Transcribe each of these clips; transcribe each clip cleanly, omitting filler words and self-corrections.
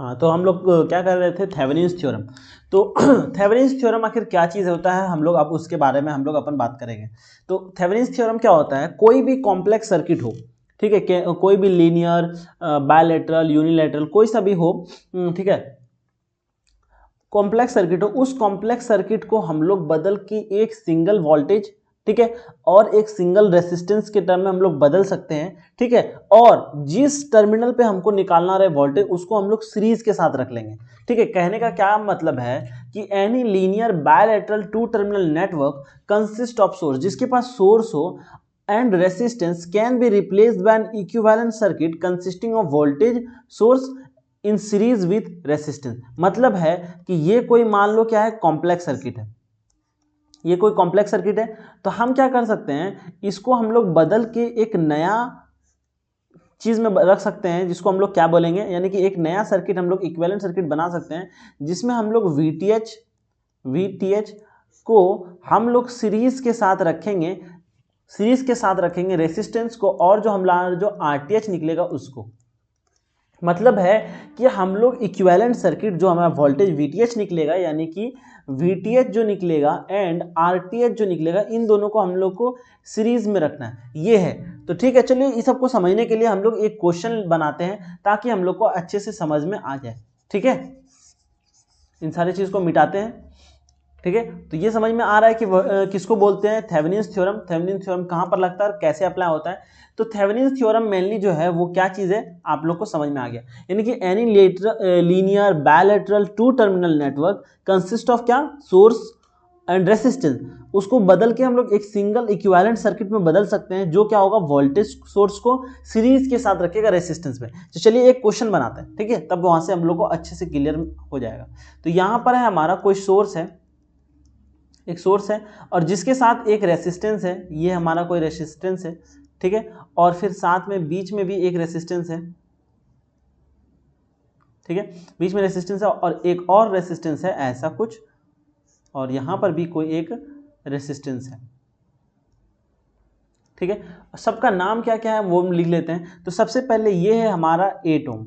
हाँ, तो हम लोग क्या कर रहे थे, थेवेनिन्स थ्योरम। तो थेवेनिन्स थ्योरम आखिर क्या चीज़ होता है, हम लोग अब उसके बारे में हम लोग अपन बात करेंगे। तो थेवेनिन्स थ्योरम क्या होता है, कोई भी कॉम्प्लेक्स सर्किट हो, ठीक है, कोई भी लीनियर, बायलैटरल, यूनिलैटरल, कोई सा भी हो, ठीक है, कॉम्प्लेक्स सर्किट हो, उस कॉम्प्लेक्स सर्किट को हम लोग बदल के एक सिंगल वोल्टेज, ठीक है, और एक सिंगल रेसिस्टेंस के टर्म में हम लोग बदल सकते हैं, ठीक है, और जिस टर्मिनल पे हमको निकालना रहे वोल्टेज उसको हम लोग सीरीज के साथ रख लेंगे, ठीक है। कहने का क्या मतलब है कि any linear bilateral two terminal network consist of source, जिसके पास सोर्स हो and resistance can be replaced by an equivalent circuit consisting of voltage source in series with resistance. मतलब है कि ये कोई मान लो क्या है, कॉम्प्लेक्स सर्किट है, ये कोई कॉम्प्लेक्स सर्किट है, तो हम क्या कर सकते हैं, इसको हम लोग बदल के एक नया चीज़ में रख सकते हैं, जिसको हम लोग क्या बोलेंगे, यानी कि एक नया सर्किट हम लोग इक्विवेलेंट सर्किट बना सकते हैं, जिसमें हम लोग वीटीएच को हम लोग सीरीज के साथ रखेंगे, सीरीज के साथ रखेंगे रेसिस्टेंस को, और जो हमारा जो आरटीएच निकलेगा उसको। मतलब है कि हम लोग इक्विवेलेंट सर्किट, जो हमारा वोल्टेज वीटीएच निकलेगा, यानी कि वीटीएच जो निकलेगा एंड आरटीएच जो निकलेगा, इन दोनों को हम लोग को सीरीज में रखना है, ये है। तो ठीक है, चलिए इस सबको समझने के लिए हम लोग एक क्वेश्चन बनाते हैं ताकि हम लोग को अच्छे से समझ में आ जाए, ठीक है। इन सारी चीज़ को मिटाते हैं, ठीक है। तो ये समझ में आ रहा है कि किसको बोलते हैं, थेवेनिन्स थ्योरम। थेवेनिन्स थ्योरम कहाँ पर लगता है और कैसे अप्लाई होता है। तो थेवेनिन्स थ्योरम मेनली जो है वो क्या चीज़ है, आप लोग को समझ में आ गया, यानी कि any linear bilateral two terminal network consist of क्या, सोर्स एंड रेसिस्टेंस, उसको बदल के हम लोग एक सिंगल इक्विवेलेंट सर्किट में बदल सकते हैं, जो क्या होगा, वोल्टेज सोर्स को सीरीज के साथ रखेगा रेसिस्टेंस में। तो चलिए एक क्वेश्चन बनाते हैं, ठीक है, तब वहां से हम लोग को अच्छे से क्लियर हो जाएगा। तो यहाँ पर है हमारा कोई सोर्स है, एक सोर्स है, और जिसके साथ एक रेसिस्टेंस है, ये हमारा कोई रेसिस्टेंस है, ठीक है, और फिर साथ में बीच में भी एक रेसिस्टेंस है, ठीक है, बीच में रेसिस्टेंस है और एक और रेसिस्टेंस है ऐसा कुछ, और यहां पर भी कोई एक रेसिस्टेंस है, ठीक है। सबका नाम क्या क्या है वो हम लिख लेते हैं। तो सबसे पहले ये है हमारा 8 ओम,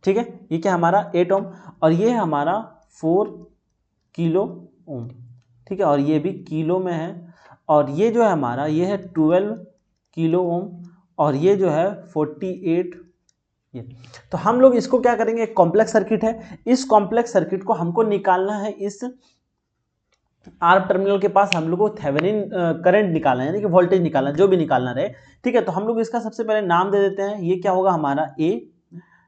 ठीक है, ये क्या हमारा 8 ओम, और ये है हमारा 4 किलो ओम, ठीक है, और ये भी किलो में है, और ये जो है हमारा ये है 12 किलो ओम, और ये जो है 48, ये। तो हम लोग इसको क्या करेंगे, एक कॉम्प्लेक्स सर्किट है, इस कॉम्प्लेक्स सर्किट को हमको निकालना है, इस आर टर्मिनल के पास हम लोग को थेवेनिन करंट निकालना है, यानी कि वोल्टेज निकालना है, जो भी निकालना रहे, ठीक है। तो हम लोग इसका सबसे पहले नाम दे देते हैं, ये क्या होगा हमारा ए,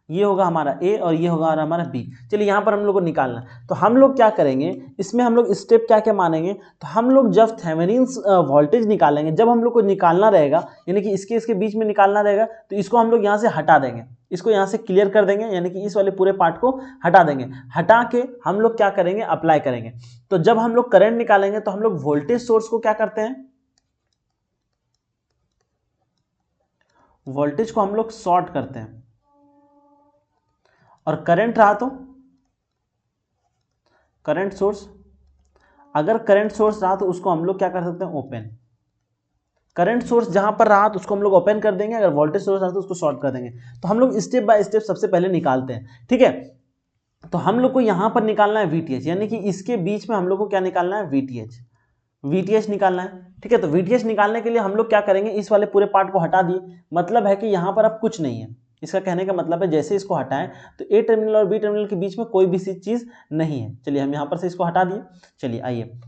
ये होगा हमारा ए, और ये होगा हमारा बी। चलिए यहाँ पर हम लोग को निकालना है, तो हम लोग क्या करेंगे, इसमें हम लोग स्टेप क्या क्या मानेंगे, तो हम लोग जब थेवेनिन्स वोल्टेज निकालेंगे, जब हम लोग को निकालना रहेगा, यानी कि इसके बीच में निकालना रहेगा, तो इसको हम लोग यहाँ से हटा देंगे, इसको यहाँ से क्लियर कर देंगे, यानी कि इस वाले पूरे पार्ट को हटा देंगे। हटा के हम लोग क्या करेंगे, अप्लाई करेंगे। तो जब हम लोग करंट निकालेंगे तो हम लोग वोल्टेज सोर्स को क्या करते हैं, वोल्टेज को हम लोग शॉर्ट करते हैं, और करंट रहा तो करंट सोर्स, अगर करंट सोर्स रहा तो उसको हम लोग क्या कर सकते हैं, ओपन। करंट सोर्स जहां पर रहा तो उसको हम लोग ओपन कर देंगे, अगर वोल्टेज सोर्स रहा तो उसको शॉर्ट कर देंगे। तो हम लोग स्टेप बाय स्टेप सबसे पहले निकालते हैं, ठीक है। तो हम लोग को यहां पर निकालना है वीटीएच, यानी कि इसके बीच में हम लोग को क्या निकालना है, वीटीएच निकालना है, ठीक है। तो वीटीएच निकालने के लिए हम लोग क्या करेंगे, इस वाले पूरे पार्ट को हटा दिए, मतलब है कि यहां पर अब कुछ नहीं है। इसका कहने का मतलब है जैसे इसको हटाएं तो ए टर्मिनल और बी टर्मिनल के बीच में कोई भी चीज नहीं है। चलिए हम यहां पर से इसको हटा दिए। चलिए आइए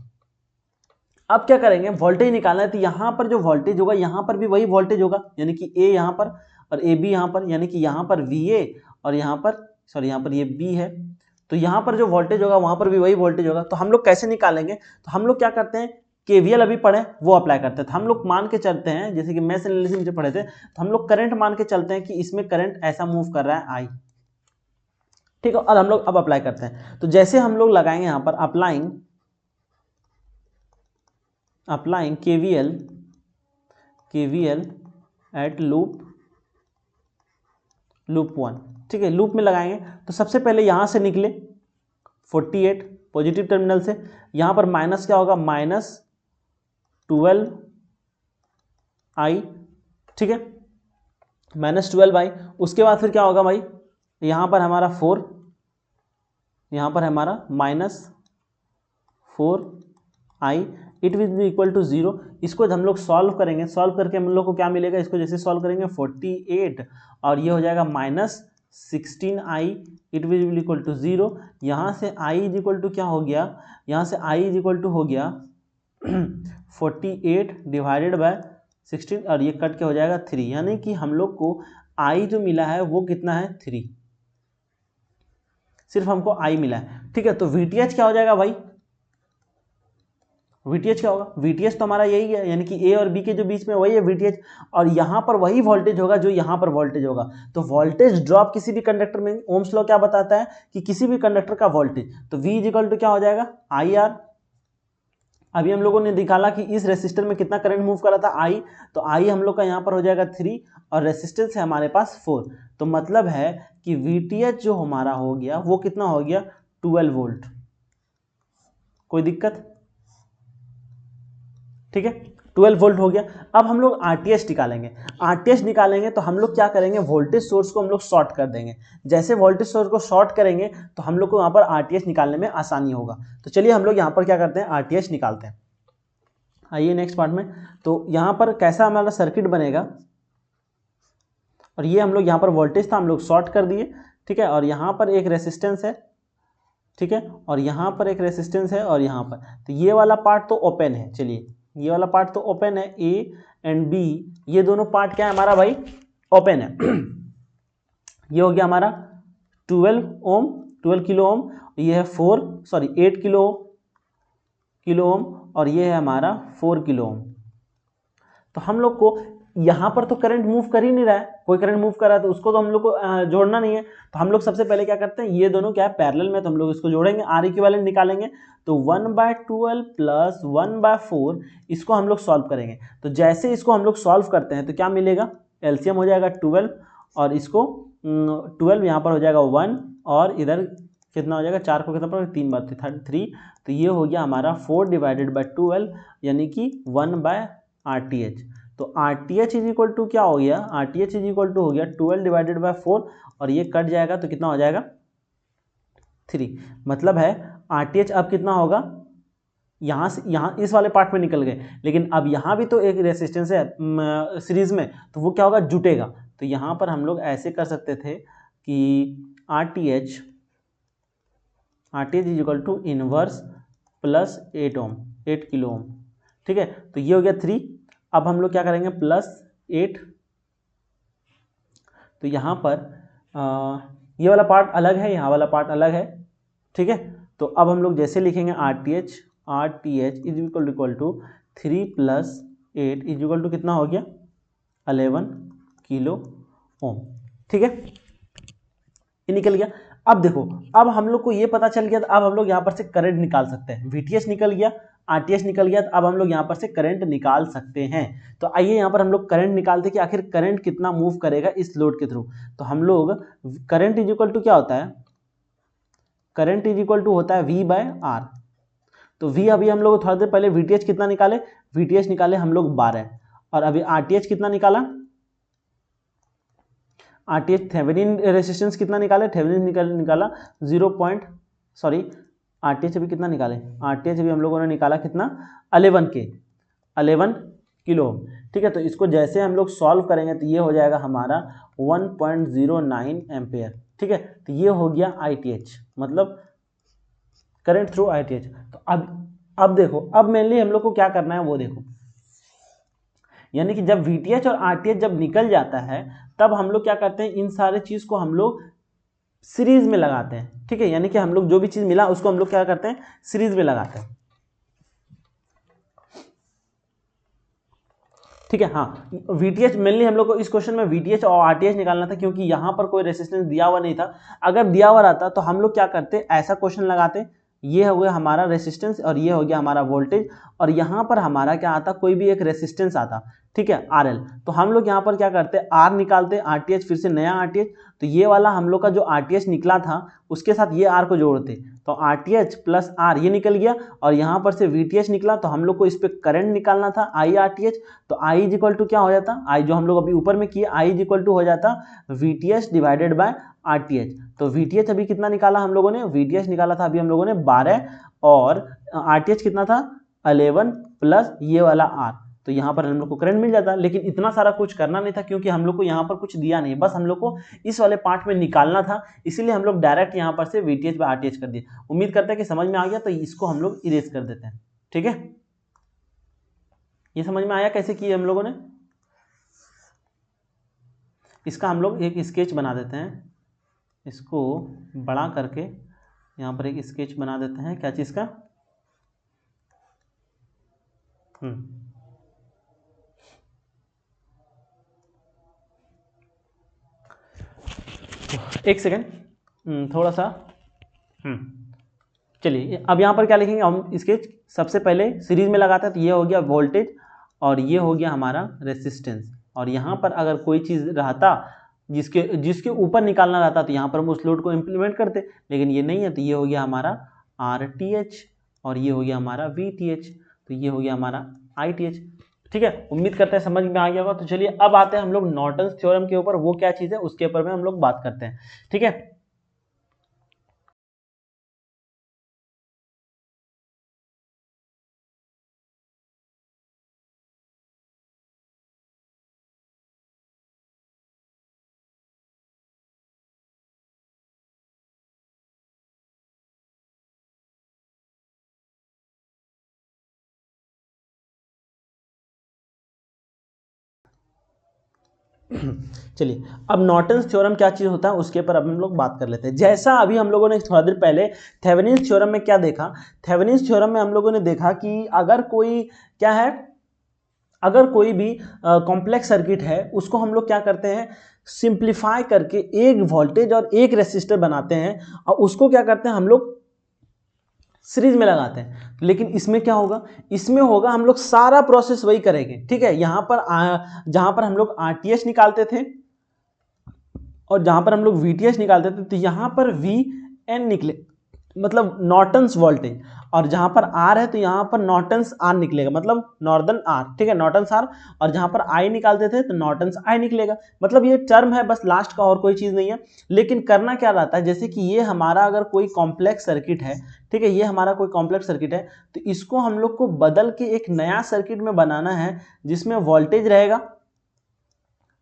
अब क्या करेंगे, वोल्टेज निकालना है, तो यहां पर जो वोल्टेज होगा यहां पर भी वही वोल्टेज होगा, यानी कि ए यहां पर और ए बी यहां पर, यानी कि यहां पर वी ए और यहां पर सॉरी यहां पर ये बी है, तो यहां पर जो वोल्टेज होगा वहां पर भी वही वोल्टेज होगा। तो हम लोग कैसे निकालेंगे, तो हम लोग क्या करते हैं, केवीएल अभी पढ़े वो अप्लाई करते हैं। तो हम लोग मान के चलते हैं, जैसे कि मेष एनालिसिस में पढ़े थे, तो हम लोग करंट मान के चलते हैं कि इसमें करंट ऐसा मूव कर रहा है आई, ठीक है। और हम लोग अब अप्लाई करते हैं, तो जैसे हम लोग लगाएंगे यहां पर अप्लाइंग KVL एट लूप 1, ठीक है, लूप में लगाएंगे। तो सबसे पहले यहां से निकले 48 पॉजिटिव टर्मिनल से, यहां पर माइनस क्या होगा, -12i, ठीक है, -12i। उसके बाद फिर क्या होगा भाई, यहाँ पर हमारा 4, यहाँ पर हमारा -4i, it will be equal to 0। इसको हम लोग सॉल्व करेंगे, सॉल्व करके हम लोग को क्या मिलेगा, इसको जैसे सॉल्व करेंगे 48 और ये हो जाएगा -16i, it will be equal to 0। यहाँ से i इज इक्वल टू क्या हो गया, यहाँ से i इज इक्वल टू हो गया 48 डिवाइडेड बाय 16 और ये कट के हो जाएगा 3, यानी कि हम लोग को i जो मिला है वो कितना है 3, सिर्फ हमको i मिला है। ठीक है, तो VTH क्या हो जाएगा भाई, VTH क्या होगा, VTH तो हमारा यही है, यानी कि A और B के जो बीच में वही है VTH, और यहाँ पर वही वोल्टेज होगा जो यहाँ पर वोल्टेज होगा। तो वोल्टेज ड्रॉप किसी भी कंडक्टर में, ओम्स लॉ क्या बताता है कि किसी भी कंडक्टर का वोल्टेज, तो V इक्वल टू क्या हो जाएगा IR। अभी हम लोगों ने निकाला कि इस रेसिस्टर में कितना करंट मूव कर रहा था I, तो I हम लोग का यहाँ पर हो जाएगा 3 और रेसिस्टेंस है हमारे पास 4, तो मतलब है कि VTH जो हमारा हो गया वो कितना हो गया 12 वोल्ट। कोई दिक्कत, ठीक है, 12 वोल्ट हो गया। अब हम लोग RTH निकालेंगे, RTH निकालेंगे तो हम लोग क्या करेंगे, वोल्टेज सोर्स को हम लोग शॉर्ट कर देंगे। जैसे वोल्टेज सोर्स को शॉर्ट करेंगे तो हम लोग को यहाँ पर RTH निकालने में आसानी होगा। तो चलिए हम लोग यहाँ पर क्या करते हैं, RTH निकालते हैं। आइए नेक्स्ट पार्ट में। तो यहाँ पर कैसा हमारा सर्किट बनेगा, और ये हम लोग यहाँ पर वोल्टेज था हम लोग शॉर्ट कर दिए, ठीक है, और यहाँ पर एक रेसिस्टेंस है, ठीक है, और यहाँ पर एक रेसिस्टेंस है, और यहाँ पर, तो ये वाला पार्ट तो ओपन है। चलिए ये वाला पार्ट तो ओपन है, A एंड B ये दोनों पार्ट क्या है हमारा भाई, ओपन है। ये हो गया हमारा 12 किलो ओम, ये है 8 किलो ओम और ये है हमारा 4 किलो ओम। तो हम लोग को यहाँ पर तो करंट मूव कर ही नहीं रहा है, कोई करंट मूव कर रहा है तो उसको तो हम लोग को जोड़ना नहीं है। तो हम लोग सबसे पहले क्या करते हैं, ये दोनों क्या है पैरेलल में, तो हम लोग इसको जोड़ेंगे, R इक्विवेलेंट निकालेंगे। तो 1/12 प्लस 1/4 इसको हम लोग सॉल्व करेंगे। तो जैसे इसको हम लोग सॉल्व करते हैं तो क्या मिलेगा, एलसीएम हो जाएगा 12 और इसको 12 यहाँ पर हो जाएगा 1 और इधर कितना हो जाएगा, 4 को कितना पड़ेगा 3 बार 3, तो ये हो गया हमारा 4 डिवाइडेड बाई 12 यानी कि 1/RTH। तो RTH इज इक्वल टू क्या हो गया, RTH इज इक्वल टू हो गया 12 डिवाइडेड बाई 4 और ये कट जाएगा तो कितना हो जाएगा 3। मतलब है RTH अब कितना होगा, यहाँ से यहाँ इस वाले पार्ट में निकल गए, लेकिन अब यहाँ भी तो एक रेसिस्टेंस है सीरीज में, तो वो क्या होगा जुटेगा। तो यहाँ पर हम लोग ऐसे कर सकते थे कि RTH is equal to inverse plus 8 kilo ohm, ठीक है। तो ये हो गया 3। अब हम लोग क्या करेंगे प्लस 8, तो यहाँ पर ये वाला पार्ट अलग है, यहाँ वाला पार्ट अलग है, ठीक है। तो अब हम लोग जैसे लिखेंगे RTH is equal to 3 plus 8 is equal to कितना हो गया 11 किलो ओम, ठीक है, ये निकल गया। अब देखो, अब हम लोग को ये पता चल गया, तो अब हम लोग यहाँ पर से करंट निकाल सकते हैं। VTH निकल गया, RTH निकल गया, तो अब हम लोग यहाँ पर से करंट निकाल सकते हैं। तो आइए यहाँ पर हम लोग करंट निकालते हैं कि आखिर करंट कितना मूव करेगा इस लोड के थ्रू। तो हम लोग करंट इज इक्वल टू क्या होता है, करंट इज इक्वल टू होता है V/R। तो V अभी हम लोग थोड़ा देर पहले VTH कितना निकाले, VTH निकाले हम लोग 12 और अभी RTH कितना निकाला, RTH थेवेनिन रेजिस्टेंस कितना निकाले, थेवेनिन निकाला RTH अभी कितना निकाले, RTH अभी हम लोगों ने निकाला कितना 11 किलो, ठीक है। तो इसको जैसे हम लोग सॉल्व करेंगे तो ये हो जाएगा हमारा 1.09 एम्पेयर, ठीक है। तो ये हो गया ITH, मतलब करंट थ्रू ITH। तो अब देखो, अब मेनली हम लोग को क्या करना है वो देखो, यानी कि जब VTH और RTH जब निकल जाता है तब हम लोग क्या करते हैं, इन सारे चीज को हम लोग सीरीज में लगाते हैं, ठीक है। यानी कि हम लोग जो भी चीज मिला उसको हम लोग क्या करते हैं, सीरीज में लगाते हैं, ठीक है। हाँ, VTH मेनली हम लोग को इस क्वेश्चन में VTH और RTH निकालना था, क्योंकि यहाँ पर कोई रेजिस्टेंस दिया हुआ नहीं था। अगर दिया हुआ रहता तो हम लोग क्या करते, ऐसा क्वेश्चन लगाते, ये हो गया हमारा रेजिस्टेंस और ये हो गया हमारा वोल्टेज, और यहाँ पर हमारा क्या आता, कोई भी एक रेजिस्टेंस आता, ठीक है, RL। तो हम लोग यहाँ पर क्या करते, R निकालते, RTH फिर से नया RTH, तो ये वाला हम लोग का जो RTH निकला था उसके साथ ये R को जोड़ते, तो RTH प्लस R ये निकल गया, और यहाँ पर से VTH निकला, तो हम लोग को इस पर करंट निकालना था IRTH। तो I इज इक्वल टू क्या हो जाता, I जो हम लोग अभी ऊपर में किए, I इज इक्वल टू हो जाता VTH डिवाइडेड बाय RTH। तो VTH अभी कितना निकाला हम लोगों ने, VTH निकाला था अभी हम लोगों ने 12 और RTH कितना था 11 प्लस ये वाला R, तो यहाँ पर हम लोग को करंट मिल जाता। लेकिन इतना सारा कुछ करना नहीं था क्योंकि हम लोग को यहाँ पर कुछ दिया नहीं, बस हम लोग को इस वाले पार्ट में निकालना था, इसीलिए हम लोग डायरेक्ट यहाँ पर से VTH बाय RTH कर दिए। उम्मीद करते हैं कि समझ में आ गया, तो इसको हम लोग इरेज कर देते हैं। ठीक है, ये समझ में आया कैसे किए हम लोगों ने। इसका हम लोग एक स्केच बना देते हैं, इसको बड़ा करके यहाँ पर एक स्केच बना देते हैं। क्या चीज़ का, एक सेकेंड थोड़ा सा चलिए अब यहाँ पर क्या लिखेंगे हम स्केच। सबसे पहले सीरीज में लगाते हैं, तो ये हो गया वोल्टेज और ये हो गया हमारा रेसिस्टेंस, और यहाँ पर अगर कोई चीज़ रहता जिसके ऊपर निकालना रहता तो यहाँ पर हम उस लोड को इम्प्लीमेंट करते, लेकिन ये नहीं है, तो ये हो गया हमारा RTH और ये हो गया हमारा VTH, तो ये हो गया हमारा ITH। ठीक है, उम्मीद करते हैं समझ में आ गया होगा। तो चलिए अब आते हैं हम लोग नॉर्टन्स थ्योरम के ऊपर, वो क्या चीज़ है उसके ऊपर में हम लोग बात करते हैं। ठीक है, चलिए अब नॉर्टन्स थ्योरम क्या चीज़ होता है उसके ऊपर अब हम लोग बात कर लेते हैं। जैसा अभी हम लोगों ने थोड़ा देर पहले थेवेनिन्स थ्योरम में क्या देखा, थेवेनिन्स थ्योरम में हम लोगों ने देखा कि अगर कोई क्या है, अगर कोई भी कॉम्प्लेक्स सर्किट है उसको हम लोग क्या करते हैं, सिंप्लीफाई करके एक वोल्टेज और एक रेसिस्टर बनाते हैं और उसको क्या करते हैं हम लोग सीरीज में लगाते हैं। लेकिन इसमें क्या होगा, इसमें होगा हम लोग सारा प्रोसेस वही करेंगे। ठीक है, यहाँ पर जहाँ पर हम लोग RTH निकालते थे और जहाँ पर हम लोग VTH निकालते थे, तो यहाँ पर VN निकले मतलब नॉर्टन्स वोल्टेज, और जहाँ पर R है तो यहाँ पर नॉर्टन्स R निकलेगा, मतलब नॉर्दर्न R। ठीक है, नॉर्टन्स R, और जहाँ पर I निकालते थे तो नॉर्टन्स I निकलेगा। मतलब ये टर्म है बस लास्ट का, और कोई चीज़ नहीं है। लेकिन करना क्या रहता है, जैसे कि ये हमारा अगर कोई कॉम्प्लेक्स सर्किट है, ठीक है, ये हमारा कोई कॉम्प्लेक्स सर्किट है, तो इसको हम लोग को बदल के एक नया सर्किट में बनाना है जिसमें वोल्टेज रहेगा।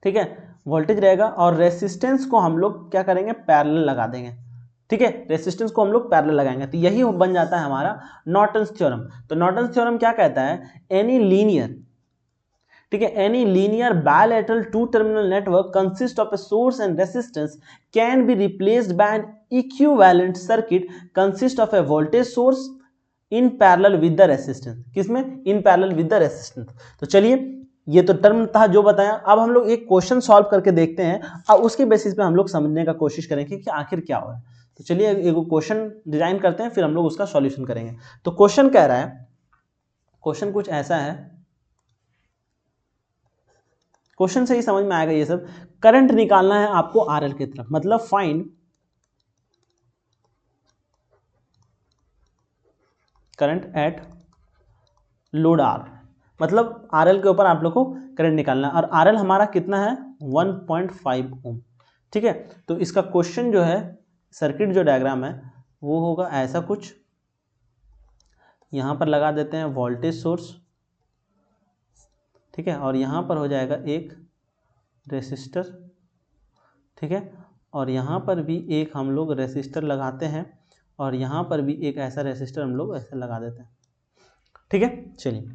ठीक है, वोल्टेज रहेगा और रेसिस्टेंस को हम लोग क्या करेंगे, पैरेलल लगा देंगे। ठीक है, रेसिस्टेंस को हम लोग पैरेलल लगाएंगे, तो यही बन जाता है हमारा नॉर्टन्स थ्योरम। तो नॉर्टन्स थ्योरम क्या कहता है, एनी लीनियर, ठीक है, any linear bilateral two terminal network consist of a source and resistance can be replaced by an equivalent circuit consist of a voltage source in parallel with the resistance. किसमें, in parallel with the resistance. तो चलिए ये तो term था जो बताया, अब हम लोग एक क्वेश्चन सॉल्व करके देखते हैं और उसके बेसिस पे हम लोग समझने का कोशिश करेंगे कि आखिर क्या हो रहा है। तो चलिए एक क्वेश्चन डिजाइन करते हैं, फिर हम लोग उसका सॉल्यूशन करेंगे। तो क्वेश्चन कह रहा है, क्वेश्चन कुछ ऐसा है, क्वेश्चन से ही समझ में आएगा ये सब। करंट निकालना है आपको RL की तरफ, मतलब find current eight load R, मतलब RL के ऊपर आप लोग को करंट निकालना है, और RL हमारा कितना है 1.5 ओम। ठीक है, तो इसका क्वेश्चन जो है, सर्किट जो डायग्राम है वो होगा ऐसा कुछ। यहाँ पर लगा देते हैं वोल्टेज सोर्स, ठीक है, और यहाँ पर हो जाएगा एक रेसिस्टर। ठीक है, और यहाँ पर भी एक हम लोग रेसिस्टर लगाते हैं, और यहाँ पर भी एक ऐसा रेसिस्टर हम लोग ऐसे लगा देते हैं। ठीक है, चलिए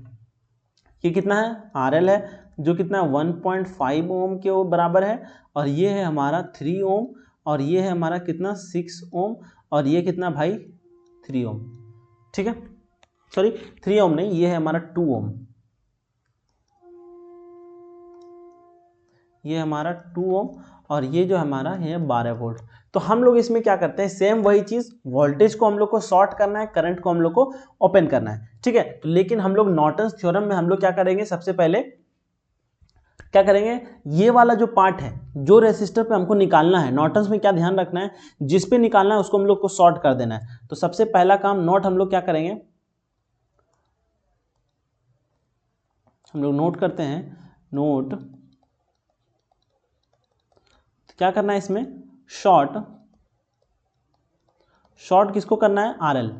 ये कितना है, RL है जो कितना 1.5 ओम के बराबर है, और ये है हमारा 3 ओम, और ये है हमारा कितना 6 ओम, और ये कितना भाई 3 ओम। ठीक है, सॉरी 3 ओम नहीं, ये है हमारा 2 ओम, ये हमारा 2 ओम, और ये जो हमारा है 12 वोल्ट। तो हम लोग इसमें क्या करते हैं, सेम वही चीज़, वोल्टेज को हम लोग को शॉर्ट करना है, करंट को हम लोग को ओपन करना है। ठीक है, तो लेकिन हम लोग नॉर्टन्स थ्योरम में हम लोग क्या करेंगे, सबसे पहले क्या करेंगे, ये वाला जो पार्ट है, जो रेसिस्टर पे हमको निकालना है, नॉर्टन्स में क्या ध्यान रखना है, जिस पे निकालना है उसको हम लोग को शॉर्ट कर देना है। तो सबसे पहला काम नोट हम लोग क्या करेंगे, हम लोग नोट करते हैं, नोट क्या करना है इसमें, शॉर्ट किसको करना है, RL,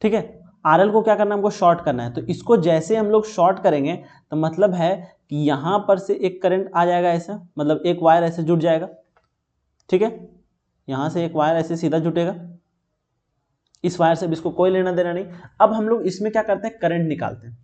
ठीक है, RL को क्या करना है, हमको शॉर्ट करना है। तो इसको जैसे हम लोग शॉर्ट करेंगे तो मतलब है कि यहाँ पर से एक करंट आ जाएगा ऐसा, मतलब एक वायर ऐसे जुट जाएगा, ठीक है, यहाँ से एक वायर ऐसे सीधा जुटेगा, इस वायर से भी इसको कोई लेना देना नहीं। अब हम लोग इसमें क्या करते हैं, करंट निकालते हैं,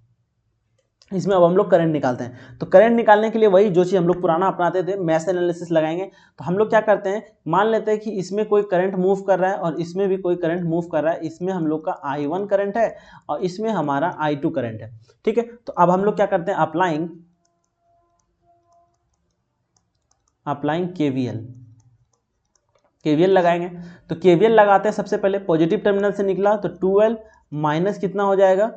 इसमें अब हम लोग करंट निकालते हैं। तो करंट निकालने के लिए वही जो चीज़ हम लोग पुराना अपनाते थे, मैश एनालिसिस लगाएंगे। तो हम लोग क्या करते हैं, मान लेते हैं कि इसमें कोई करंट मूव कर रहा है और इसमें भी कोई करंट मूव कर रहा है, इसमें हम लोग का I1 करंट है और इसमें हमारा I2 करंट है, ठीक है। तो अब हम लोग क्या करते हैं, अप्लाइंग KVL लगाएंगे। तो KVL लगाते हैं, सबसे पहले पॉजिटिव टर्मिनल से निकला तो 12 माइनस कितना हो जाएगा,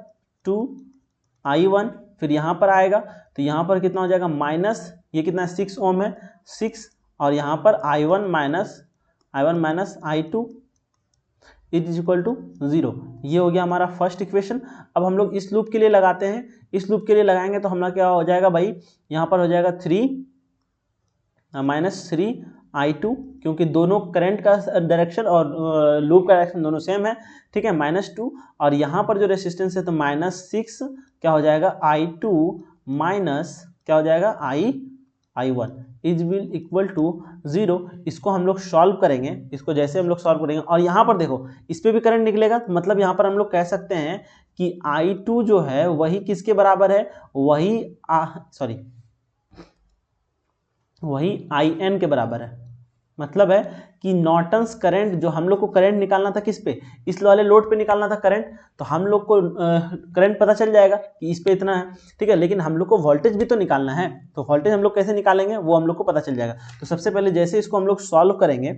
2I1, फिर यहाँ पर आएगा तो यहाँ पर कितना हो जाएगा, माइनस ये कितना 6 ओम है, 6, और यहाँ पर I1 minus I2 is equal to 0। ये हो गया हमारा फर्स्ट इक्वेशन। अब हम लोग इस लूप के लिए लगाते हैं, इस लूप के लिए लगाएंगे तो हमारा क्या हो जाएगा भाई, यहाँ पर हो जाएगा 3 माइनस 3I2, क्योंकि दोनों करंट का डायरेक्शन और लूप का डायरेक्शन दोनों सेम है, ठीक है, -2, और यहाँ पर जो रेसिस्टेंस है तो -6 क्या हो जाएगा, I2 माइनस क्या हो जाएगा, I1 is will equal to 0। इसको हम लोग सॉल्व करेंगे, इसको जैसे हम लोग सॉल्व करेंगे और यहाँ पर देखो इस पर भी करंट निकलेगा, मतलब यहाँ पर हम लोग कह सकते हैं कि I2 जो है वही किसके बराबर है, वही IN के बराबर है। मतलब है कि नॉर्टन्स करंट, जो हम लोग को करंट निकालना था किस पे, इस वाले लोड पे निकालना था करंट, तो हम लोग को करंट पता चल जाएगा कि इस पे इतना है, ठीक है, लेकिन हम लोग को वोल्टेज भी तो निकालना है। तो वोल्टेज हम लोग कैसे निकालेंगे वो हम लोग को पता चल जाएगा। तो सबसे पहले जैसे इसको हम लोग सॉल्व करेंगे,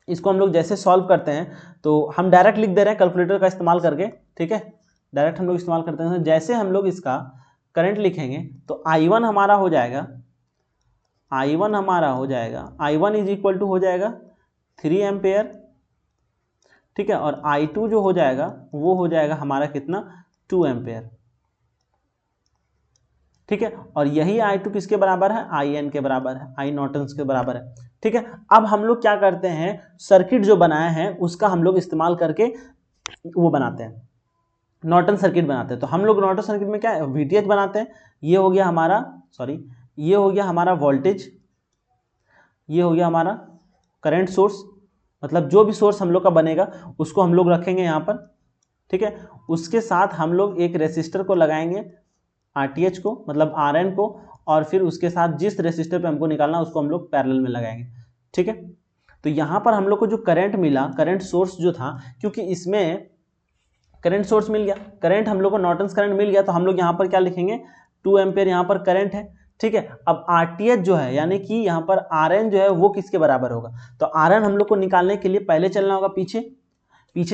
इसको हम लोग जैसे सॉल्व करते हैं तो हम डायरेक्ट लिख दे रहे हैं कैलकुलेटर का इस्तेमाल करके, ठीक है, डायरेक्ट हम लोग इस्तेमाल करते हैं। जैसे हम लोग इसका करंट लिखेंगे तो I1 हमारा हो जाएगा, I1 इज इक्वल टू हो जाएगा 3 एम्पेयर, ठीक है, और I2 जो हो जाएगा वो हो जाएगा हमारा कितना, 2 एम्पेयर, ठीक है, और यही I2 किसके बराबर है, IN के बराबर है, I नॉर्टन्स के बराबर है, ठीक है। अब हम लोग क्या करते हैं, सर्किट जो बनाया है उसका हम लोग इस्तेमाल करके वो बनाते हैं, नॉर्टन सर्किट बनाते हैं। तो हम लोग नॉर्टन सर्किट में क्या है, VTH बनाते हैं। ये हो गया हमारा वोल्टेज, ये हो गया हमारा करंट सोर्स, मतलब जो भी सोर्स हम लोग का बनेगा उसको हम लोग रखेंगे यहाँ पर, ठीक है। उसके साथ हम लोग एक रेसिस्टर को लगाएंगे, RTH को, मतलब RN को, और फिर उसके साथ जिस रेसिस्टर पे हमको निकालना उसको हम लोग पैरेलल में लगाएंगे, ठीक है। तो यहाँ पर हम लोग को जो करंट मिला, करंट सोर्स जो था, क्योंकि इसमें करंट सोर्स मिल गया, करंट हम लोग को नॉर्टन्स करंट मिल गया, तो हम लोग यहाँ पर क्या लिखेंगे, 2 एम्पेयर यहाँ पर करंट है, ठीक है। अब RTH जो है यानी कि यहाँ पर RN जो है वो किसके बराबर होगा, तो RN हम लोग को निकालने के लिए पहले चलना होगा पीछे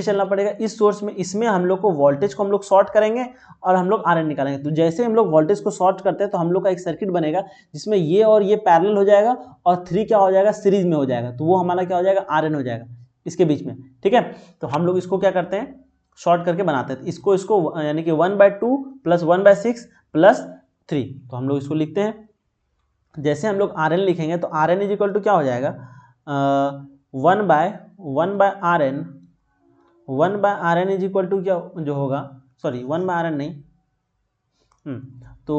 चलना पड़ेगा इस सोर्स में। इसमें हम लोग को वोल्टेज को हम लोग शॉर्ट करेंगे और हम लोग RN निकालेंगे। तो जैसे हम लोग वोल्टेज को शॉर्ट करते हैं तो हम लोग का एक सर्किट बनेगा जिसमें ये और ये पैरेलल हो जाएगा और 3 क्या हो जाएगा, सीरीज में हो जाएगा, तो वो हमारा क्या हो जाएगा, RN हो जाएगा इसके बीच में, ठीक है। तो हम लोग इसको क्या करते हैं, शॉर्ट करके बनाते हैं। इसको यानी कि 1/2 प्लस 1/6 प्लस 3, तो हम लोग इसको लिखते हैं। जैसे हम लोग RN लिखेंगे तो RN इज इक्वल टू क्या हो जाएगा, 1/RN इज इक्वल टू क्या जो होगा, सॉरी 1/RN नहीं, तो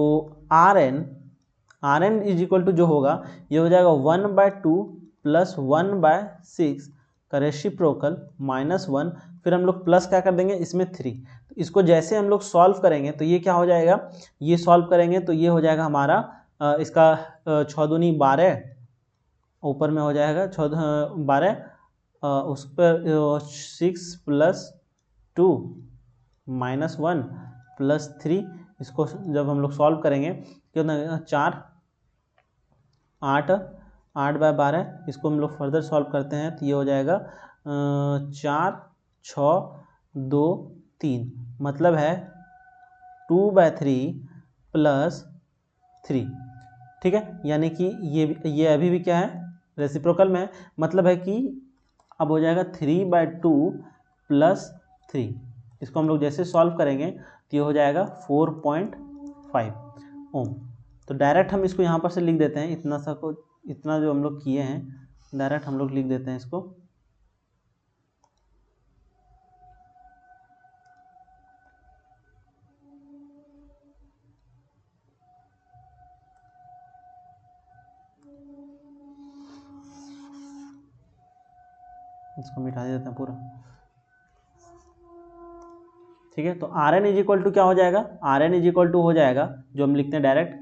RN इज इक्वल टू जो होगा ये हो जाएगा 1/2 प्लस 1/6 का रेसिप्रोकल -1, फिर हम लोग प्लस क्या कर देंगे इसमें 3। तो इसको जैसे हम लोग सॉल्व करेंगे तो ये क्या हो जाएगा, ये सॉल्व करेंगे तो ये हो जाएगा हमारा इसका 6 दूनी 12, ऊपर में हो जाएगा 12, उस पर 6 प्लस 2 -1 प्लस 3, इसको जब हम लोग सॉल्व करेंगे कितना 4, 8/12, इसको हम लोग फर्दर सॉल्व करते हैं तो ये हो जाएगा 4, 6, 2, 3, मतलब है 2/3 प्लस 3, ठीक है। यानी कि ये अभी भी क्या है, रेसिप्रोकल में है, मतलब है कि अब हो जाएगा 3/2 प्लस 3। इसको हम लोग जैसे सॉल्व करेंगे तो ये हो जाएगा 4.5 ओम। तो डायरेक्ट हम इसको यहाँ पर से लिख देते हैं, इतना सा को इतना जो हम लोग किए हैं डायरेक्ट हम लोग लिख देते हैं इसको। इसको मिटा देते हैं पूरा, ठीक है। तो R N is equal to क्या हो जाएगा, R N is equal to हो जाएगा जो हम लिखते हैं डायरेक्ट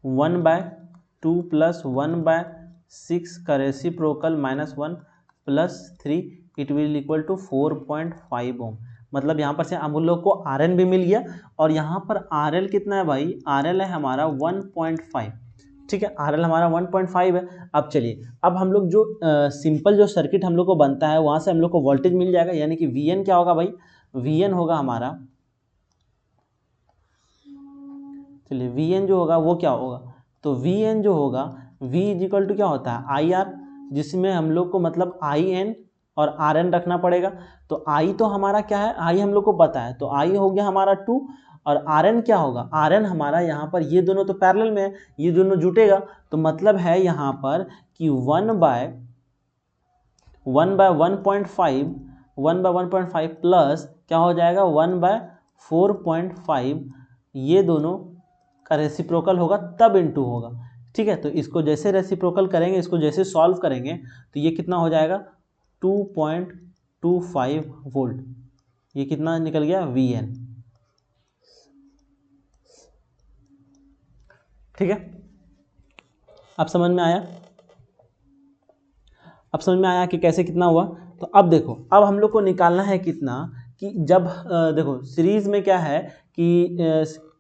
1/2 + 1/6 का reciprocal -1 + 3 it will equal to 4.5 ohm. मतलब यहाँ पर से हम लोग को आर एन भी मिल गया और यहाँ पर आर एल कितना है भाई, आर एल है हमारा 1.5, ठीक है। आर एल हमारा 1.5 है। अब चलिए, अब हम लोग जो सिंपल जो सर्किट हम लोग को बनता है वहाँ से हम लोग को वोल्टेज मिल जाएगा, यानी कि वी एन क्या होगा भाई, वी एन होगा हमारा, चलिए वी एन जो होगा वो क्या होगा, तो वी एन जो होगा V इज इक्वल टू क्या होता है आई आर, जिसमें हम लोग को मतलब आई एन और आर एन रखना पड़ेगा। तो आई तो हमारा क्या है, आई हम लोग को पता है, तो आई हो गया हमारा 2 और आर एन क्या होगा, आर एन हमारा यहाँ पर ये दोनों तो पैरेलल में है, ये दोनों जुटेगा तो मतलब है यहाँ पर कि 1/1.5 प्लस क्या हो जाएगा 1/4.5, ये दोनों का रेसिप्रोकल होगा तब इनटू होगा, ठीक है। तो इसको जैसे रेसिप्रोकल करेंगे, इसको जैसे सॉल्व करेंगे तो ये कितना हो जाएगा 2.25 वोल्ट, ये कितना निकल गया वी एन, ठीक है। अब समझ में आया, अब समझ में आया कि कैसे कितना हुआ। तो अब देखो, अब हम लोग को निकालना है कितना, कि जब देखो सीरीज में क्या है कि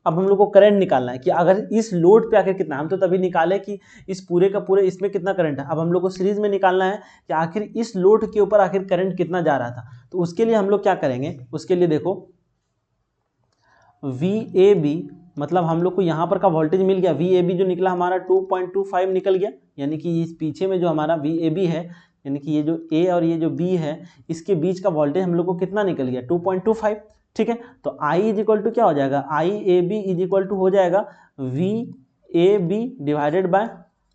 अब हम लोग को करंट निकालना है कि अगर इस लोड पे आखिर कितना, हम तो तभी निकाले कि इस पूरे का पूरे इसमें कितना करंट है। अब हम लोग को सीरीज में निकालना है कि आखिर इस लोड के ऊपर आखिर करंट कितना जा रहा था। तो उसके लिए हम लोग क्या करेंगे, उसके लिए देखो वी ए बी, मतलब हम लोग को यहाँ पर का वोल्टेज मिल गया, वी ए बी जो निकला हमारा 2.25 निकल गया, यानी कि इस पीछे में जो हमारा वी ए बी है, यानी कि ये जो ए और ये जो बी है इसके बीच का वोल्टेज हम लोग को कितना निकल गया 2.25, ठीक है। तो आई इज इक्वल टू क्या हो जाएगा, I A B is equal to हो जाएगा V A B divided by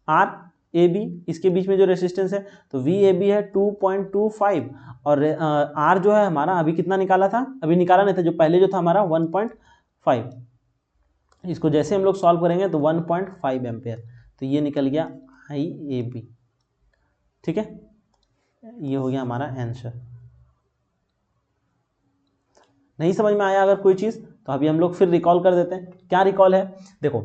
R A B, इसके बीच में जो रेसिस्टेंस है, तो वी ए बी है 2.25 और आर जो है हमारा अभी कितना निकाला था, अभी निकाला नहीं था, जो पहले जो था हमारा 1.5, इसको जैसे हम लोग सॉल्व करेंगे तो 1.5 एम्पेयर, तो ये निकल गया आई ए बी, ठीक है। ये हो गया हमारा आंसर। नहीं समझ में आया अगर कोई चीज़ तो अभी हम लोग फिर रिकॉल कर देते हैं। क्या रिकॉल है, देखो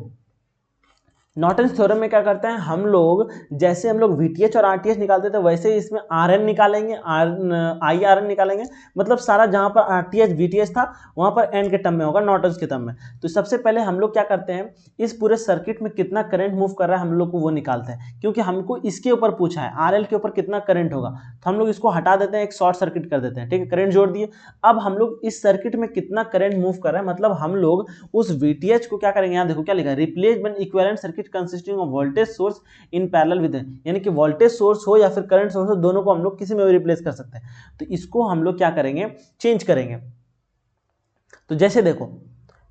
नॉर्टन्स थ्योरम में क्या करते हैं हम लोग, जैसे हम लोग VTH और RTH निकालते थे वैसे ही इसमें RN निकालेंगे, IRN निकालेंगे, मतलब सारा जहाँ पर RTH VTH था वहाँ पर N के टर्म में होगा, नॉर्टन्स के टर्म में। तो सबसे पहले हम लोग क्या करते हैं, इस पूरे सर्किट में कितना करंट मूव कर रहा है हम लोग को वो निकालते हैं, क्योंकि हमको इसके ऊपर पूछा है RL के ऊपर कितना करंट होगा, तो हम लोग इसको हटा देते हैं, एक शॉर्ट सर्किट कर देते हैं, ठीक है, करंट जोड़ दिए। अब हम लोग इस सर्किट में कितना करंट मूव कर रहा है, मतलब हम लोग उस VTH को क्या करेंगे, यहाँ देखो क्या लिखा है, replacement equivalent circuit consisting of voltage source in parallel with, यानी कि वोल्टेज सोर्स हो या फिर करंट सोर्स हो, दोनों को हम लोग किसी में भी रिप्लेस कर सकते हैं। तो इसको हम लोग क्या करेंगे, चेंज करेंगे। तो जैसे देखो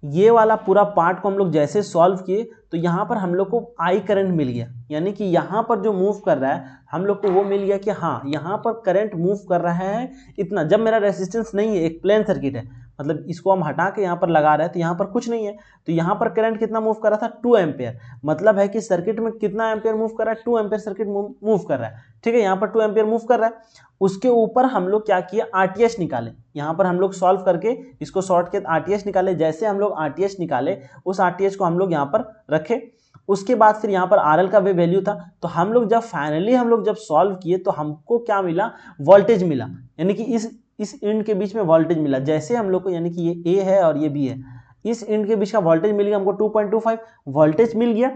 ये वाला पूरा पार्ट को हम लोग जैसे सॉल्व किए तो यहाँ पर हम लोग को आई करंट मिल गया, यानी कि यहाँ पर जो मूव कर रहा है हम लोग को वो मिल गया कि हाँ यहाँ पर करंट मूव कर रहा है इतना, जब मेरा रेसिस्टेंस नहीं है, एक प्लेन सर्किट है, मतलब इसको हम हटा के यहाँ पर लगा रहे हैं तो यहाँ पर कुछ नहीं है, तो यहाँ पर करंट कितना मूव कर रहा था 2 एम्पेयर, मतलब है कि सर्किट में कितना एम्पेयर मूव कर रहा है, 2 एम्पेयर सर्किट मूव कर रहा है, ठीक है, यहाँ पर 2 एम्पेयर मूव कर रहा है। उसके ऊपर हम लोग क्या किया, RTH निकाले, यहाँ पर हम लोग सॉल्व करके इसको शॉर्ट के RTH निकाले, जैसे हम लोग RTH निकाले उस RTH को हम लोग यहाँ पर रखे, उसके बाद फिर यहाँ पर RL का भी वैल्यू था, तो हम लोग जब फाइनली हम लोग जब सॉल्व किए तो हमको क्या मिला, वोल्टेज मिला, यानी कि इस इंड के बीच में वोल्टेज मिला, जैसे हम लोग को, यानी कि ये A है और ये B है, इस इंड के बीच का वोल्टेज मिल गया हमको 2.25 वोल्टेज मिल गया,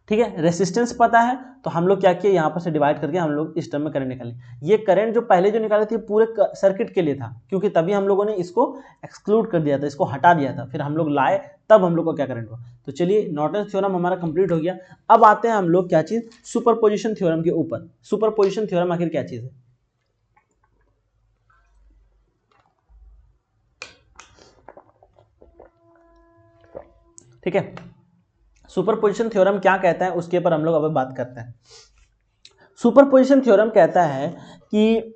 ठीक है। रेसिस्टेंस पता है तो हम लोग क्या किए, यहाँ पर से डिवाइड करके हम लोग इस टर्म में करंट निकाले। ये करंट जो पहले जो निकाले थे पूरे सर्किट के लिए था, क्योंकि तभी हम लोगों ने इसको एक्सक्लूड कर दिया था, इसको हटा दिया था, फिर हम लोग लाए तब हम लोग को क्या करंट हुआ। तो चलिए नॉर्टन्स थ्योरम हमारा कंप्लीट हो गया। अब आते हैं हम लोग क्या चीज, सुपरपोजिशन थ्योरम के ऊपर। सुपरपोजिशन थ्योरम आखिर क्या चीज है, ठीक है। सुपरपोजिशन थ्योरम क्या कहता है उसके ऊपर हम लोग अब बात करते हैं। सुपरपोजिशन थ्योरम कहता है कि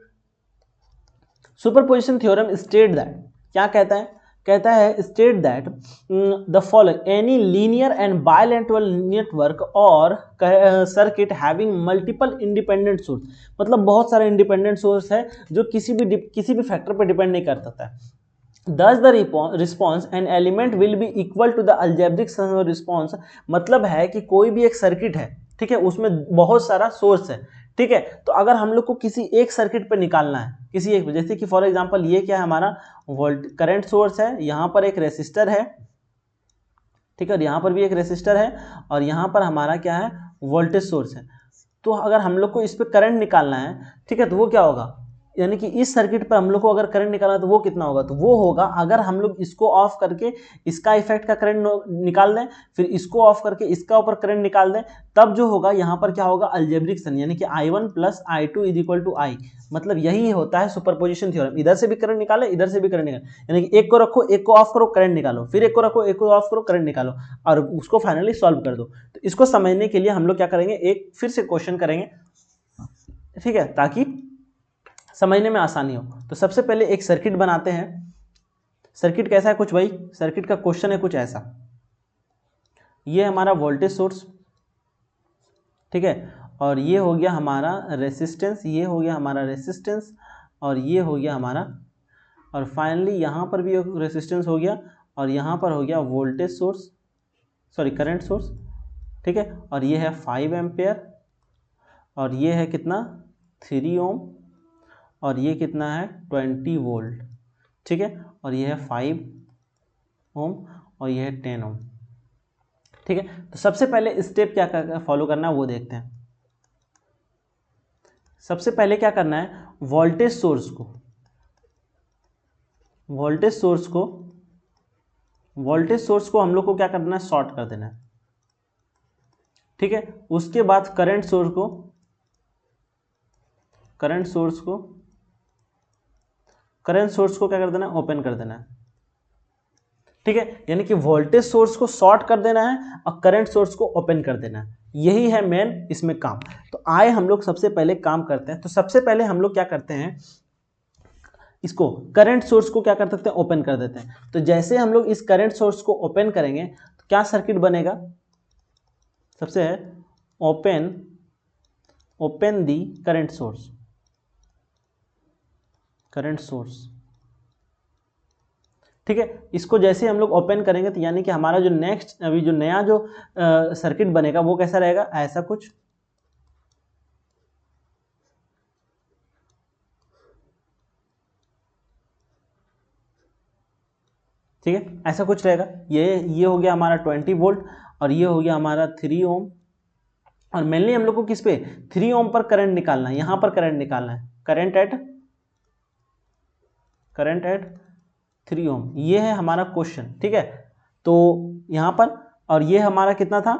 सुपरपोजिशन थ्योरम स्टेट दैट, क्या कहता है, कहता है state that the following any linear and bilateral network और circuit having multiple independent source, मतलब बहुत सारे इंडिपेंडेंट सोर्स है जो किसी भी फैक्टर पर डिपेंड नहीं करता है। Thus the response and element will be equal to the algebraic sum of response, मतलब है कि कोई भी एक सर्किट है, ठीक है, उसमें बहुत सारा सोर्स है, ठीक है, तो अगर हम लोग को किसी एक सर्किट पे निकालना है, किसी एक, जैसे कि फॉर एग्जांपल ये क्या है, हमारा करंट सोर्स है, यहाँ पर एक रेसिस्टर है, ठीक है, और यहाँ पर भी एक रेसिस्टर है, और यहाँ पर हमारा क्या है, वोल्टेज सोर्स है। तो अगर हम लोग को इस पर करंट निकालना है, ठीक है, तो वो क्या होगा, यानी कि इस सर्किट पर हम लोग को अगर करंट निकालना है तो वो कितना होगा, तो वो होगा अगर हम लोग इसको ऑफ करके इसका इफेक्ट का करंट निकाल दें, फिर इसको ऑफ करके इसका ऊपर करंट निकाल दें, तब जो होगा यहाँ पर क्या होगा, अलजेब्रिक सन, यानी कि I1 + I2 = I, मतलब यही होता है सुपरपोजिशन थ्योरम। इधर से भी करंट निकाले, इधर से भी करंट निकाले, यानी कि एक को रखो, एक को ऑफ करो, करंट निकालो, फिर एक को रखो, एक को ऑफ करो, करंट निकालो, और उसको फाइनली सॉल्व कर दो। तो इसको समझने के लिए हम लोग क्या करेंगे, एक फिर से क्वेश्चन करेंगे, ठीक है, ताकि समझने में आसानी हो। तो सबसे पहले एक सर्किट बनाते हैं। सर्किट कैसा है कुछ भाई, सर्किट का क्वेश्चन है कुछ ऐसा, ये हमारा वोल्टेज सोर्स, ठीक है, और ये हो गया हमारा रेसिस्टेंस, ये हो गया हमारा रेसिस्टेंस, और ये हो गया हमारा, और फाइनली यहाँ पर भी एक रेसिस्टेंस हो गया, और यहाँ पर हो गया voltage source, sorry current source, ठीक है, और ये है 5 एम्पेयर, और ये है कितना 3 ओम, और ये कितना है 20 वोल्ट, ठीक है, और ये है 5 ओम, और ये है 10 ओम, ठीक है। तो सबसे पहले स्टेप क्या फॉलो करना है वो देखते हैं। सबसे पहले क्या करना है, वोल्टेज सोर्स को हम लोग को क्या करना है, शॉर्ट कर देना है, ठीक है। उसके बाद करंट सोर्स को क्या कर देना है, ओपन कर देना है, ठीक है, यानी कि वोल्टेज सोर्स को शॉर्ट कर देना है और करंट सोर्स को ओपन कर देना है, यही है मेन इसमें काम। तो आए हम लोग सबसे पहले काम करते हैं। तो सबसे पहले हम लोग क्या करते हैं, इसको करंट सोर्स को क्या कर सकते हैं, ओपन कर देते हैं। तो जैसे हम लोग इस करंट सोर्स को ओपन करेंगे तो क्या सर्किट बनेगा, सबसे है ओपन दी करंट सोर्स, ठीक है। इसको जैसे हम लोग ओपन करेंगे तो यानी कि हमारा जो नेक्स्ट अभी जो नया जो सर्किट बनेगा वो कैसा रहेगा, ऐसा कुछ, ठीक है, ऐसा कुछ रहेगा। ये हो गया हमारा 20 वोल्ट, और ये हो गया हमारा 3 ओम, और मेनली हम लोग को किस पे 3 ओम पर करंट निकालना है, यहां पर करंट निकालना है, करंट एट 3 ओम, ये है हमारा क्वेश्चन, ठीक है। तो यहां पर, और ये हमारा कितना था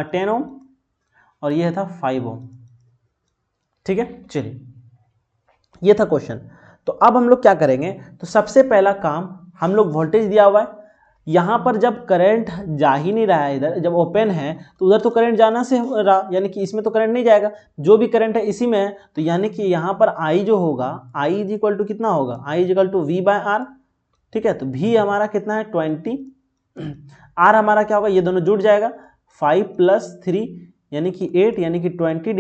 10 ओम, और ये था 5 ओम, ठीक है। चलिए, ये था क्वेश्चन। तो अब हम लोग क्या करेंगे, तो सबसे पहला काम, हम लोग वोल्टेज दिया हुआ है, यहाँ पर जब करंट जा ही नहीं रहा है, इधर जब ओपन है तो उधर तो करंट जाना से रहा, यानी कि इसमें तो करंट नहीं जाएगा, जो भी करंट है इसी में है, तो यानी कि यहाँ पर I जो होगा, I = कितना होगा, I = V/R, ठीक है। तो V हमारा कितना है 20, R हमारा क्या होगा, ये दोनों जुड़ जाएगा, 5 + 3 यानी कि 8, यानी कि 20 /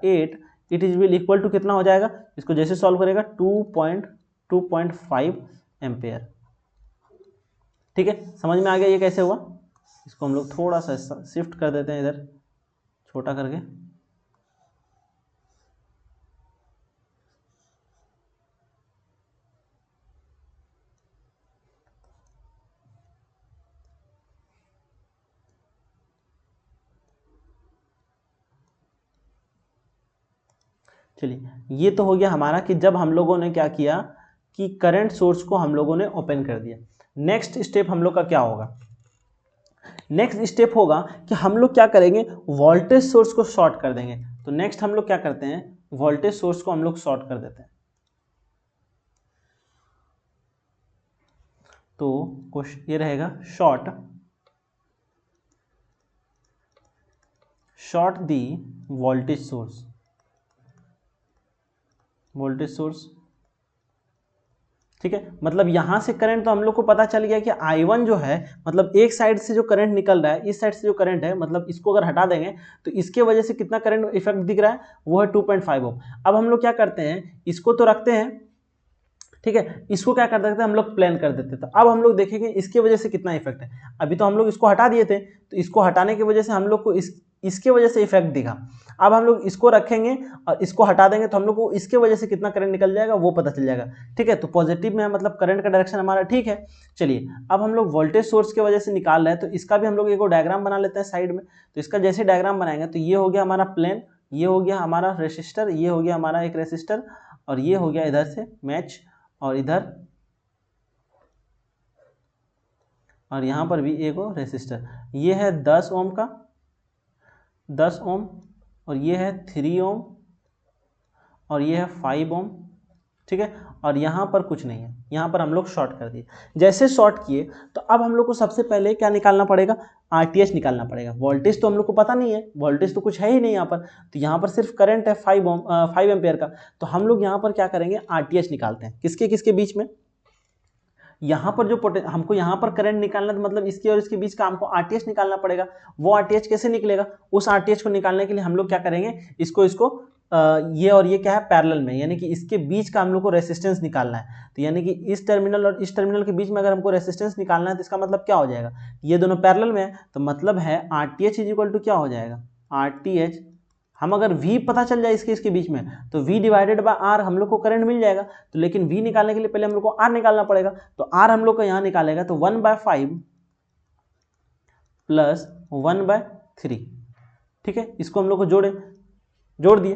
8 it is will equal to कितना हो जाएगा, इसको जैसे सॉल्व करेगा 2.5 एम्पेयर, ठीक है। समझ में आ गया ये कैसे हुआ। इसको हम लोग थोड़ा सा शिफ्ट कर देते हैं इधर, छोटा करके, चलिए। ये तो हो गया हमारा कि जब हम लोगों ने क्या किया कि करंट सोर्स को हम लोगों ने ओपन कर दिया। नेक्स्ट स्टेप हम लोग का क्या होगा, नेक्स्ट स्टेप होगा कि हम लोग क्या करेंगे, वोल्टेज सोर्स को शॉर्ट कर देंगे। तो नेक्स्ट हम लोग क्या करते हैं, वोल्टेज सोर्स को हम लोग शॉर्ट कर देते हैं। तो क्वेश्चन ये रहेगा, शॉर्ट शॉर्ट दी वोल्टेज सोर्स, ठीक है। मतलब यहां से करंट तो हम लोग को पता चल गया कि I1 जो है, मतलब एक साइड से जो करंट निकल रहा है, इस साइड से जो करंट है, मतलब इसको अगर हटा देंगे तो इसके वजह से कितना करंट इफेक्ट दिख रहा है, वो है 2.5 ओम। अब हम लोग क्या करते हैं, इसको तो रखते हैं, ठीक है, इसको क्या कर देते हैं हम लोग, प्लेन कर देते हैं। तो अब हम लोग देखेंगे इसके वजह से कितना इफेक्ट है। अभी तो हम लोग इसको हटा दिए थे, तो इसको हटाने की वजह से हम लोग को इसके वजह से इफेक्ट दिखा। अब हम लोग इसको रखेंगे और इसको हटा देंगे तो हम लोग को इसके वजह से कितना करंट निकल जाएगा वो पता चल जाएगा, ठीक है। तो पॉजिटिव में है, मतलब करंट का डायरेक्शन हमारा ठीक है। चलिए अब हम लोग वोल्टेज सोर्स की वजह से निकाल रहे हैं, तो इसका भी हम लोग एक डायग्राम बना लेते हैं साइड में। तो इसका जैसे डायग्राम बनाएंगे तो ये हो गया हमारा प्लेन, ये हो गया हमारा रेसिस्टर, ये हो गया हमारा एक रेसिस्टर, और ये हो गया इधर से मैच, और इधर और यहाँ पर भी एक रेसिस्टर। ये है 10 ओम का, 10 ओम, और ये है 3 ओम, और ये है 5 ओम, ठीक है। और यहाँ पर कुछ नहीं है, यहाँ पर हम लोग शॉर्ट कर दिए। जैसे शॉर्ट किए तो अब हम लोग को सबसे पहले क्या निकालना पड़ेगा, RTH निकालना पड़ेगा। वोल्टेज तो हम लोग को पता नहीं है, वोल्टेज तो कुछ है ही नहीं यहाँ पर, तो यहाँ पर सिर्फ करंट है 5 एम्पेयर का। तो हम लोग यहाँ पर क्या करेंगे, RTH निकालते हैं। किसके किसके बीच में, यहाँ पर जो हमको यहाँ पर करंट निकालना, तो मतलब इसके और इसके बीच का हमको RTH निकालना पड़ेगा। वो RTH कैसे निकलेगा, उस RTH को निकालने के लिए हम लोग क्या करेंगे, इसको ये और ये क्या है, पैरेलल में, यानी कि इसके बीच का हम लोग को रेसिस्टेंस निकालना है। तो यानी कि इस टर्मिनल और इस टर्मिनल के बीच में अगर हमको रेसिस्टेंस निकालना है तो इसका मतलब क्या हो जाएगा, ये दोनों पैरेलल में है, तो मतलब है RTH इज इक्वल टू क्या हो जाएगा, RTH, हम अगर V पता चल जाए इसके बीच में तो V डिवाइडेड बाय R हम लोग को करंट मिल जाएगा। तो लेकिन V निकालने के लिए पहले हम लोग को R निकालना पड़ेगा। तो R हम लोग को यहाँ निकालेगा तो 1/5 प्लस 1/3, ठीक है। इसको हम लोग को जोड़ दिए,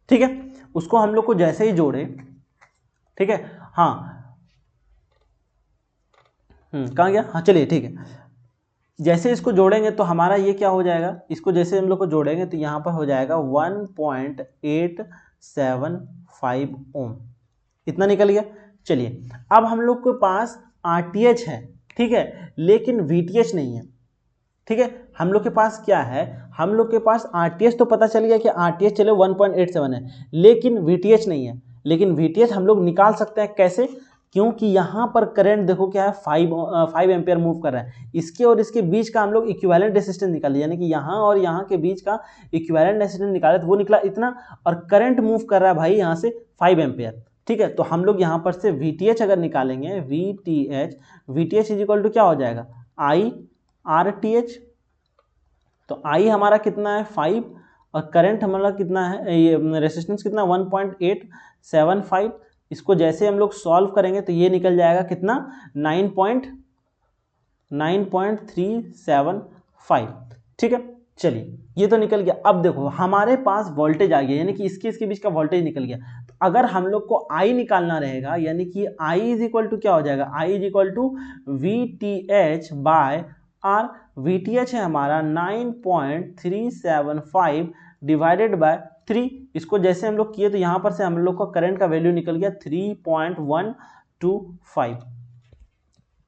ठीक है। उसको हम लोग को जैसे ही जोड़े, ठीक है, हाँ कहाँ गया, हाँ चलिए ठीक है। जैसे इसको जोड़ेंगे तो हमारा ये क्या हो जाएगा, इसको जैसे हम लोग को जोड़ेंगे तो यहाँ पर हो जाएगा 1.875 ओम, इतना निकल गया। चलिए अब हम लोग के पास RTH है, ठीक है, लेकिन VTH नहीं है, ठीक है। हम लोग के पास क्या है, हम लोग के पास RTH तो पता चल गया कि RTH चले 1.87 है, लेकिन VTH नहीं है। लेकिन VTH हम लोग निकाल सकते हैं कैसे, क्योंकि यहाँ पर करंट देखो क्या है, 5 एम्पेयर मूव कर रहा है। इसके और इसके बीच का हम लोग इक्विवेलेंट रेजिस्टेंस निकाले, यानी कि यहाँ और यहाँ के बीच का इक्विवेलेंट रेजिस्टेंस निकाले, तो वो निकला इतना, और करंट मूव कर रहा है भाई यहाँ से 5 एम्पेयर, ठीक है। तो हम लोग यहाँ पर से VTH अगर निकालेंगे, VTH इज इक्वल टू क्या हो जाएगा, IRTH। तो I हमारा कितना है 5, और करंट हमारा कितना है, ये रेजिस्टेंस कितना 1.875। इसको जैसे हम लोग सॉल्व करेंगे तो ये निकल जाएगा कितना 9.375, ठीक है। चलिए ये तो निकल गया। अब देखो हमारे पास वोल्टेज आ गया, यानी कि इसके बीच का वोल्टेज निकल गया। तो अगर हम लोग को I निकालना रहेगा, यानी कि I इज इक्वल टू क्या हो जाएगा, I is equal to VTH by R। VTH है हमारा 9.375 डिवाइडेड बाय 3। इसको जैसे हम लोग किए तो यहाँ पर से हम लोग का करंट का वैल्यू निकल गया 3.125।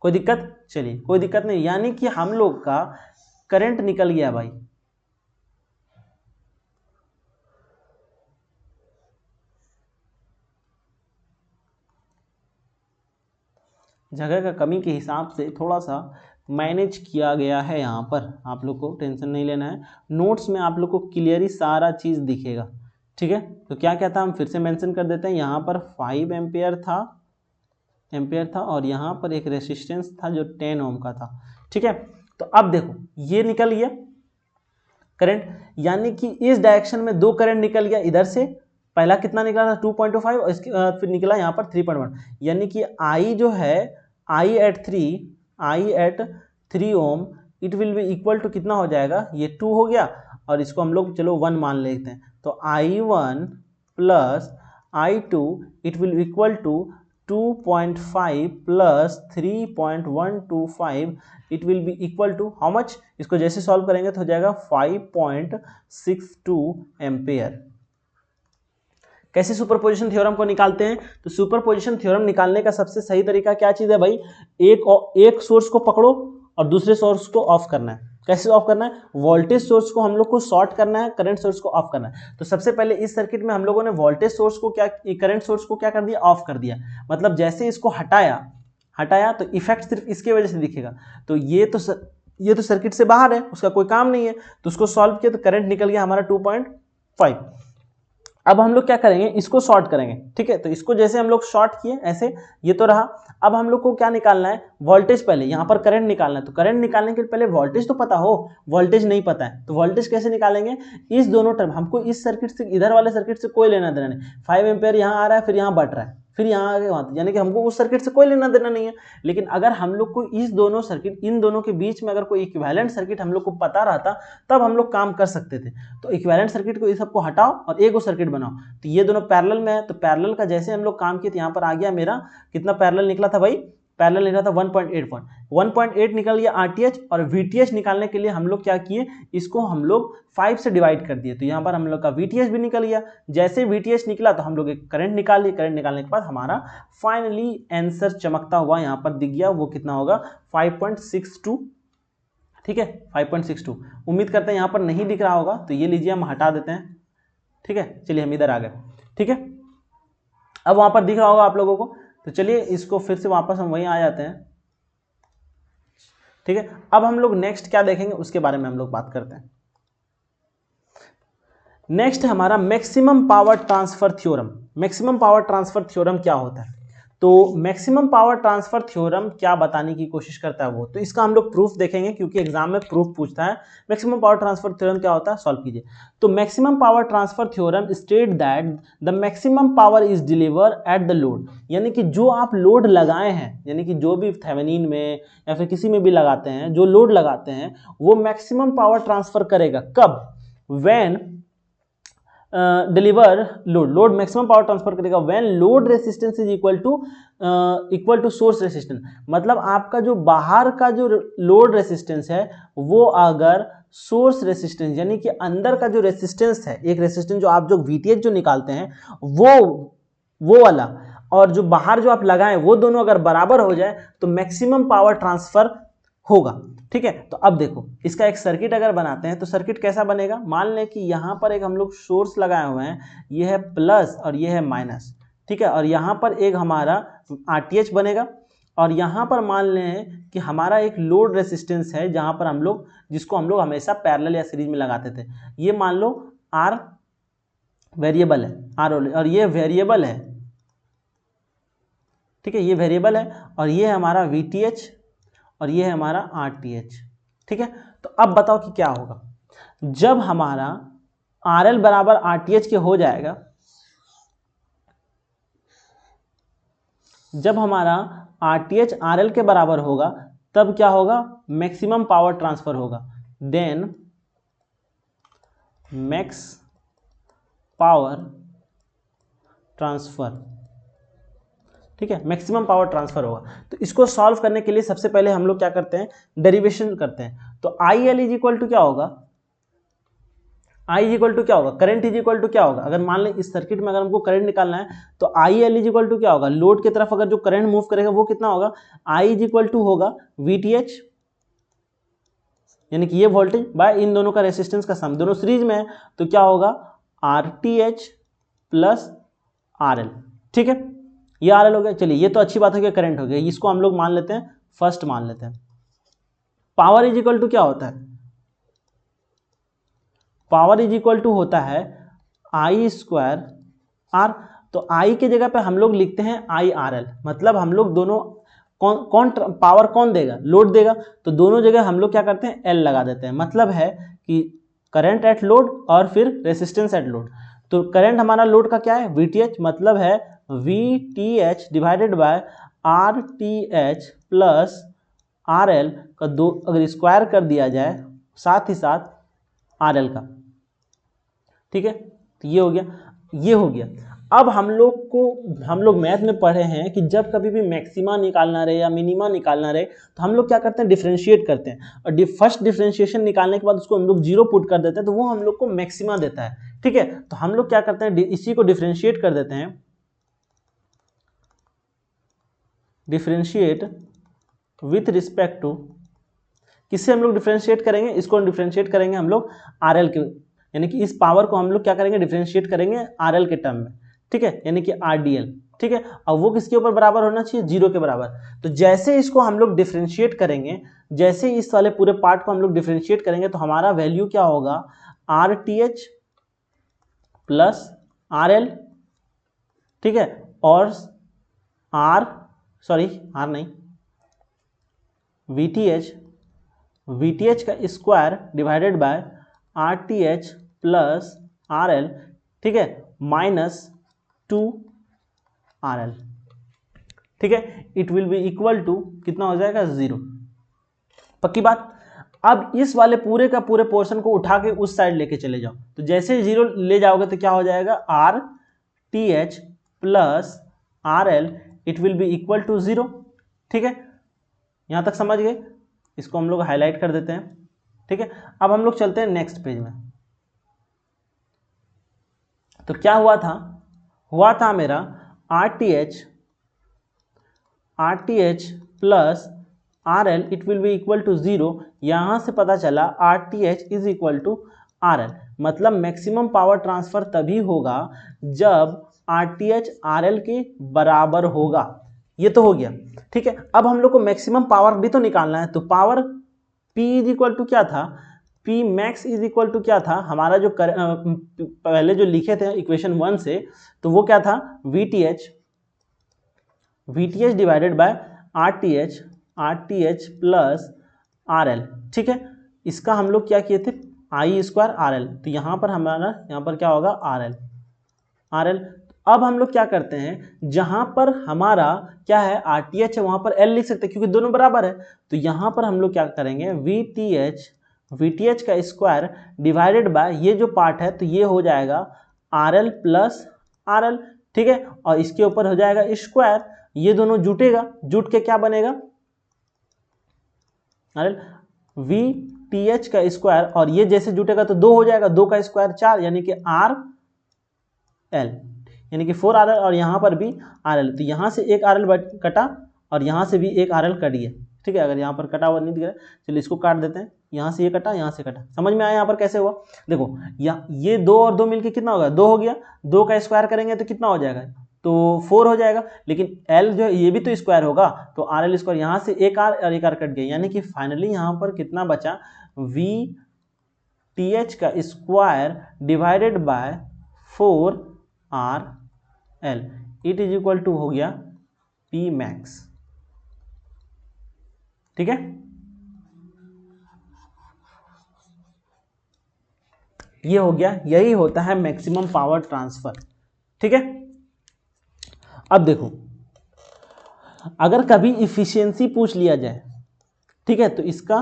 कोई दिक्कत, चलिए कोई दिक्कत नहीं, यानी कि हम लोग का करंट निकल गया भाई। जगह का कमी के हिसाब से थोड़ा सा मैनेज किया गया है यहाँ पर, आप लोग को टेंशन नहीं लेना है। नोट्स में आप लोग को क्लियरली सारा चीज़ दिखेगा, ठीक है। तो क्या क्या था हम फिर से मेंशन कर देते हैं। यहाँ पर 5 एम्पेयर था और यहाँ पर एक रेसिस्टेंस था जो 10 ओम का था, ठीक है। तो अब देखो ये निकल गया करंट, यानी कि इस डायरेक्शन में दो करंट निकल गया। इधर से पहला कितना निकला था 2.25 और इसके फिर निकला यहाँ पर 3.1, यानी कि I जो है I at 3 ohm it will be equal to कितना हो जाएगा, ये 2 हो गया, और इसको हम लोग चलो 1 मान लेते हैं। तो I1 plus I2 it will equal to 2.5 plus 3.125 it will be equal to how much, इसको जैसे सॉल्व करेंगे तो हो जाएगा 5.62 एम्पेयर। कैसे सुपरपोजिशन थ्योरम को निकालते हैं, तो सुपरपोजिशन थ्योरम निकालने का सबसे सही तरीका क्या चीज़ है भाई, एक सोर्स को पकड़ो और दूसरे सोर्स को ऑफ करना है, कैसे ऑफ करना है, वोल्टेज सोर्स को हम लोग को शॉर्ट करना है, करंट सोर्स को ऑफ करना है। तो सबसे पहले इस सर्किट में हम लोगों ने वोल्टेज सोर्स को क्या, करंट सोर्स को क्या कर दिया, ऑफ कर दिया। मतलब जैसे इसको हटाया तो इफेक्ट सिर्फ इसके वजह से दिखेगा। तो ये तो सर्किट से बाहर है, उसका कोई काम नहीं है, तो उसको सॉल्व किया तो करंट निकल गया हमारा 2.5। अब हम लोग क्या करेंगे, इसको शॉर्ट करेंगे, ठीक है। तो इसको जैसे हम लोग शॉर्ट किए ऐसे, ये तो रहा। अब हम लोग को क्या निकालना है, वोल्टेज, पहले यहाँ पर करंट निकालना है। तो करंट निकालने के पहले वोल्टेज तो पता हो, वोल्टेज नहीं पता है, तो वोल्टेज कैसे निकालेंगे, इस दोनों टर्म, हमको इस सर्किट से, इधर वाले सर्किट से कोई लेना देना नहीं। 5 एम्पेयर यहाँ आ रहा है, फिर यहाँ बढ़ रहा है, फिर यहाँ आगे वहाँ, यानी कि हमको उस सर्किट से कोई लेना देना नहीं है। लेकिन अगर हम लोग को इस दोनों सर्किट, इन दोनों के बीच में अगर कोई इक्विवेलेंट सर्किट हम लोग को पता रहता, तब हम लोग काम कर सकते थे। तो इक्विवेलेंट सर्किट को, इस सबको हटाओ और एक सर्किट बनाओ। तो ये दोनों पैरेलल में है, तो पैरेलल का जैसे हम लोग काम किए तो यहाँ पर आ गया मेरा कितना पैरेलल निकला था भाई, पैरेलल निकला था 1.8 निकल गया RTH। और VTH निकालने के लिए हम लोग क्या किए, इसको हम लोग 5 से डिवाइड कर दिए, तो यहाँ पर हम लोग का VTH भी निकल गया। जैसे VTH निकला तो हम लोग एक करंट निकाल लिए, करंट निकालने के बाद हमारा फाइनली आंसर चमकता हुआ यहाँ पर दिख गया, वो कितना होगा 5.62, ठीक है 5.62। उम्मीद करते हैं यहाँ पर नहीं दिख रहा होगा, तो ये लीजिए हम हटा देते हैं, ठीक है। चलिए हम इधर आ गए, ठीक है। अब वहाँ पर दिख रहा होगा आप लोगों को, तो चलिए इसको फिर से वापस हम वहीं आ जाते हैं, ठीक है। अब हम लोग नेक्स्ट क्या देखेंगे उसके बारे में हम लोग बात करते हैं। नेक्स्ट हमारा maximum power transfer theorem. Maximum power transfer theorem क्या होता है, तो मैक्सिमम पावर ट्रांसफर थ्योरम क्या बताने की कोशिश करता है वो, तो इसका हम लोग प्रूफ देखेंगे, क्योंकि एग्जाम में प्रूफ पूछता है। मैक्सिमम पावर ट्रांसफर थ्योरम क्या होता है, सॉल्व कीजिए। तो maximum power transfer theorem state that the maximum power is deliver at the load, यानी कि जो आप लोड लगाए हैं, यानी कि जो भी थेवेनिन में या फिर किसी में भी लगाते हैं, जो लोड लगाते हैं वो मैक्सिमम पावर ट्रांसफर करेगा कब, when deliver load maximum power transfer करेगा when load resistance is equal to source resistance. मतलब आपका जो बाहर का जो लोड रेसिस्टेंस है वो अगर सोर्स रेसिस्टेंस, यानी कि अंदर का जो रेसिस्टेंस है, एक रेसिस्टेंस जो आप जो VTH जो निकालते हैं वो वाला, और जो बाहर जो आप लगाएं वो दोनों अगर बराबर हो जाए तो मैक्सिमम पावर ट्रांसफर होगा, ठीक है। तो अब देखो इसका एक सर्किट अगर बनाते हैं तो सर्किट कैसा बनेगा, मान लें कि यहाँ पर एक हम लोग सोर्स लगाए हुए हैं, ये है प्लस और ये है माइनस, ठीक है। और यहाँ पर एक हमारा RTH बनेगा, और यहाँ पर मान लें कि हमारा एक लोड रेसिस्टेंस है जहाँ पर हम लोग, जिसको हम लोग हमेशा पैरेलल या सीरीज में लगाते थे। ये मान लो R वेरिएबल है, R और ये वेरिएबल है, ठीक है, ये वेरिएबल है, और ये है हमारा VTH और ये है हमारा RTH, ठीक है। तो अब बताओ कि क्या होगा जब हमारा RL बराबर RTH के हो जाएगा, जब हमारा RTH RL के बराबर होगा तब क्या होगा, मैक्सिमम पावर ट्रांसफर होगा। देन मैक्स पावर ट्रांसफर, ठीक है, मैक्सिमम पावर ट्रांसफर होगा। तो इसको सॉल्व करने के लिए सबसे पहले हम लोग क्या करते हैं, डेरिवेशन करते हैं। तो IL इज इक्वल टू क्या होगा, I इज इक्वल टू क्या होगा, करंट इज इक्वल टू क्या होगा। अगर मान लें इस सर्किट में अगर हमको करंट निकालना है तो IL इज इक्वल टू क्या होगा, लोड की तरफ अगर जो करंट मूव करेगा वो कितना होगा, I इज इक्वल टू होगा VTH, यानी कि ये वोल्टेज बाय इन दोनों का रेसिस्टेंस का सम, दोनों सीरीज में है तो क्या होगा RTH प्लस RL, ठीक है, ये RL हो गया। चलिए ये तो अच्छी बात है कि करंट हो गया, इसको हम लोग मान लेते हैं फर्स्ट मान लेते हैं। पावर इज इक्वल टू क्या होता है, पावर इज इक्वल टू होता है I स्क्वायर R। तो I के जगह पे हम लोग लिखते हैं IRL, मतलब हम लोग दोनों कौन पावर कौन देगा, लोड देगा, तो दोनों जगह हम लोग क्या करते हैं L लगा देते हैं। मतलब है कि करंट एट लोड और फिर रेसिस्टेंस एट लोड। तो करंट हमारा लोड का क्या है VTH, मतलब है VTH divided by RTH plus RL का दो अगर स्क्वायर कर दिया जाए, साथ ही साथ RL का, ठीक है। तो ये हो गया, ये हो गया। अब हम लोग मैथ में पढ़े हैं कि जब कभी भी मैक्सिमा निकालना रहे या मिनिमा निकालना रहे तो हम लोग क्या करते हैं, डिफरेंशिएट करते हैं, और फर्स्ट डिफरेंशिएशन निकालने के बाद उसको हम लोग 0 पुट कर देते हैं तो वो हम लोग को मैक्सिमा देता है, ठीक है। तो हम लोग क्या करते हैं, इसी को डिफरेंशिएट कर देते हैं, डिफरेंशिएट विथ रिस्पेक्ट टू किससे हम लोग डिफ्रेंशिएट करेंगे, इसको डिफ्रेंशिएट करेंगे हम लोग RL के, यानी कि इस पावर को हम लोग क्या करेंगे, डिफ्रेंशिएट करेंगे RL के टर्म में, ठीक है, यानी कि RDL, ठीक है। और वो किसके ऊपर बराबर होना चाहिए, 0 के बराबर। तो जैसे इसको हम लोग डिफ्रेंशिएट करेंगे, जैसे इस वाले पूरे पार्ट को हम लोग डिफ्रेंशिएट करेंगे, तो हमारा वैल्यू क्या होगा, RTH प्लस RL, ठीक है, और R नहीं, VTH का square divided by RTH plus RL, ठीक है, माइनस 2RL, ठीक है। It will be equal to कितना हो जाएगा, 0। पक्की बात। अब इस वाले पूरे का पूरे पोर्शन को उठा के उस साइड लेके चले जाओ, तो जैसे 0 ले जाओगे तो क्या हो जाएगा, RTH plus RL, it will be equal to 0, ठीक है। यहां तक समझ गए, इसको हम लोग हाईलाइट कर देते हैं, ठीक है। अब हम लोग चलते हैं नेक्स्ट पेज में। तो क्या हुआ था मेरा RTH plus RL, it will be equal to 0। यहां से पता चला RTH is equal to RL, मतलब मैक्सिमम पावर ट्रांसफर तभी होगा जब RTH RL के बराबर होगा। ये तो हो गया, ठीक है। अब हम लोग को मैक्सिमम पावर भी तो निकालना है, तो power P is equal to क्या था, P max is equal to क्या था हमारा, जो पहले जो लिखे थे इक्वेशन 1 से, तो वो क्या था, VTH divided by RTH plus RL, ठीक है। इसका हम लोग क्या किए थे, I स्क्वायर RL, तो यहाँ पर क्या होगा, RL। अब हम लोग क्या करते हैं, जहां पर हमारा क्या है, RTH है, वहां पर L लिख सकते हैं क्योंकि दोनों बराबर है। तो यहां पर हम लोग क्या करेंगे, VTH का स्क्वायर डिवाइडेड बाय ये जो पार्ट है, तो ये हो जाएगा RL प्लस RL, ठीक है, और इसके ऊपर हो जाएगा स्क्वायर, ये दोनों जुटेगा, जुट के क्या बनेगा, RL VTH का स्क्वायर, और ये जैसे जुटेगा तो 2 हो जाएगा, 2 का स्क्वायर 4, यानी कि RL, यानी कि 4RL, और यहाँ पर भी RL। तो यहाँ से एक RL कटा और यहाँ से भी एक RL कट गया, ठीक है। अगर यहाँ पर कटा हुआ नहीं दिख रहा, चलिए इसको काट देते हैं, यहाँ से ये कटा, यहाँ से कटा, समझ में आया यहाँ पर कैसे हुआ। देखो ये 2 और 2 मिलके कितना होगा, 2 हो गया, 2 का स्क्वायर करेंगे तो कितना हो जाएगा, तो 4 हो जाएगा, लेकिन L जो है ये भी तो स्क्वायर होगा, तो RL स्क्वायर, यहाँ से एक R और एक R कट गया, यानी कि फाइनली यहाँ पर कितना बचा, VTH का square divided by 4RL, it is equal to हो गया P मैक्स, ठीक है। ये हो गया, यही होता है मैक्सिमम पावर ट्रांसफर, ठीक है। अब देखो, अगर कभी इफिशियंसी पूछ लिया जाए, ठीक है, तो इसका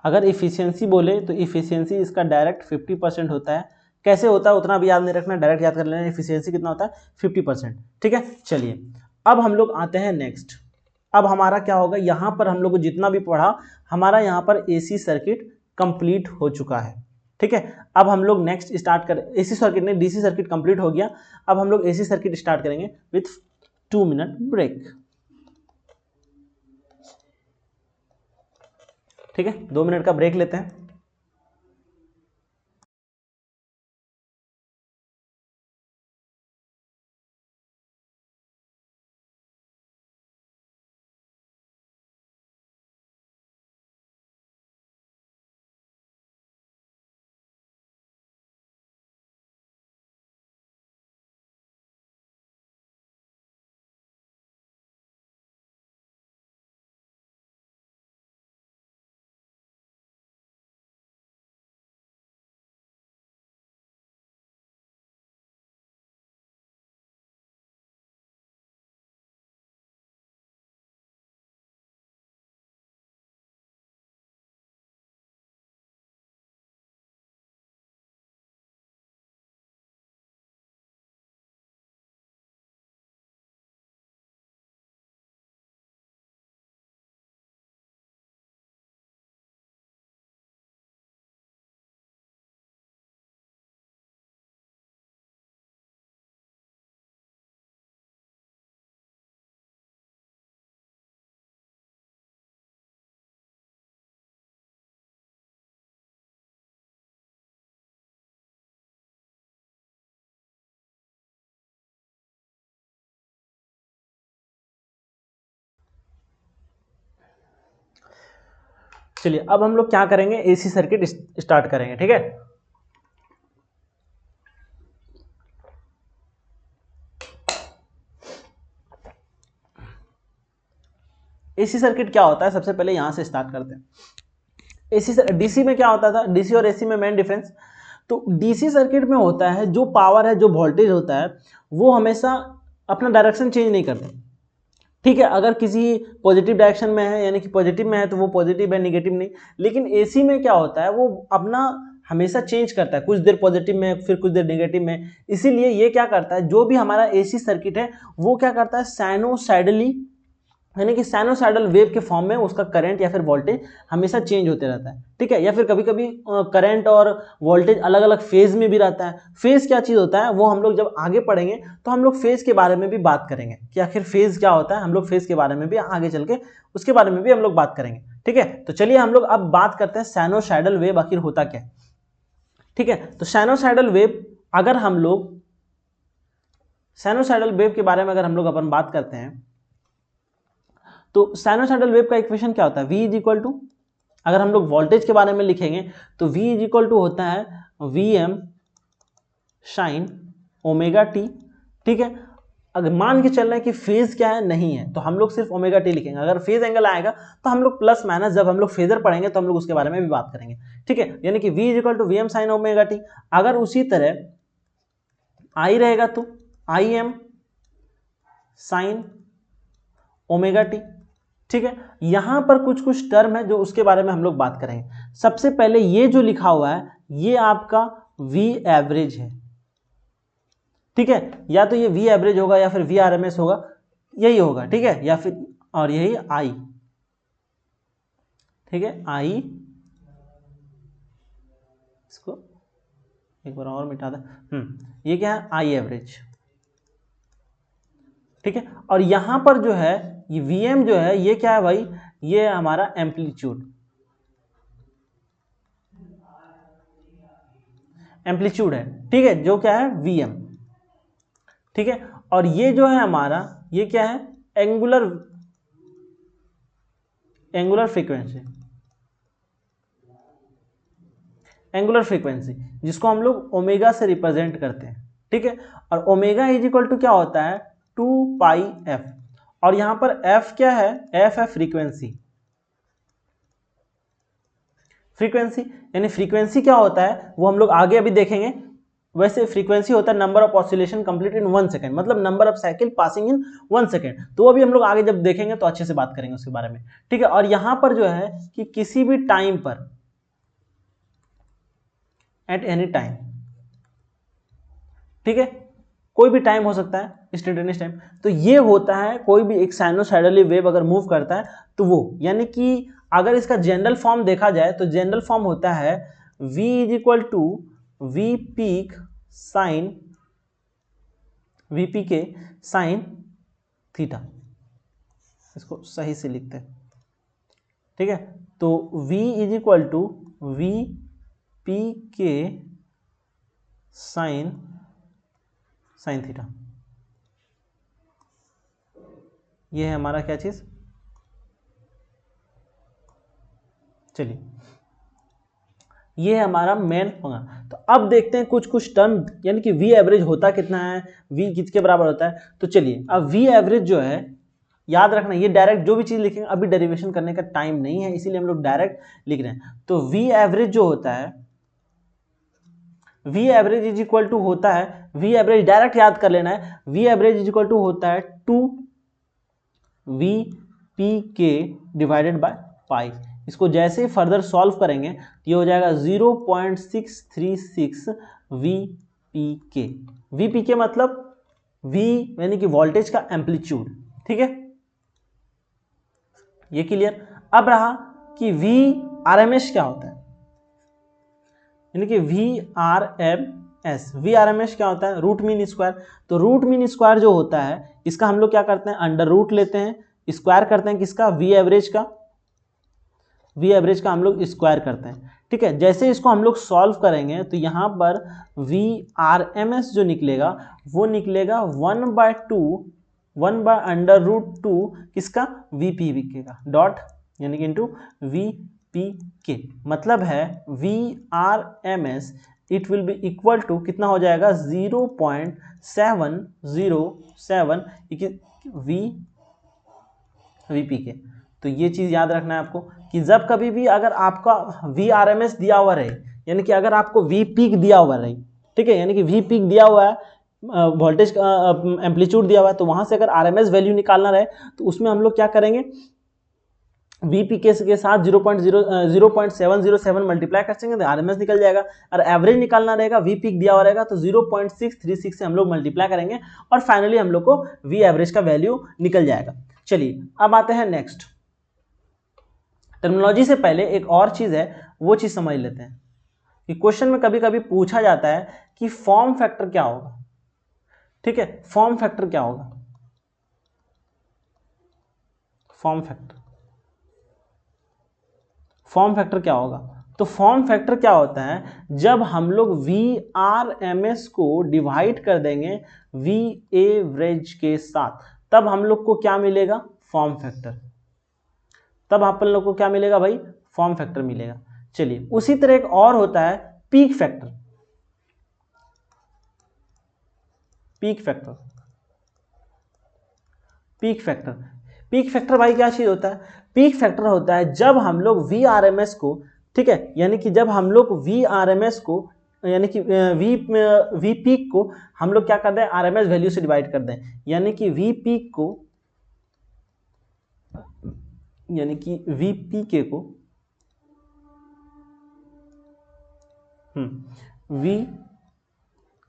अगर इफिशियंसी बोले तो इफिशियंसी इसका डायरेक्ट 50% होता है। कैसे होता है उतना भी याद नहीं रखना, डायरेक्ट याद कर लेना, इफिशियंसी कितना होता है, 50%, ठीक है। चलिए अब हम लोग आते हैं नेक्स्ट। अब हमारा क्या होगा, यहाँ पर हम लोग को जितना भी पढ़ा, हमारा यहाँ पर AC सर्किट कंप्लीट हो चुका है, ठीक है। अब हम लोग नेक्स्ट स्टार्ट कर, AC सर्किट नहीं, DC सर्किट कंप्लीट हो गया। अब हम लोग AC सर्किट स्टार्ट करेंगे विथ 2 मिनट ब्रेक, ठीक है। 2 मिनट का ब्रेक लेते हैं। चलिए अब हम लोग क्या करेंगे, एसी सर्किट स्टार्ट करेंगे, ठीक है। एसी सर्किट क्या होता है, सबसे पहले यहां से स्टार्ट करते हैं। एसी डीसी में क्या होता था, डीसी और एसी में मेन डिफरेंस, तो डीसी सर्किट में होता है जो पावर है, जो वोल्टेज होता है, वो हमेशा अपना डायरेक्शन चेंज नहीं करते, ठीक है। अगर किसी पॉजिटिव डायरेक्शन में है यानी कि पॉजिटिव में है तो वो पॉजिटिव है, निगेटिव नहीं। लेकिन एसी में क्या होता है, वो अपना हमेशा चेंज करता है, कुछ देर पॉजिटिव में फिर कुछ देर निगेटिव में। इसीलिए ये क्या करता है, जो भी हमारा एसी सर्किट है वो क्या करता है, साइनोसाइडली यानी कि साइनोसाइडल वेव के फॉर्म में उसका करंट या फिर वोल्टेज हमेशा चेंज होते रहता है, ठीक है। या फिर कभी कभी करंट और वोल्टेज अलग अलग फेज में भी रहता है। फेज क्या चीज़ होता है वो हम लोग जब आगे पढ़ेंगे तो हम लोग फेज के बारे में भी बात करेंगे कि आखिर फेज क्या होता है, हम लोग फेज के बारे में भी आगे चल के उसके बारे में भी हम लोग बात करेंगे, ठीक है। तो चलिए हम लोग अब बात करते हैं साइनोसाइडल वेव आखिर होता क्या है, ठीक है। तो साइनोसाइडल वेव, अगर हम लोग साइनोसाइडल वेव के बारे में अगर हम लोग अपन बात करते हैं तो साइनोसाइडल वेव का इक्वेशन क्या होता है, V इज इक्वल टू, अगर हम लोग वोल्टेज के बारे में लिखेंगे तो V इज इक्वल टू होता है Vm साइन ओमेगा टी, ठीक है। अगर मान के चल रहे हैं कि फेज क्या है, नहीं है, तो हम लोग सिर्फ ओमेगा टी लिखेंगे। अगर फेज एंगल आएगा तो हम लोग प्लस माइनस, जब हम लोग फेजर पढ़ेंगे तो हम लोग उसके बारे में भी बात करेंगे, ठीक है। यानी कि V is equal to Vm sine omega T. अगर उसी तरह I रहेगा तो Im साइन ओमेगा टी, ठीक है। यहां पर कुछ कुछ टर्म है जो उसके बारे में हम लोग बात करेंगे। सबसे पहले ये जो लिखा हुआ है ये आपका V एवरेज है, ठीक है। या तो ये V एवरेज होगा या फिर VRMS होगा, यही होगा, ठीक है। या फिर और यही I, ठीक है। I, इसको एक बार और मिटा दे, ये क्या है, I एवरेज, ठीक है। और यहां पर जो है ये Vm जो है ये क्या है भाई, ये हमारा एम्पलीट्यूड है, ठीक है, जो क्या है Vm, ठीक है। और ये जो है हमारा ये क्या है, एंगुलर फ्रीक्वेंसी, जिसको हम लोग ओमेगा से रिप्रेजेंट करते हैं, ठीक है। और ओमेगा इज इक्वल टू क्या होता है, 2 पाई एफ। और यहां पर एफ क्या है, एफ है फ्रीक्वेंसी यानी फ्रीक्वेंसी क्या होता है वो हम लोग आगे अभी देखेंगे। वैसे फ्रीक्वेंसी होता है number of oscillation complete in 1 second, मतलब number of cycle passing in 1 second. तो अभी हम लोग आगे जब देखेंगे तो अच्छे से बात करेंगे उसके बारे में, ठीक है। और यहां पर जो है कि किसी भी टाइम पर, एट एनी टाइम, ठीक है, कोई भी टाइम हो सकता है इंस्टेंटेनियस टाइम, तो ये होता है कोई भी एक साइनोसाइडली वेव अगर मूव करता है तो वो, यानी कि अगर इसका जनरल फॉर्म देखा जाए तो जनरल फॉर्म होता है V is equal to V peak sine V P के साइन थीटा, इसको सही से लिखते हैं, ठीक है। तो V is equal to V P के साइन थीटा, ये है हमारा क्या चीज, चलिए ये है हमारा मेन होगा। तो अब देखते हैं कुछ कुछ टर्म, यानी कि V एवरेज होता कितना है, V किसके बराबर होता है। तो चलिए अब V एवरेज जो है, याद रखना ये डायरेक्ट जो भी चीज लिखेंगे, अभी डेरिवेशन करने का टाइम नहीं है इसीलिए हम लोग डायरेक्ट लिख रहे हैं। तो V एवरेज जो होता है, V average is equal to होता है, V एवरेज डायरेक्ट याद कर लेना है, V average is equal to होता है 2 वी पी के डिवाइडेड बाय पाई। इसको जैसे ही फर्दर सॉल्व करेंगे तो ये हो जाएगा 0.636 VPK। VPK मतलब V यानी कि वोल्टेज का एम्पलीट्यूड, ठीक है, ये क्लियर। अब रहा कि VRMS क्या होता है, यानी कि VRMS क्या होता है, रूट मीन स्क्वायर। तो रूट मीन स्क्वायर जो होता है इसका हम लोग क्या करते हैं, अंडर रूट लेते हैं, स्क्वायर करते हैं किसका, V एवरेज का हम लोग स्क्वायर करते हैं, ठीक है। जैसे इसको हम लोग सॉल्व करेंगे तो यहाँ पर VRMS जो निकलेगा वो निकलेगा 1/√2 किसका, VPK का, डॉट यानी कि इंटू V पी के, मतलब है V R M S it will be equal to कितना हो जाएगा 0.707 वी पी के। तो ये चीज़ याद रखना है आपको कि जब कभी भी अगर आपका वी आर एम एस दिया हुआ रहे, यानी कि अगर आपको वी पीक दिया हुआ रहे, ठीक है, यानी कि वी पीक दिया हुआ है, वोल्टेज का एम्पलीट्यूड दिया हुआ है, तो वहां से अगर आर एम एस वैल्यू निकालना रहे तो उसमें हम लोग क्या करेंगे, वी पी के साथ 0.707 मल्टीप्लाई कर देंगे तो आर एम एस निकल जाएगा। और एवरेज निकालना रहेगा, वी पीक दिया हुआ रहेगा तो 0.636 से हम लोग मल्टीप्लाई करेंगे और फाइनली हम लोग को वी एवरेज का वैल्यू निकल जाएगा। चलिए अब आते हैं नेक्स्ट। टर्मिनोलॉजी से पहले एक और चीज है, वो चीज समझ लेते हैं कि क्वेश्चन में कभी कभी पूछा जाता है कि फॉर्म फैक्टर क्या होगा। ठीक है, फॉर्म फैक्टर क्या होगा, फॉर्म फैक्टर क्या होगा। तो फॉर्म फैक्टर क्या होता है, जब हम लोग वी आर एम एस को डिवाइड कर देंगे वी एवरेज के साथ, तब हम लोग को क्या मिलेगा, फॉर्म फैक्टर। तब आप लोग को क्या मिलेगा भाई, फॉर्म फैक्टर मिलेगा। चलिए उसी तरह एक और होता है पीक फैक्टर। पीक फैक्टर भाई क्या चीज होता है, पीक फैक्टर होता है जब हम लोग वी आर एम एस को, ठीक है, यानी कि जब हम लोग वी आर एम एस को, यानी कि वी पीक को हम लोग क्या कर दें, आर एम एस वैल्यू से डिवाइड कर दें, यानी कि वी पीक को, यानी कि वी पी के को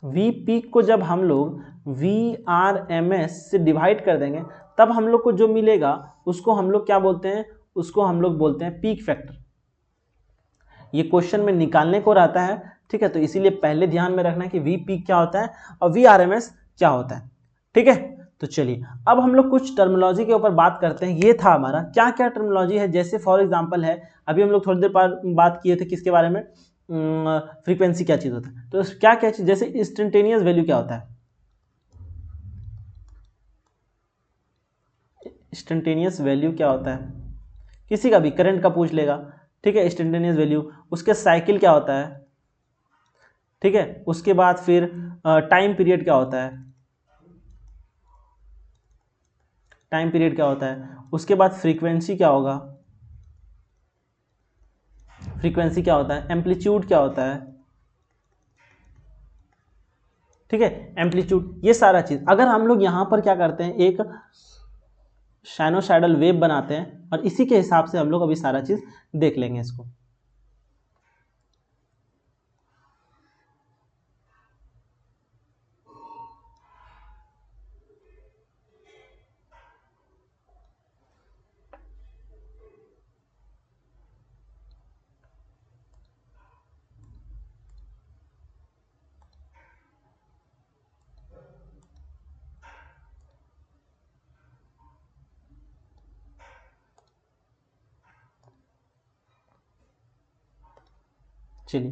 वी पीक को जब हम लोग वी आर एम एस से डिवाइड कर देंगे तब हम लोग को जो मिलेगा उसको हम लोग क्या बोलते हैं, उसको हम लोग बोलते हैं पीक फैक्टर। ये क्वेश्चन में निकालने को रहता है, ठीक है, तो इसीलिए पहले ध्यान में रखना है कि वी पीक क्या होता है और वी आर एम एस क्या होता है। ठीक है, तो चलिए अब हम लोग कुछ टर्मिनोलॉजी के ऊपर बात करते हैं। ये था हमारा क्या क्या टर्मिनोलॉजी है, जैसे फॉर एग्जांपल है, अभी हम लोग थोड़ी देर बाद बात किए थे किसके बारे में, फ्रीक्वेंसी क्या चीज होता है। तो क्या क्या चीज, जैसे इंस्टेंटेनियस वैल्यू क्या होता है, इंस्टेंटेनियस वैल्यू क्या होता है, किसी का भी करंट का पूछ लेगा, ठीक है, इंस्टेंटेनियस वैल्यू। उसके साइकिल क्या होता है, ठीक है, उसके बाद फिर टाइम पीरियड क्या होता है, टाइम पीरियड क्या होता है, उसके बाद फ्रीक्वेंसी क्या होगा, फ्रीक्वेंसी क्या होता है, एम्पलीट्यूड क्या होता है, ठीक है, एम्पलीट्यूड, ये सारा चीज। अगर हम लोग यहां पर क्या करते हैं, एक साइनोसाइडल वेव बनाते हैं और इसी के हिसाब से हम लोग अभी सारा चीज देख लेंगे इसको। चलिए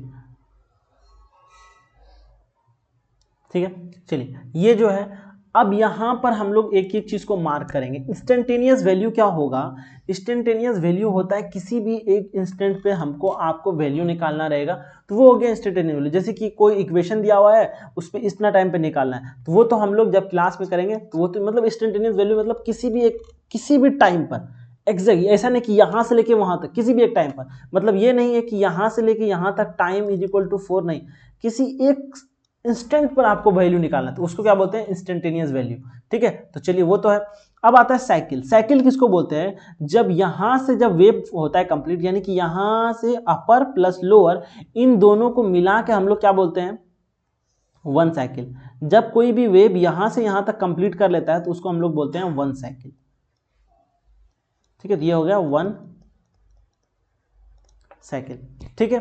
ठीक है, चलिए ये जो है, अब यहां पर हम लोग एक एक चीज को मार्क करेंगे। इंस्टेंटेनियस वैल्यू क्या होगा, इंस्टेंटेनियस वैल्यू होता है किसी भी एक इंस्टेंट पे हमको आपको वैल्यू निकालना रहेगा, तो वो हो गया इंस्टेंटेनियस वैल्यू। जैसे कि कोई इक्वेशन दिया हुआ है, उस पर इतना टाइम पे निकालना है, तो वो तो हम लोग जब क्लास में करेंगे, तो वो तो मतलब इंस्टेंटेनियस वैल्यू मतलब किसी भी टाइम पर एग्जैक्ट, ऐसा नहीं कि यहां से लेके वहां तक, किसी भी एक टाइम पर, मतलब ये नहीं है कि यहां से लेके यहां तक टाइम इज इक्वल टू 4, नहीं, किसी एक इंस्टेंट पर आपको वैल्यू निकालना, तो उसको क्या बोलते हैं, इंस्टेंटेनियस वैल्यू। ठीक है, तो चलिए वो तो है। अब आता है साइकिल। साइकिल किसको बोलते हैं, जब यहां से जब वेव होता है कंप्लीट, यानी कि यहां से अपर प्लस लोअर, इन दोनों को मिला के हम लोग क्या बोलते हैं, वन साइकिल। जब कोई भी वेव यहां से यहां तक कंप्लीट कर लेता है तो उसको हम लोग बोलते हैं वन साइकिल। ठीक है, तो ये हो गया वन साइकिल। ठीक है,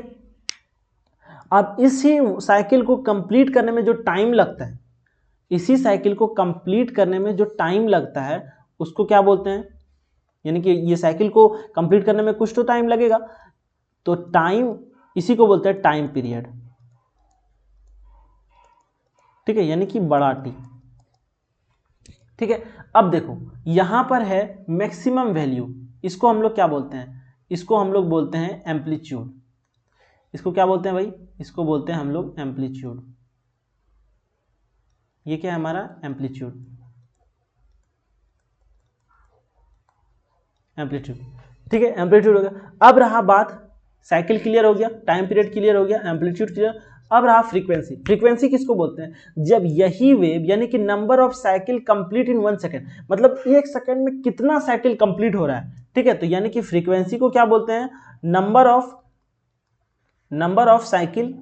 अब इसी साइकिल को कंप्लीट करने में जो टाइम लगता है, इसी साइकिल को कंप्लीट करने में जो टाइम लगता है उसको क्या बोलते हैं, यानी कि ये साइकिल को कंप्लीट करने में कुछ तो टाइम लगेगा, तो टाइम, इसी को बोलते हैं टाइम पीरियड। ठीक है, यानी कि बड़ा टी। ठीक है, अब देखो यहां पर है मैक्सिमम वैल्यू, इसको हम लोग क्या बोलते हैं, इसको हम लोग बोलते हैं एम्पलीट्यूड। इसको क्या बोलते हैं भाई? इसको बोलते हैं हम लोग एम्पलीट्यूड। ये क्या है हमारा? एम्पलीट्यूड। एम्पलीट्यूड, ठीक है, एम्पलीट्यूड हो गया। अब रहा बात, साइकिल क्लियर हो गया, टाइम पीरियड क्लियर हो गया, एम्पलीट्यूड क्लियर। अब रहा फ्रीक्वेंसी। फ्रीक्वेंसी किसको बोलते हैं? जब यही वेव यानी कि number of cycle complete in 1 second, मतलब 1 सेकेंड में कितना साइकिल कंप्लीट हो रहा है, ठीक है, तो यानी कि फ्रीक्वेंसी को क्या बोलते हैं? Number of cycle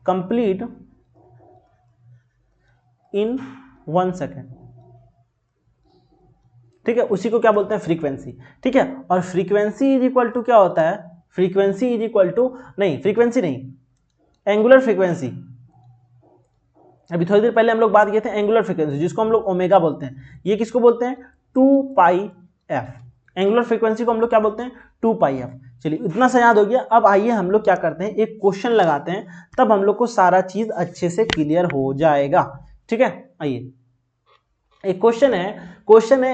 complete in 1 second, ठीक है, उसी को क्या बोलते हैं? फ्रीक्वेंसी, ठीक है। और फ्रीक्वेंसी इज इक्वल टू क्या होता है? फ्रीक्वेंसी इज इक्वल टू, नहीं फ्रीक्वेंसी नहीं, एंगुलर फ्रीक्वेंसी। अभी थोड़ी देर पहले हम लोग बात किए थे एंगुलर फ्रीक्वेंसी, जिसको हम लोग ओमेगा बोलते हैं। ये किसको बोलते हैं? 2πf। एंगुलर फ्रीक्वेंसी को हम लोग क्या बोलते हैं? 2πf। चलिए इतना सा याद हो गया। अब आइए हम लोग क्या करते हैं, एक क्वेश्चन लगाते हैं, तब हम लोग को सारा चीज अच्छे से क्लियर हो जाएगा, ठीक है। आइए, एक क्वेश्चन है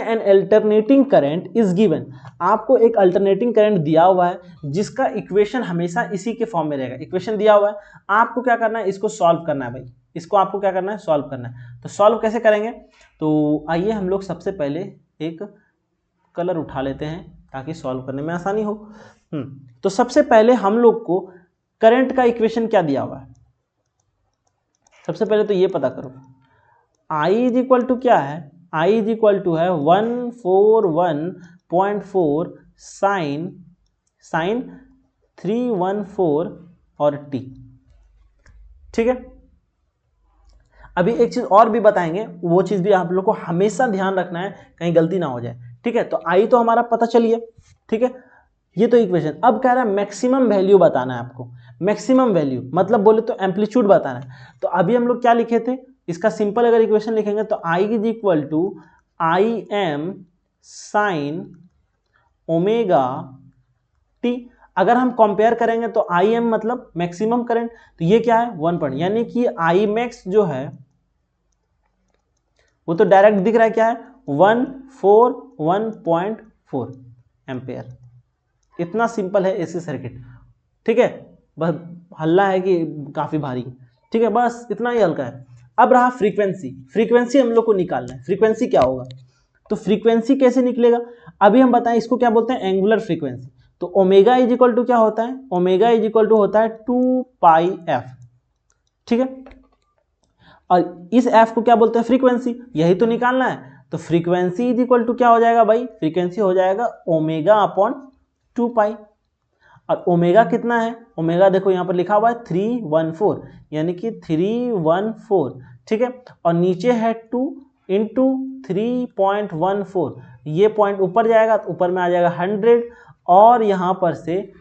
N alternating current is given. आपको एक अल्टरनेटिंग करंट दिया हुआ है जिसका इक्वेशन हमेशा इसी के फॉर्म में रहेगा। इक्वेशन दिया हुआ है, आपको क्या करना है? इसको सॉल्व करना है भाई। इसको आपको क्या करना है? सॉल्व करना है। तो सॉल्व कैसे करेंगे? तो आइए हम लोग सबसे पहले एक कलर उठा लेते हैं ताकि सॉल्व करने में आसानी हो। तो सबसे पहले हम लोग को करंट का इक्वेशन क्या दिया हुआ है? सबसे पहले तो ये पता करो, I इज इक्वल टू क्या है? I इज इक्वल टू है 141.4 साइन 314 और t, ठीक है। अभी एक चीज और भी बताएंगे, वो चीज भी आप लोग को हमेशा ध्यान रखना है, कहीं गलती ना हो जाए, ठीक है। तो I तो हमारा पता चलिए, ठीक है, ये तो इक्वेशन। अब कह रहा है मैक्सिमम वैल्यू बताना है आपको। मैक्सिमम वैल्यू मतलब बोले तो एम्पलीट्यूड बताना है। तो अभी हम लोग क्या लिखे थे? इसका सिंपल अगर इक्वेशन लिखेंगे तो I is equal to I M sine omega T. अगर हम कंपेयर करेंगे तो आई एम मतलब मैक्सिमम करंट, तो ये क्या है? 1 पॉइंट, यानी कि आई मैक्स जो है वो तो डायरेक्ट दिख रहा है, क्या है? 141.4 एम्पेयर। इतना सिंपल है एसी सर्किट, ठीक है। बस हल्ला है कि काफी भारी, ठीक है, बस इतना ही हल्का है। अब रहा फ्रीक्वेंसी। फ्रीक्वेंसी हम लोग को निकालना है। फ्रीक्वेंसी क्या होगा? तो फ्रीक्वेंसी कैसे निकलेगा अभी हम बताएं। इसको क्या बोलते हैं? Angular frequency. तो ओमेगा इज इक्वल टू क्या होता है? ओमेगा इज इक्वल टू होता है 2πf, ठीक है। और इस एफ को क्या बोलते हैं? फ्रीक्वेंसी। यही तो निकालना है। तो फ्रीक्वेंसी इज इक्वल टू क्या हो जाएगा भाई? फ्रीक्वेंसी हो जाएगा ओमेगा अपॉन 2π। और ओमेगा कितना है? ओमेगा देखो यहाँ पर लिखा हुआ है 314, यानी कि 314, ठीक है। और नीचे है 2 इंटू 3.14, ये पॉइंट ऊपर जाएगा तो ऊपर में आ जाएगा 100, और यहाँ पर से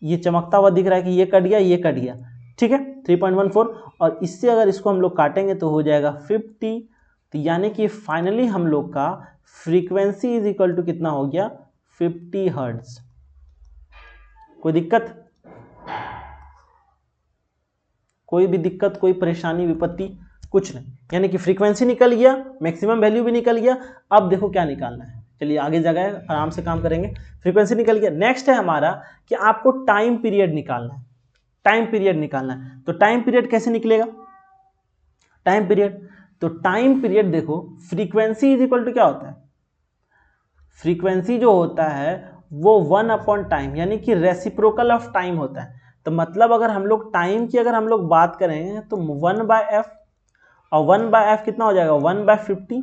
ये चमकता हुआ दिख रहा है कि ये कट गया, ये कट गया, ठीक है, 3.14। और इससे अगर इसको हम लोग काटेंगे तो हो जाएगा 50। तो यानी कि फाइनली हम लोग का फ्रीक्वेंसी इज इक्वल टू कितना हो गया? 50 हर्ट्ज। कोई दिक्कत? कोई भी दिक्कत, कोई परेशानी, विपत्ति? कुछ नहीं। यानी कि फ्रीक्वेंसी निकल गया, मैक्सिमम वैल्यू भी निकल गया। अब देखो क्या निकालना है। चलिए आगे जगह आराम से काम करेंगे। फ्रीक्वेंसी निकल गया। नेक्स्ट है हमारा कि आपको टाइम पीरियड निकालना है। टाइम पीरियड निकालना है। तो टाइम पीरियड कैसे निकलेगा? टाइम पीरियड, तो टाइम पीरियड देखो, फ्रीक्वेंसी इज इक्वल टू क्या होता है? फ्रीक्वेंसी जो होता है वो 1 अपॉन टाइम, यानी कि रेसिप्रोकल ऑफ टाइम होता है। तो मतलब अगर हम लोग टाइम की अगर हम लोग बात करें तो 1/f, और 1/f कितना हो जाएगा? 1/50।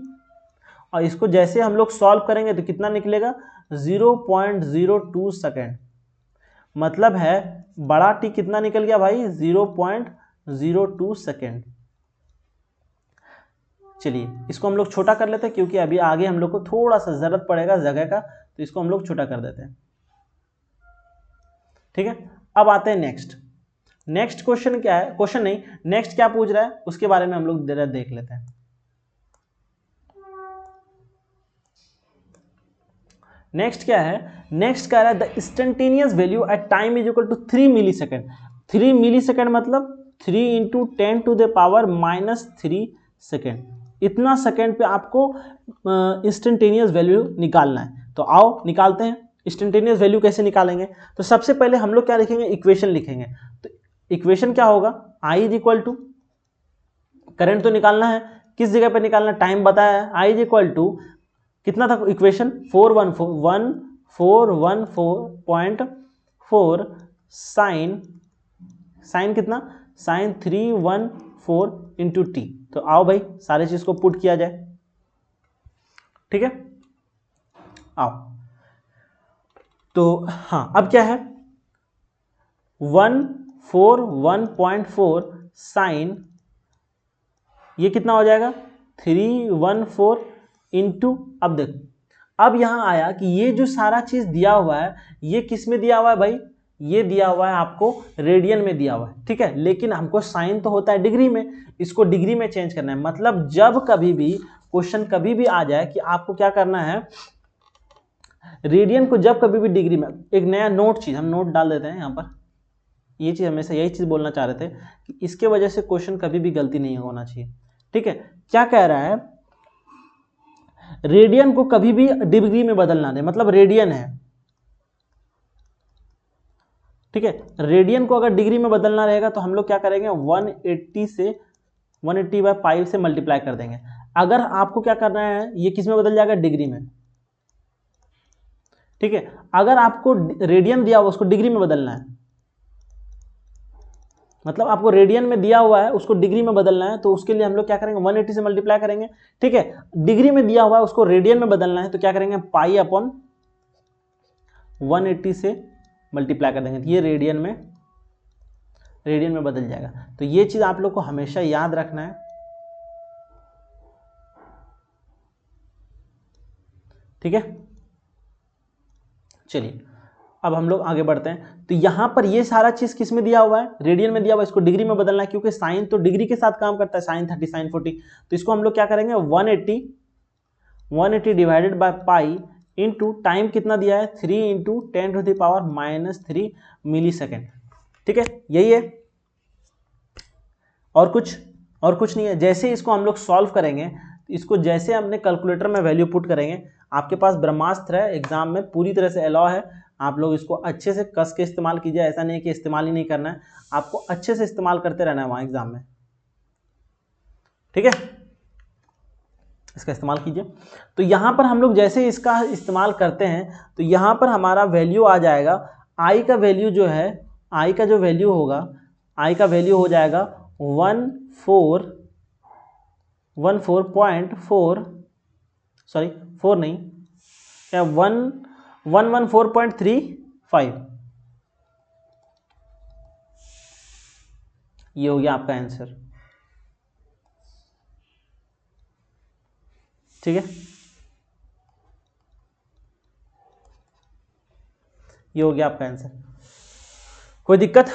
और इसको जैसे हम लोग सॉल्व करेंगे तो कितना निकलेगा? 0.02 सेकेंड। मतलब है बड़ा टी कितना निकल गया भाई? 0.02 सेकेंड। चलिए इसको हम लोग छोटा कर लेते हैं, क्योंकि अभी आगे हम लोग को थोड़ा सा जरूरत पड़ेगा जगह का, तो इसको हम लोग छोटा कर देते हैं, ठीक है। अब आते हैं नेक्स्ट। नेक्स्ट क्वेश्चन क्या है? क्वेश्चन नहीं, नेक्स्ट क्या पूछ रहा है उसके बारे में हम लोग देख लेते हैं। नेक्स्ट क्या है? नेक्स्ट कह रहा है the instantaneous value at time is equal to 3 millisecond. 3 millisecond मतलब 3 × 10⁻³ सेकेंड। इतना सेकेंड पे आपको इंस्टेंटेनियस वैल्यू निकालना है। तो आओ निकालते हैं। इंस्टेंटेनियस वैल्यू कैसे निकालेंगे? तो सबसे पहले हम लोग क्या लिखेंगे, इक्वेशन लिखेंगे। तो इक्वेशन क्या होगा, I is equal to, current तो निकालना है, किस जगह पे निकालना, टाइम बताया है, आई इज इक्वल टू कितना था इक्वेशन 414.4 साइन कितना, साइन 314 इंटू टी। तो आओ भाई सारे चीज को पुट किया जाए, ठीक है, आओ। तो हाँ अब क्या है, 141.4 साइन, ये कितना हो जाएगा 314 इंटू, अब देख, अब यहां आया कि ये जो सारा चीज दिया हुआ है ये किस में दिया हुआ है भाई, ये दिया हुआ है आपको रेडियन में दिया हुआ है, ठीक है, लेकिन हमको साइन तो होता है डिग्री में, इसको डिग्री में चेंज करना है। मतलब जब कभी भी क्वेश्चन कभी भी आ जाए कि आपको क्या करना है, रेडियन को जब कभी भी डिग्री में, एक नया नोट चीज हम नोट डाल देते हैं यहाँ पर, ये चीज हमेशा यही चीज बोलना चाह रहे थे कि इसके वजह से क्वेश्चन कभी भी गलती नहीं होना चाहिए, ठीक है। क्या कह रहा है, रेडियन को कभी भी डिग्री में बदलना नहीं, मतलब रेडियन है, ठीक है, रेडियन को अगर डिग्री में बदलना रहेगा तो हम लोग क्या करेंगे 180 से 180/5 से मल्टीप्लाई कर देंगे। अगर आपको क्या करना है, ये किस में बदल जाएगा, डिग्री में, ठीक है। अगर आपको रेडियन दिया हुआ उसको डिग्री में बदलना है, मतलब आपको रेडियन में दिया हुआ है उसको डिग्री में बदलना है, तो उसके लिए हम लोग क्या करेंगे 180 से मल्टीप्लाई करेंगे, ठीक है। डिग्री में दिया हुआ है उसको रेडियन में बदलना है तो क्या करेंगे पाई अपॉन 180 से मल्टीप्लाई कर देंगे, तो ये रेडियन में बदल जाएगा। तो ये चीज आप लोग को हमेशा याद रखना है, ठीक है। चलिए अब हम लोग आगे बढ़ते हैं। तो यहां पर ये सारा चीज किस में दिया हुआ है, रेडियन में दिया हुआ है, इसको डिग्री में बदलना है क्योंकि साइन तो डिग्री के साथ काम करता है, साइन 30 साइन 40। तो इसको हम लोग क्या करेंगे 180 divided by pi into time कितना दिया है 3 इंटू 10⁻³ मिली सेकेंड, ठीक है, यही है, और कुछ नहीं है। जैसे इसको हम लोग सॉल्व करेंगे, इसको जैसे हमने कैलकुलेटर में वैल्यू पुट करेंगे, आपके पास ब्रह्मास्त्र है, एग्जाम में पूरी तरह से अलाउ है, आप लोग इसको अच्छे से कस के इस्तेमाल कीजिए, ऐसा नहीं है कि इस्तेमाल ही नहीं करना है, आपको अच्छे से इस्तेमाल करते रहना है वहां एग्जाम में, ठीक है, इसका इस्तेमाल कीजिए। तो यहां पर हम लोग जैसे इसका इस्तेमाल करते हैं तो यहां पर हमारा वैल्यू आ जाएगा, आई का वैल्यू जो है, आई का जो वैल्यू होगा, आई का वैल्यू हो जाएगा 14.4 सॉरी 4 नहीं क्या 114.35, ये हो गया आपका आंसर, ठीक है, ये हो गया आपका आंसर। कोई दिक्कत?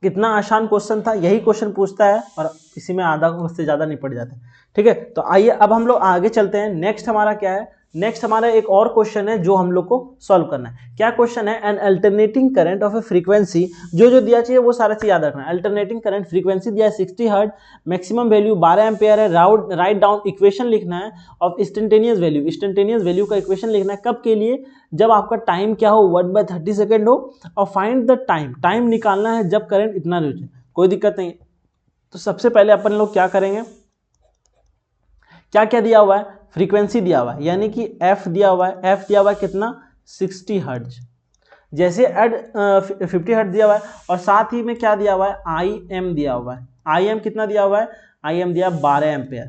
कितना आसान क्वेश्चन था, यही क्वेश्चन पूछता है और इसी में आधा से ज्यादा निपट जाता है, ठीक है। तो आइए अब हम लोग आगे चलते हैं। नेक्स्ट हमारा क्या है, नेक्स्ट हमारा एक और क्वेश्चन है जो हम लोग को सॉल्व करना है। क्या क्वेश्चन है, N alternating current of A frequency, जो दिया चाहिए वो सारा चीज याद रखना है। अल्टरनेटिंग करंट फ्रीक्वेंसी दिया है 60 हर्ट्ज, मैक्सिमम वैल्यू 12 एम्पेयर है, राइट डाउन इक्वेशन लिखना है of instantaneous value, instantaneous value का इक्वेशन लिखना है, कब के लिए, जब आपका टाइम क्या हो 1/30 सेकेंड हो, और फाइंड द टाइम, टाइम निकालना है जब करंट इतना हो जाए। कोई दिक्कत नहीं। तो सबसे पहले अपन लोग क्या करेंगे, क्या क्या दिया हुआ है, फ्रीक्वेंसी दिया हुआ है, यानी कि एफ दिया हुआ है, एफ दिया हुआ है कितना 60 हर्ट्ज, जैसे एड 50 हर्ट्ज दिया हुआ है, और साथ ही में क्या दिया हुआ है आई एम दिया हुआ है, आई एम कितना दिया हुआ है, आई एम दिया 12 एम्पेयर,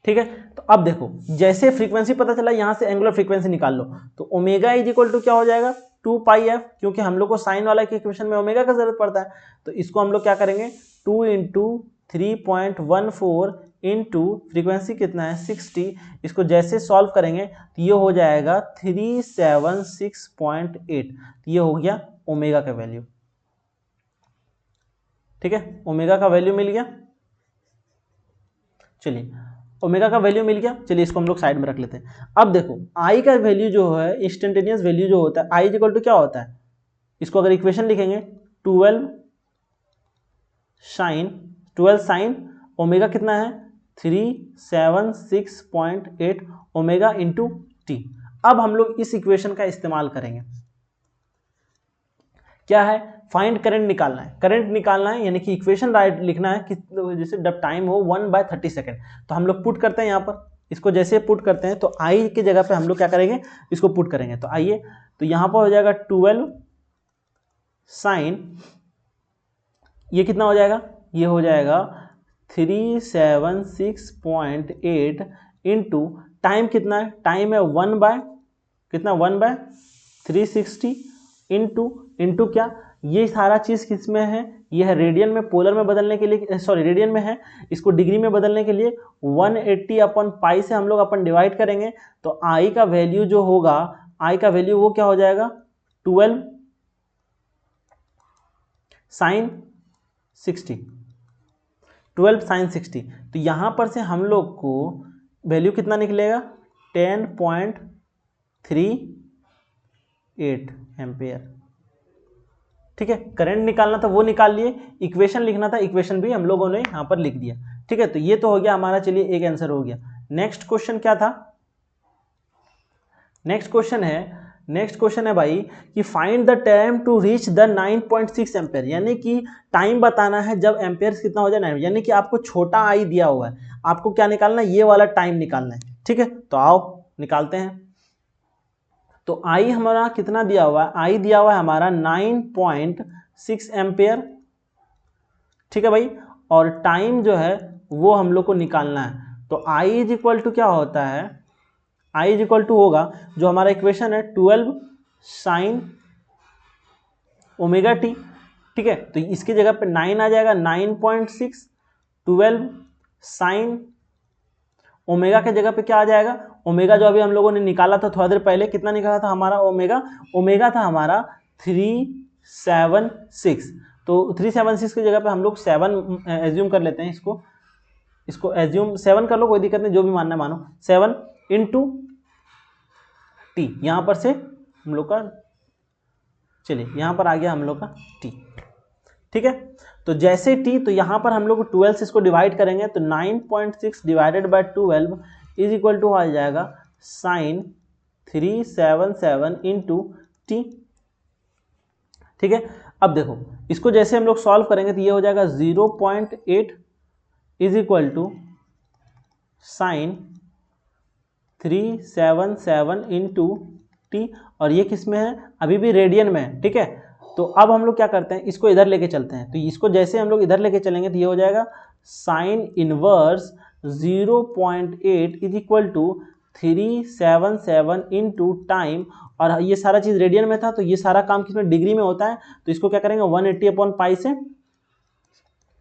ठीक है। तो अब देखो जैसे फ्रीक्वेंसी पता चला, यहां से एंगुलर फ्रीक्वेंसी निकाल लो, तो ओमेगा इज इक्वल टू क्या हो जाएगा 2πf, क्योंकि हम लोग को साइन वाला के इक्वेशन में ओमेगा का जरूरत पड़ता है, तो इसको हम लोग क्या करेंगे 2 इंटू 3.14 इंटू फ्रीक्वेंसी कितना है 60, इसको जैसे सॉल्व करेंगे तो ये हो जाएगा 376.8, ये हो गया ओमेगा का वैल्यू, ठीक है, ओमेगा का वैल्यू मिल गया। चलिए ओमेगा का वैल्यू मिल गया, चलिए इसको हम लोग साइड में रख लेते हैं। अब देखो आई का वैल्यू जो है, इंस्टेंटेनियस वैल्यू जो होता है, आई इज इक्वल टू क्या होता है, इसको अगर इक्वेशन लिखेंगे 12 साइन ओमेगा कितना है 376.8 ओमेगा इंटू t। अब हम लोग इस इक्वेशन का इस्तेमाल करेंगे, क्या है, फाइंड करंट निकालना है, करंट निकालना है यानी कि इक्वेशन राइट लिखना है कि जैसे जब टाइम हो 1/30 सेकेंड। तो हम लोग पुट करते हैं यहाँ पर, इसको जैसे पुट करते हैं तो आई की जगह पे हम लोग क्या करेंगे, इसको पुट करेंगे। तो आइए, तो यहाँ पर हो जाएगा 12 साइन, ये कितना हो जाएगा, ये हो जाएगा 376.8 इंटू टाइम कितना है, टाइम है 1/360 इंटू क्या, ये सारा चीज़ किस में है, ये है रेडियन में, पोलर में बदलने के लिए, सॉरी रेडियन में है, इसको डिग्री में बदलने के लिए 180/पाई से हम लोग अपन डिवाइड करेंगे। तो आई का वैल्यू जो होगा, आई का वैल्यू वो क्या हो जाएगा, 12 साइन 60, 12 साइन 60। तो यहाँ पर से हम लोग को वैल्यू कितना निकलेगा, 10.38 एम्पेयर। ठीक है, करंट निकालना था वो निकाल लिए, इक्वेशन लिखना था, इक्वेशन भी हम लोगों ने यहाँ पर लिख दिया। ठीक है, तो ये तो हो गया हमारा, चलिए एक आंसर हो गया। नेक्स्ट क्वेश्चन क्या था, नेक्स्ट क्वेश्चन है भाई कि find the time to reach the 9.6 ampere, यानी कि टाइम बताना है जब एम्पेयर कितना हो जाए 9, यानी कि आपको छोटा आई दिया हुआ है, आपको क्या निकालना है, ये वाला टाइम निकालना है। ठीक है, तो आओ निकालते हैं। तो आई हमारा कितना दिया हुआ है, आई दिया हुआ है हमारा 9.6 एम्पेयर। ठीक है भाई, और टाइम जो है वो हम लोग को निकालना है। तो आई इज इक्वल टू क्या होता है, आई इज इक्वल टू होगा जो हमारा इक्वेशन है 12 साइन ओमेगा टी। ठीक है, तो इसकी जगह पे 9 आ जाएगा, 9.6 12 साइन ओमेगा के जगह पे क्या आ जाएगा, ओमेगा जो अभी हम लोगों ने निकाला था थोड़ा देर पहले, कितना निकाला था हमारा ओमेगा, ओमेगा था हमारा 376। तो 376 की जगह पे हम लोग 7 एज्यूम कर लेते हैं, इसको एज्यूम 7 कर लो, कोई दिक्कत नहीं, जो भी मानना है मानो। 7 इंटू टी, यहाँ पर से हम लोग का, चलिए यहाँ पर आ गया हम लोग का टी। ठीक है, तो जैसे टी, तो यहाँ पर हम लोग 12 से इसको डिवाइड करेंगे, तो 9.6 divided by 12 is equal to आ जाएगा साइन 377 इंटू टी। ठीक है, अब देखो इसको जैसे हम लोग सॉल्व करेंगे तो ये हो जाएगा 0.8 is equal to sine 377 into t, और ये किस में है, अभी भी रेडियन में है। ठीक है, तो अब हम लोग क्या करते हैं, इसको इधर लेके चलते हैं। तो इसको जैसे हम लोग इधर लेके चलेंगे तो ये हो जाएगा sine inverse 0.8 is equal to 377 into time, और ये सारा चीज़ रेडियन में था, तो ये सारा काम किसमें, डिग्री में होता है। तो इसको क्या करेंगे, 180/पाई से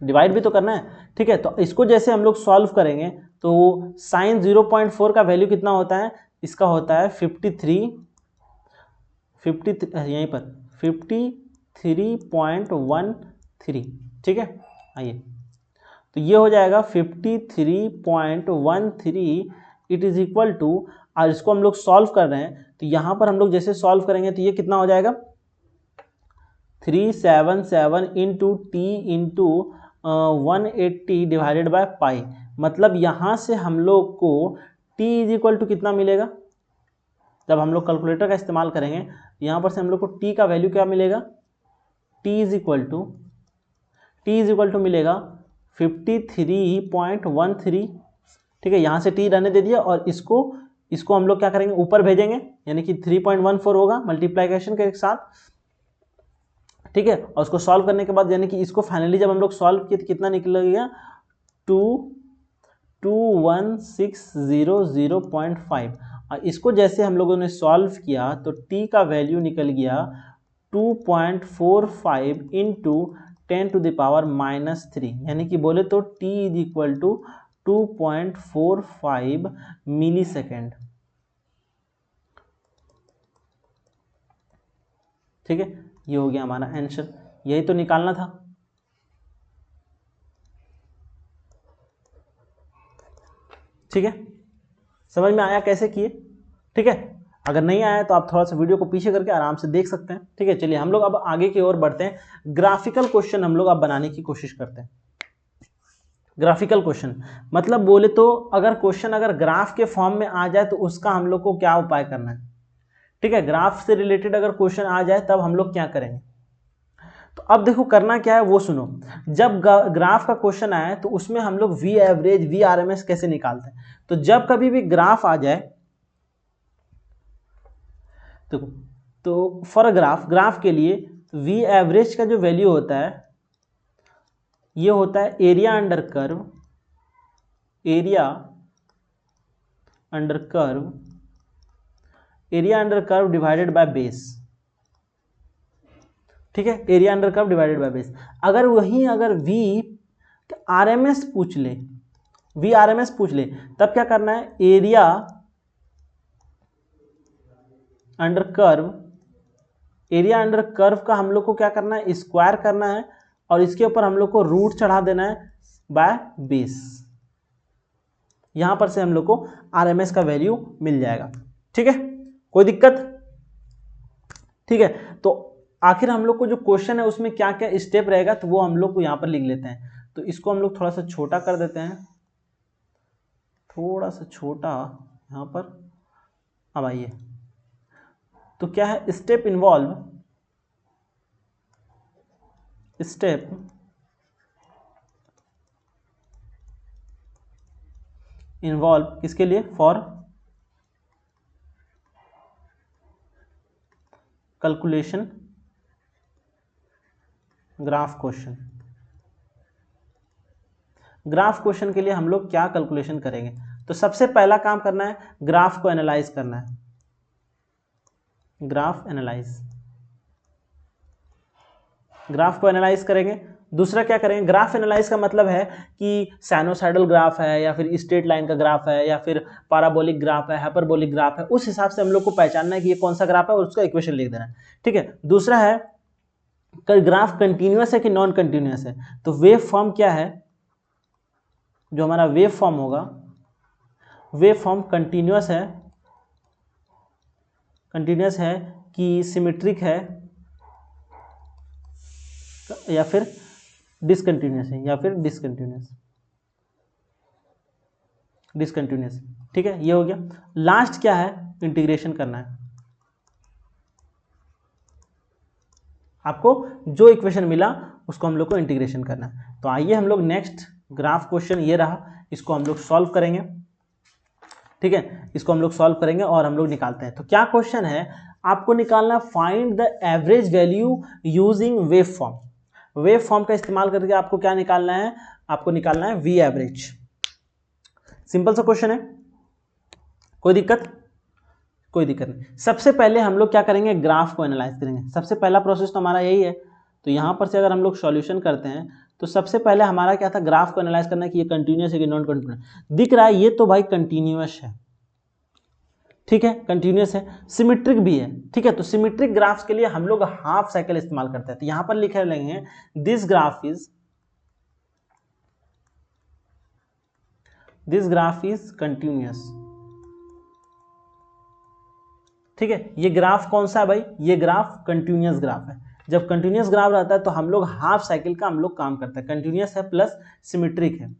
डिवाइड भी तो करना है। ठीक है, तो इसको जैसे हम लोग सॉल्व करेंगे तो साइन 0.4 का वैल्यू कितना होता है, इसका होता है 53 यहीं पर 53.13। ठीक है, आइए, तो ये हो जाएगा 53.13, इट इज इक्वल टू, और इसको हम लोग सॉल्व कर रहे हैं तो यहाँ पर हम लोग जैसे सॉल्व करेंगे तो ये कितना हो जाएगा, 377 into T into 180 divided by पाई। मतलब यहाँ से हम लोग को t इज इक्वल टू कितना मिलेगा, जब हम लोग कैलकुलेटर का इस्तेमाल करेंगे यहाँ पर से हम लोग को t का वैल्यू क्या मिलेगा, t इज इक्वल टू मिलेगा 53.13। ठीक है, यहाँ से t रहने दे दिया, और इसको हम लोग क्या करेंगे, ऊपर भेजेंगे, यानी कि 3.14 होगा मल्टीप्लिकेशन के साथ। ठीक है, और उसको सॉल्व करने के बाद, यानी कि इसको फाइनली जब हम लोग सॉल्व किए तो कितना निकलेगा, 221,600.5। और इसको जैसे हम लोगों ने सॉल्व किया तो t का वैल्यू निकल गया 2.45 इंटू 10⁻³ यानी कि बोले तो t is equal to 2.45 millisecond. ठीक है, ये हो गया हमारा आंसर, यही तो निकालना था। ठीक है, समझ में आया कैसे किए। ठीक है, अगर नहीं आया तो आप थोड़ा सा वीडियो को पीछे करके आराम से देख सकते हैं। ठीक है, चलिए हम लोग अब आगे की ओर बढ़ते हैं, ग्राफिकल क्वेश्चन हम लोग अब बनाने की कोशिश करते हैं। ग्राफिकल क्वेश्चन मतलब बोले तो अगर क्वेश्चन अगर ग्राफ के फॉर्म में आ जाए तो उसका हम लोग को क्या उपाय करना है, ठीक है। ग्राफ से रिलेटेड अगर क्वेश्चन आ जाए तब हम लोग क्या करेंगे। तो अब देखो करना क्या है वो सुनो। जब ग्राफ का क्वेश्चन आए तो उसमें हम लोग वी एवरेज वी आरएमएस कैसे निकालते हैं। तो जब कभी भी ग्राफ आ जाए तो फॉर ग्राफ के लिए वी एवरेज का जो वैल्यू होता है ये होता है area under curve divided by base, ठीक है। Area under curve divided by base. अगर वी आरएमएस पूछ ले, तब क्या करना है, एरिया अंडर कर्व का हम लोग को क्या करना है, स्क्वायर करना है और इसके ऊपर हम लोग को रूट चढ़ा देना है बाय बेस। यहां पर से हम लोग को आरएमएस का वैल्यू मिल जाएगा, ठीक है। कोई दिक्कत, ठीक है। तो आखिर हम लोग को जो क्वेश्चन है उसमें क्या क्या स्टेप रहेगा तो वो हम लोग को यहां पर लिख लेते हैं। तो इसको हम लोग थोड़ा सा छोटा कर देते हैं, थोड़ा सा छोटा यहां पर। अब आइए, तो क्या है, स्टेप इन्वॉल्व किसके लिए, फॉर कैलकुलेशन ग्राफ क्वेश्चन के लिए हम लोग क्या कैलकुलेशन करेंगे। तो सबसे पहला काम करना है, ग्राफ को एनालाइज करना है, ग्राफ एनालाइज करेंगे। दूसरा क्या करेंगे, ग्राफ एनालाइज का मतलब है कि साइनोसाइडल ग्राफ है या फिर स्ट्रेट लाइन का ग्राफ है या फिर पैराबोलिक ग्राफ है, हाइपरबोलिक ग्राफ है, उस हिसाब से हम लोग को पहचानना है कि ये कौन सा ग्राफ है और उसका इक्वेशन लिख देना है, ठीक है। दूसरा है ग्राफ कंटिन्यूअस है कि नॉन कंटिन्यूअस है। तो वेव फॉर्म क्या है, जो हमारा वेव फॉर्म होगा, वेव फॉर्म कंटिन्यूअस है कि सिमेट्रिक है या फिर डिसकंटिन्यूअस है, डिसकंटिन्यूअस, ठीक है। ये हो गया। लास्ट क्या है, इंटीग्रेशन करना है। आपको जो इक्वेशन मिला उसको हम लोग को इंटीग्रेशन करना है। तो आइए हम लोग नेक्स्ट ग्राफ क्वेश्चन ये रहा, इसको हम लोग सॉल्व करेंगे, ठीक है। इसको हम लोग सॉल्व करेंगे और हम लोग निकालते हैं। तो क्या क्वेश्चन है, आपको निकालना find the average value using wave form. Wave form का इस्तेमाल करके आपको क्या निकालना है, आपको निकालना है वी एवरेज। सिंपल सा क्वेश्चन है, कोई दिक्कत नहीं। सबसे पहले हम लोग क्या करेंगे, ग्राफ को एनालाइज करेंगे। सबसे पहला प्रोसेस तो हमारा यही है। तो यहां पर से अगर हम लोग सॉल्यूशन करते हैं तो सबसे पहले हमारा क्या था, ग्राफ को एनालाइज करना है कि ये कंटिन्यूअस है कि नॉन कंटिन्यूअस। दिख रहा है ये तो भाई कंटिन्यूअस है, ठीक है, कंटिन्यूअस है, सिमेट्रिक भी है, ठीक है। तो सिमेट्रिक ग्राफ्स के लिए हम लोग हाफ साइकिल इस्तेमाल करते हैं। तो यहां पर लिखे लेंगे दिस ग्राफ इज कंटिन्यूअस, ठीक है। ये ग्राफ कौन सा है भाई, ये ग्राफ कंटिन्यूअस ग्राफ है। जब कंटिन्यूअस ग्राफ रहता है तो हम लोग हाफ साइकिल का हम लोग काम करते हैं, कंटिन्यूअस है प्लस सिमेट्रिक है,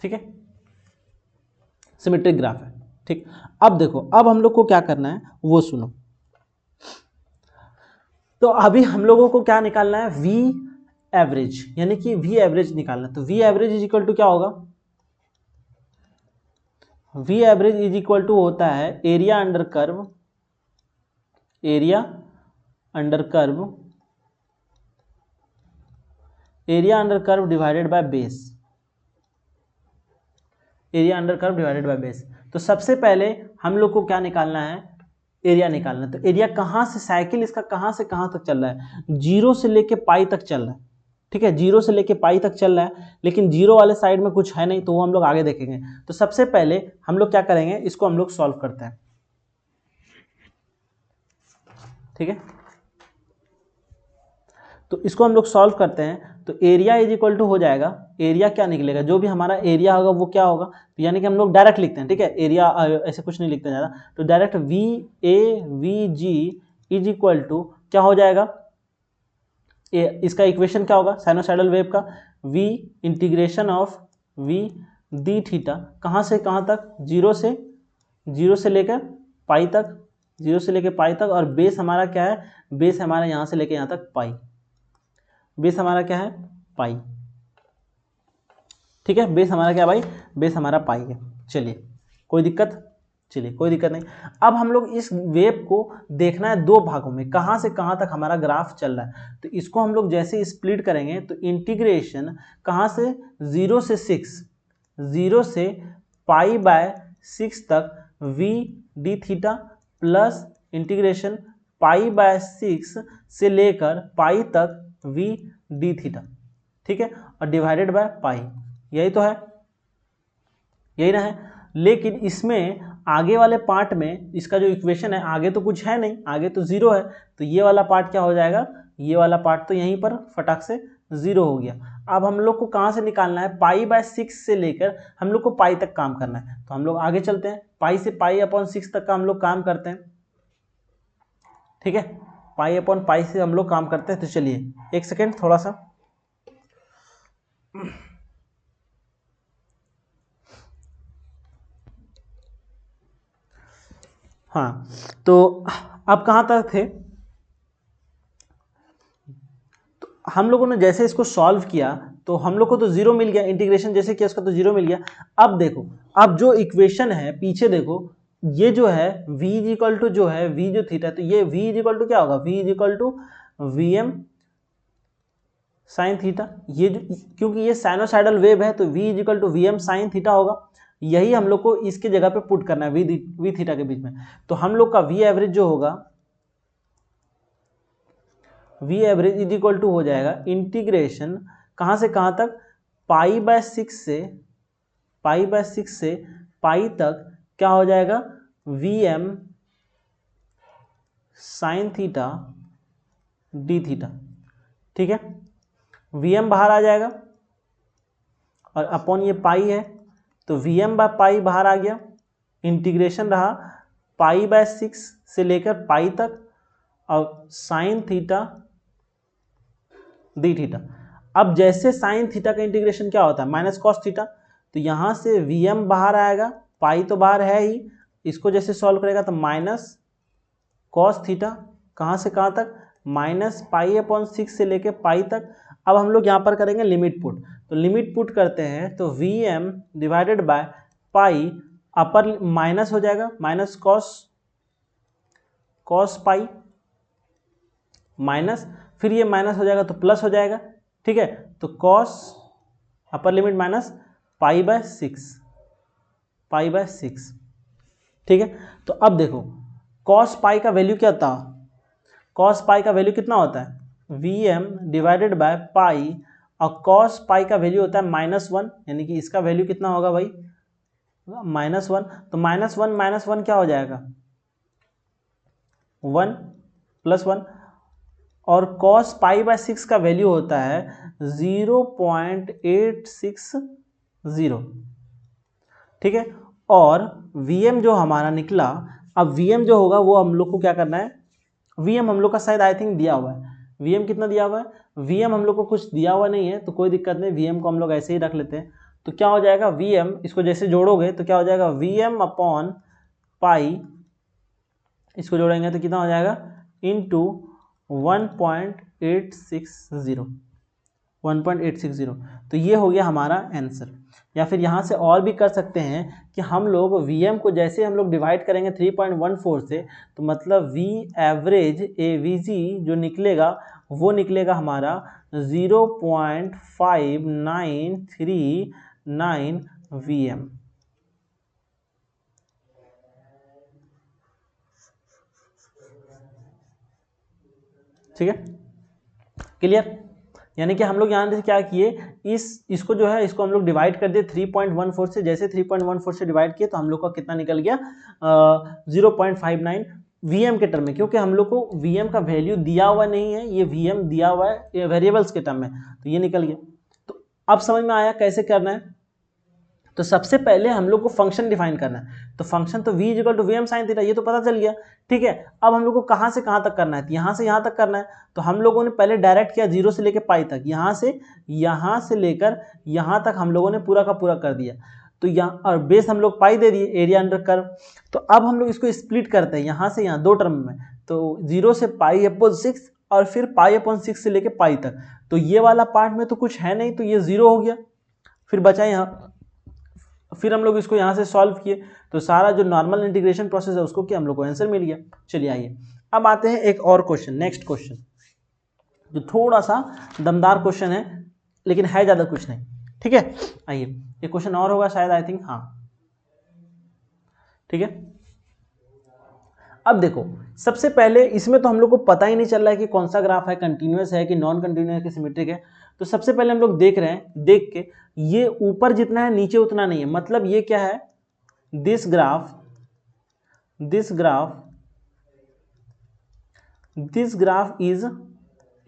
ठीक है, सिमेट्रिक ग्राफ है, ठीक। अब देखो, अब हम लोग को क्या करना है वो सुनो। तो अभी हम लोगों को क्या निकालना है, वी एवरेज, यानी कि वी एवरेज निकालना है। तो V average is equal to क्या होगा, V average is equal to होता है area under curve divided by base, तो सबसे पहले हम लोग को क्या निकालना है, एरिया निकालना है। तो एरिया कहां से, साइकिल इसका कहां से कहां तक चल रहा है, 0 से लेके पाई तक चल रहा है, ठीक है, 0 से लेके पाई तक चल रहा है। लेकिन 0 वाले साइड में कुछ है नहीं, तो वो हम लोग आगे देखेंगे। तो सबसे पहले हम लोग क्या करेंगे, इसको हम लोग सॉल्व करते हैं, ठीक है। तो इसको हम लोग सॉल्व करते हैं। तो एरिया इज इक्वल टू हो जाएगा, एरिया क्या निकलेगा, जो भी हमारा एरिया होगा वो क्या होगा, तो यानी कि हम लोग डायरेक्ट लिखते हैं, ठीक है, एरिया ऐसे कुछ नहीं लिखते ज़्यादा। तो direct V A V G is equal to क्या हो जाएगा, इसका इक्वेशन क्या होगा साइनोसाइडल वेव का, v integration of v d theta, कहाँ से कहाँ तक, जीरो से लेकर पाई तक, जीरो से लेकर पाई तक, और बेस हमारा क्या है, बेस हमारा यहाँ से लेकर यहाँ तक पाई, बेस हमारा क्या है पाई, ठीक है, बेस हमारा क्या भाई, बेस हमारा पाई है। चलिए कोई दिक्कत, चलिए कोई दिक्कत नहीं। अब हम लोग इस वेव को देखना है दो भागों में, कहाँ से कहाँ तक हमारा ग्राफ चल रहा है। तो इसको हम लोग जैसे स्प्लिट करेंगे तो इंटीग्रेशन कहाँ से, 0 से 6, 0 से π/6 तक v d theta plus integration π/6 से लेकर पाई तक v डी थीटा, ठीक है, और डिवाइडेड बाय पाई, यही तो है, यही ना है। लेकिन इसमें आगे वाले पार्ट में इसका जो इक्वेशन है, आगे तो कुछ है नहीं, आगे तो 0 है, तो ये वाला पार्ट क्या हो जाएगा, ये वाला पार्ट तो यहीं पर फटाक से 0 हो गया। अब हम लोग को कहाँ से निकालना है, π/6 से लेकर हम लोग को पाई तक काम करना है। तो हम लोग आगे चलते हैं, पाई से π/6 तक का हम लोग काम करते हैं, ठीक है, π/पाई से हम लोग काम करते हैं। तो चलिए एक सेकेंड थोड़ा सा, हाँ, तो अब कहाँ तक थे, तो हम लोगों ने जैसे इसको सॉल्व किया तो हम लोग को तो 0 मिल गया, इंटीग्रेशन जैसे किया उसका तो 0 मिल गया। अब देखो, अब जो इक्वेशन है पीछे देखो, ये जो है v इक्वल टू जो है v जो थीटा, तो ये v इक्वल टू क्या होगा, v equal to vm sine theta, ये जो क्योंकि ये साइनोसाइडल वेव है तो v equal to vm sine theta होगा। यही हम लोग को इसके जगह पे पुट करना है v थीटा के बीच में। तो हम लोग का v एवरेज जो होगा, v average is equal to हो जाएगा इंटीग्रेशन कहाँ से कहाँ तक, π/6 से पाई तक क्या हो जाएगा, vm sine theta d theta, ठीक है, vm बाहर आ जाएगा और अपॉन ये पाई है, तो vm/पाई बाहर आ गया, इंटीग्रेशन रहा π/6 से लेकर पाई तक और साइन थीटा डी थीटा। अब जैसे साइन थीटा का इंटीग्रेशन क्या होता है, माइनस कॉस थीटा, तो यहाँ से vm बाहर आएगा, पाई तो बाहर है ही, इसको जैसे सॉल्व करेगा तो माइनस कॉस थीटा, कहाँ से कहाँ तक, -π/6 से लेकर पाई तक। अब हम लोग यहाँ पर करेंगे लिमिट पुट, तो लिमिट पुट करते हैं तो vm divided by pi, upper minus हो जाएगा, माइनस कॉस पाई, माइनस फिर ये माइनस हो जाएगा तो प्लस हो जाएगा, ठीक है, तो कॉस अपर लिमिट माइनस π/6, ठीक है। तो अब देखो कॉस पाई का वैल्यू क्या था, कॉस पाई का वैल्यू कितना होता है, vm डिवाइडेड बाय पाई, और कॉस पाई का वैल्यू होता है -1, यानी कि इसका वैल्यू कितना होगा भाई, -1, तो -1 क्या हो जाएगा, 1 + 1, और cos π/6 का वैल्यू होता है 0.860, ठीक है, और vm जो हमारा निकला, अब vm जो होगा वो हम लोग को क्या करना है, vm हम लोग का शायद आई थिंक दिया हुआ है, vm कितना दिया हुआ है, vm हम लोग को कुछ दिया हुआ नहीं है तो कोई दिक्कत नहीं, vm को हम लोग ऐसे ही रख लेते हैं। तो क्या हो जाएगा vm, इसको जैसे जोड़ोगे तो क्या हो जाएगा vm/पाई, इसको जोड़ेंगे तो कितना हो जाएगा, इंटू 1.860, तो ये हो गया हमारा आंसर। या फिर यहाँ से और भी कर सकते हैं कि हम लोग vm को जैसे हम लोग डिवाइड करेंगे 3.14 से, तो मतलब v एवरेज avg जो निकलेगा वो निकलेगा हमारा 0.5939 vm, ठीक है, क्लियर। यानी कि हम लोग यहाँ से क्या किए, इसको जो है इसको हम लोग डिवाइड कर दिए 3.14 से, जैसे 3.14 से डिवाइड किए तो हम लोग का कितना निकल गया 0.59 vm के टर्म में, क्योंकि हम लोग को vm का वैल्यू दिया हुआ नहीं है, ये vm दिया हुआ है वेरिएबल्स के टर्म में, तो ये निकल गया। तो अब समझ में आया कैसे करना है। तो सबसे पहले हम लोग को फंक्शन डिफाइन करना है, तो फंक्शन तो v equal to V M sine theta, ये तो पता चल गया। ठीक है, अब हम लोग को कहाँ से कहाँ तक करना है, तो यहाँ से यहाँ तक करना है। तो हम लोगों ने पहले डायरेक्ट किया 0 से लेकर पाई तक, यहाँ से लेकर यहाँ तक हम लोगों ने पूरा का पूरा कर दिया। तो यहाँ और बेस हम लोग पाई दे दिए, एरिया अंडर कर्व। तो अब हम लोग इसको स्प्लिट करते हैं यहाँ से यहाँ 2 टर्म में, तो 0 से पाई अपॉन 6 और फिर पाई अपॉन 6 से लेकर पाई तक। तो ये वाला पार्ट में तो कुछ है नहीं, तो ये 0 हो गया। फिर बचा यहाँ, फिर हम लोग इसको यहाँ से सॉल्व किए, तो सारा जो नॉर्मल इंटीग्रेशन प्रोसेस है उसको क्या हम लोग को आंसर मिल गया। चलिए आइए अब आते हैं एक और क्वेश्चन, नेक्स्ट क्वेश्चन, जो थोड़ा सा दमदार क्वेश्चन है लेकिन है ज़्यादा कुछ नहीं। ठीक है, आइए ये क्वेश्चन और होगा शायद, आई थिंक, हाँ ठीक है। अब देखो, सबसे पहले इसमें तो हम लोग को पता ही नहीं चल रहा है कि कौन सा ग्राफ है, कंटिन्यूअस है कि नॉन कंटिन्यूअस है कि सिमेट्रिक है। तो सबसे पहले हम लोग देख रहे हैं, देख के ये ऊपर जितना है नीचे उतना नहीं है, मतलब ये क्या है, दिस ग्राफ इज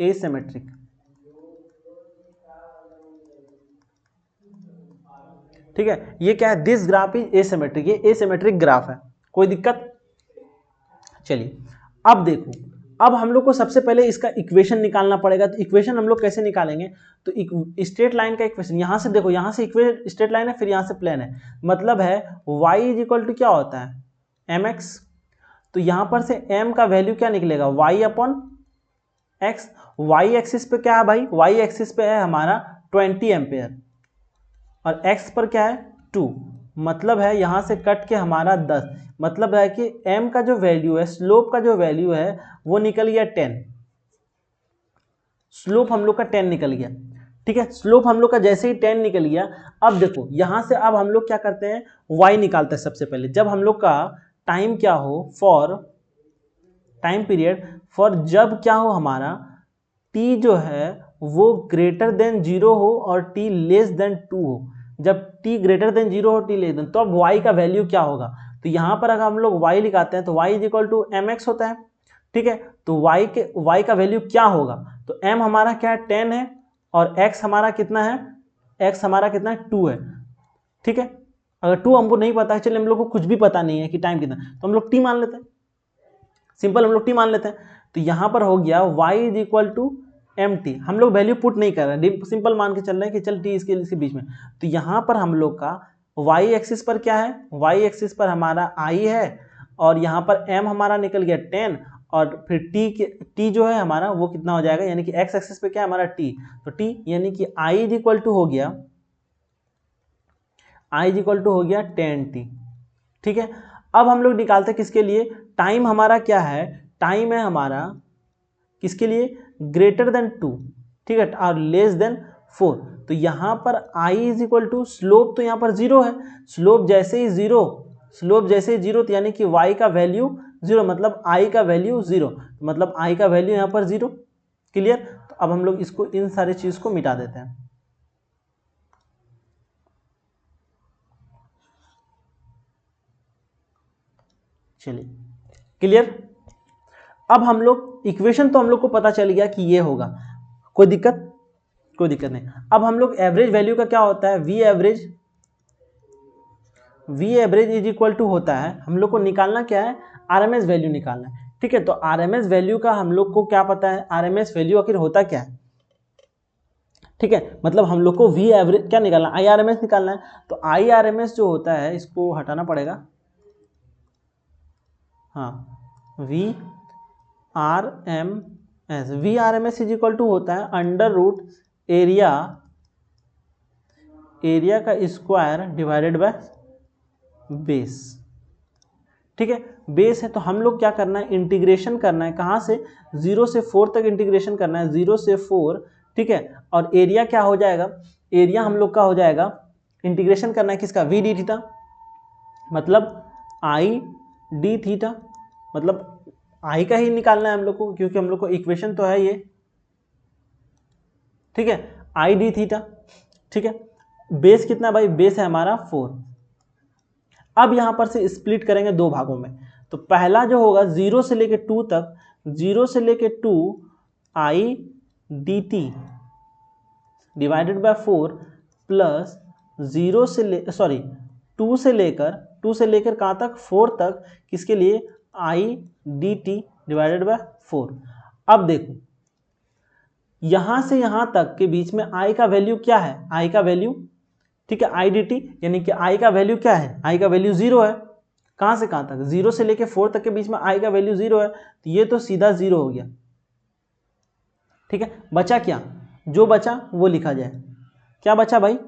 एसिमेट्रिक। ठीक है, ये क्या है, दिस ग्राफ इज एसिमेट्रिक, ये एसिमेट्रिक ग्राफ है, कोई दिक्कत। चलिए अब देखो, अब हम लोग को सबसे पहले इसका इक्वेशन निकालना पड़ेगा। तो इक्वेशन हम लोग कैसे निकालेंगे, तो स्ट्रेट लाइन का इक्वेशन, यहाँ से देखो, यहाँ से इक्वेशन स्ट्रेट लाइन है, फिर यहाँ से प्लेन है, मतलब है y इज इक्वल टू क्या होता है, mx। तो यहाँ पर से m का वैल्यू क्या निकलेगा, y upon x। y axis पे क्या है भाई, y एक्सिस पे है हमारा 20 एम्पेयर और x पर क्या है 2, मतलब है यहाँ से कट के हमारा 10, मतलब है कि m का जो वैल्यू है, स्लोप का जो वैल्यू है वो निकल गया 10, स्लोप हम लोग का 10 निकल गया। ठीक है, स्लोप हम लोग का जैसे ही 10 निकल गया, अब देखो यहाँ से अब हम लोग क्या करते हैं, y निकालते हैं सबसे पहले। जब हम लोग का टाइम क्या हो, फॉर टाइम पीरियड, फॉर जब क्या हो हमारा t जो है वो ग्रेटर देन 0 हो और t लेस देन 2 हो। जब t ग्रेटर देन 0 हो, t लेस देन, तो अब y का वैल्यू क्या होगा, तो यहाँ पर अगर हम लोग y लिखाते हैं तो y is equal to mx होता है। ठीक है, तो y का वैल्यू क्या होगा, तो m हमारा क्या है 10 है और x हमारा कितना है, x हमारा कितना है 2 है। ठीक है, अगर 2 हमको नहीं पता है, चलिए हम लोग को कुछ भी पता नहीं है कि टाइम कितना, तो हम लोग t मान लेते हैं, सिंपल हम लोग t मान लेते हैं। तो यहाँ पर हो गया y is equal to mt, हम लोग वैल्यू पुट नहीं कर रहे हैं, सिंपल मान के चल रहे हैं कि चल t इसके बीच में। तो यहाँ पर हम लोग का y एक्सिस पर क्या है, y एक्सिस पर हमारा i है और यहाँ पर m हमारा निकल गया 10 और फिर t जो है हमारा वो कितना हो जाएगा, यानी कि x एक्सिस पे क्या है हमारा t, तो t यानी कि i इज इक्वल टू हो गया, i इज इक्वल टू हो गया 10t। ठीक है, अब हम लोग निकालते हैं किसके लिए, टाइम हमारा क्या है, टाइम है हमारा किसके लिए, ग्रेटर देन 2, ठीक है, और लेस देन 4। तो यहाँ पर i is equal to, slope तो यहाँ पर 0 है, स्लोप जैसे ही 0, तो यानी कि y का वैल्यू 0, मतलब i का वैल्यू 0, मतलब i का वैल्यू यहाँ पर 0। क्लियर, तो अब हम लोग इसको, इन सारी चीज़ को मिटा देते हैं। चलिए क्लियर, अब हम लोग इक्वेशन तो हम लोग को पता चल गया कि ये होगा, कोई दिक्कत नहीं। अब हम लोग एवरेज वैल्यू का क्या होता है, V average is equal to होता है, हम लोग को निकालना क्या है, आरएमएस वैल्यू निकालना है। ठीक है, तो आरएमएस वैल्यू का हम लोग को क्या पता है, आरएमएस वैल्यू आखिर होता क्या है। ठीक है, मतलब हम लोग को वी एवरेज क्या निकालना, आई आर एम एस निकालना है। तो आई आर एम एस जो होता है, इसको हटाना पड़ेगा, हाँ, V R M S is equal to होता है अंडर रूट एरिया का स्क्वायर डिवाइडेड बाय बेस। ठीक है, बेस है, तो हम लोग क्या करना है, इंटीग्रेशन करना है, कहाँ से, 0 से 4 तक इंटीग्रेशन करना है, 0 से 4। ठीक है, और एरिया क्या हो जाएगा, एरिया हम लोग का हो जाएगा, इंटीग्रेशन करना है किसका, वी डी थीटा, मतलब आई डी थीटा, मतलब आई का ही निकालना है हम लोग को, क्योंकि हम लोग को इक्वेशन तो है ये। ठीक है, आई डी थीटा। ठीक है, बेस कितना भाई, बेस है हमारा 4। अब यहां पर से स्प्लिट करेंगे 2 भागों में, तो पहला जो होगा 0 से लेके 2 तक, 0 से लेके 2 i d t divided by 4 plus 2 से लेकर कहाँ तक, 4 तक, किसके लिए, आई डी टी डिवाइडेड बाय 4। अब देखो यहाँ से यहाँ तक के बीच में आई का वैल्यू क्या है, आई का वैल्यू, ठीक है, आई डी टी, यानी कि आई का वैल्यू क्या है, आई का वैल्यू 0 है। कहाँ से कहाँ तक, 0 से लेके 4 तक के बीच में आई का वैल्यू 0 है, तो ये तो सीधा 0 हो गया। ठीक है, बचा क्या, जो बचा वो लिखा जाए। क्या बचा भाई,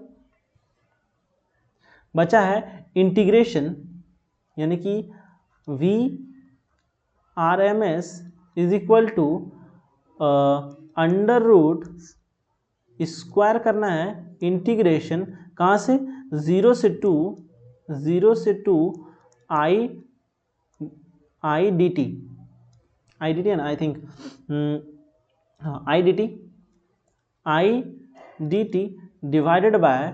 बचा है इंटीग्रेशन, यानी कि V R M S is equal to under root square करना है इंटीग्रेशन कहाँ से, 0 से 2 आई डी टी है ना, आई थिंक, हाँ आई डी टी डिवाइडेड बाय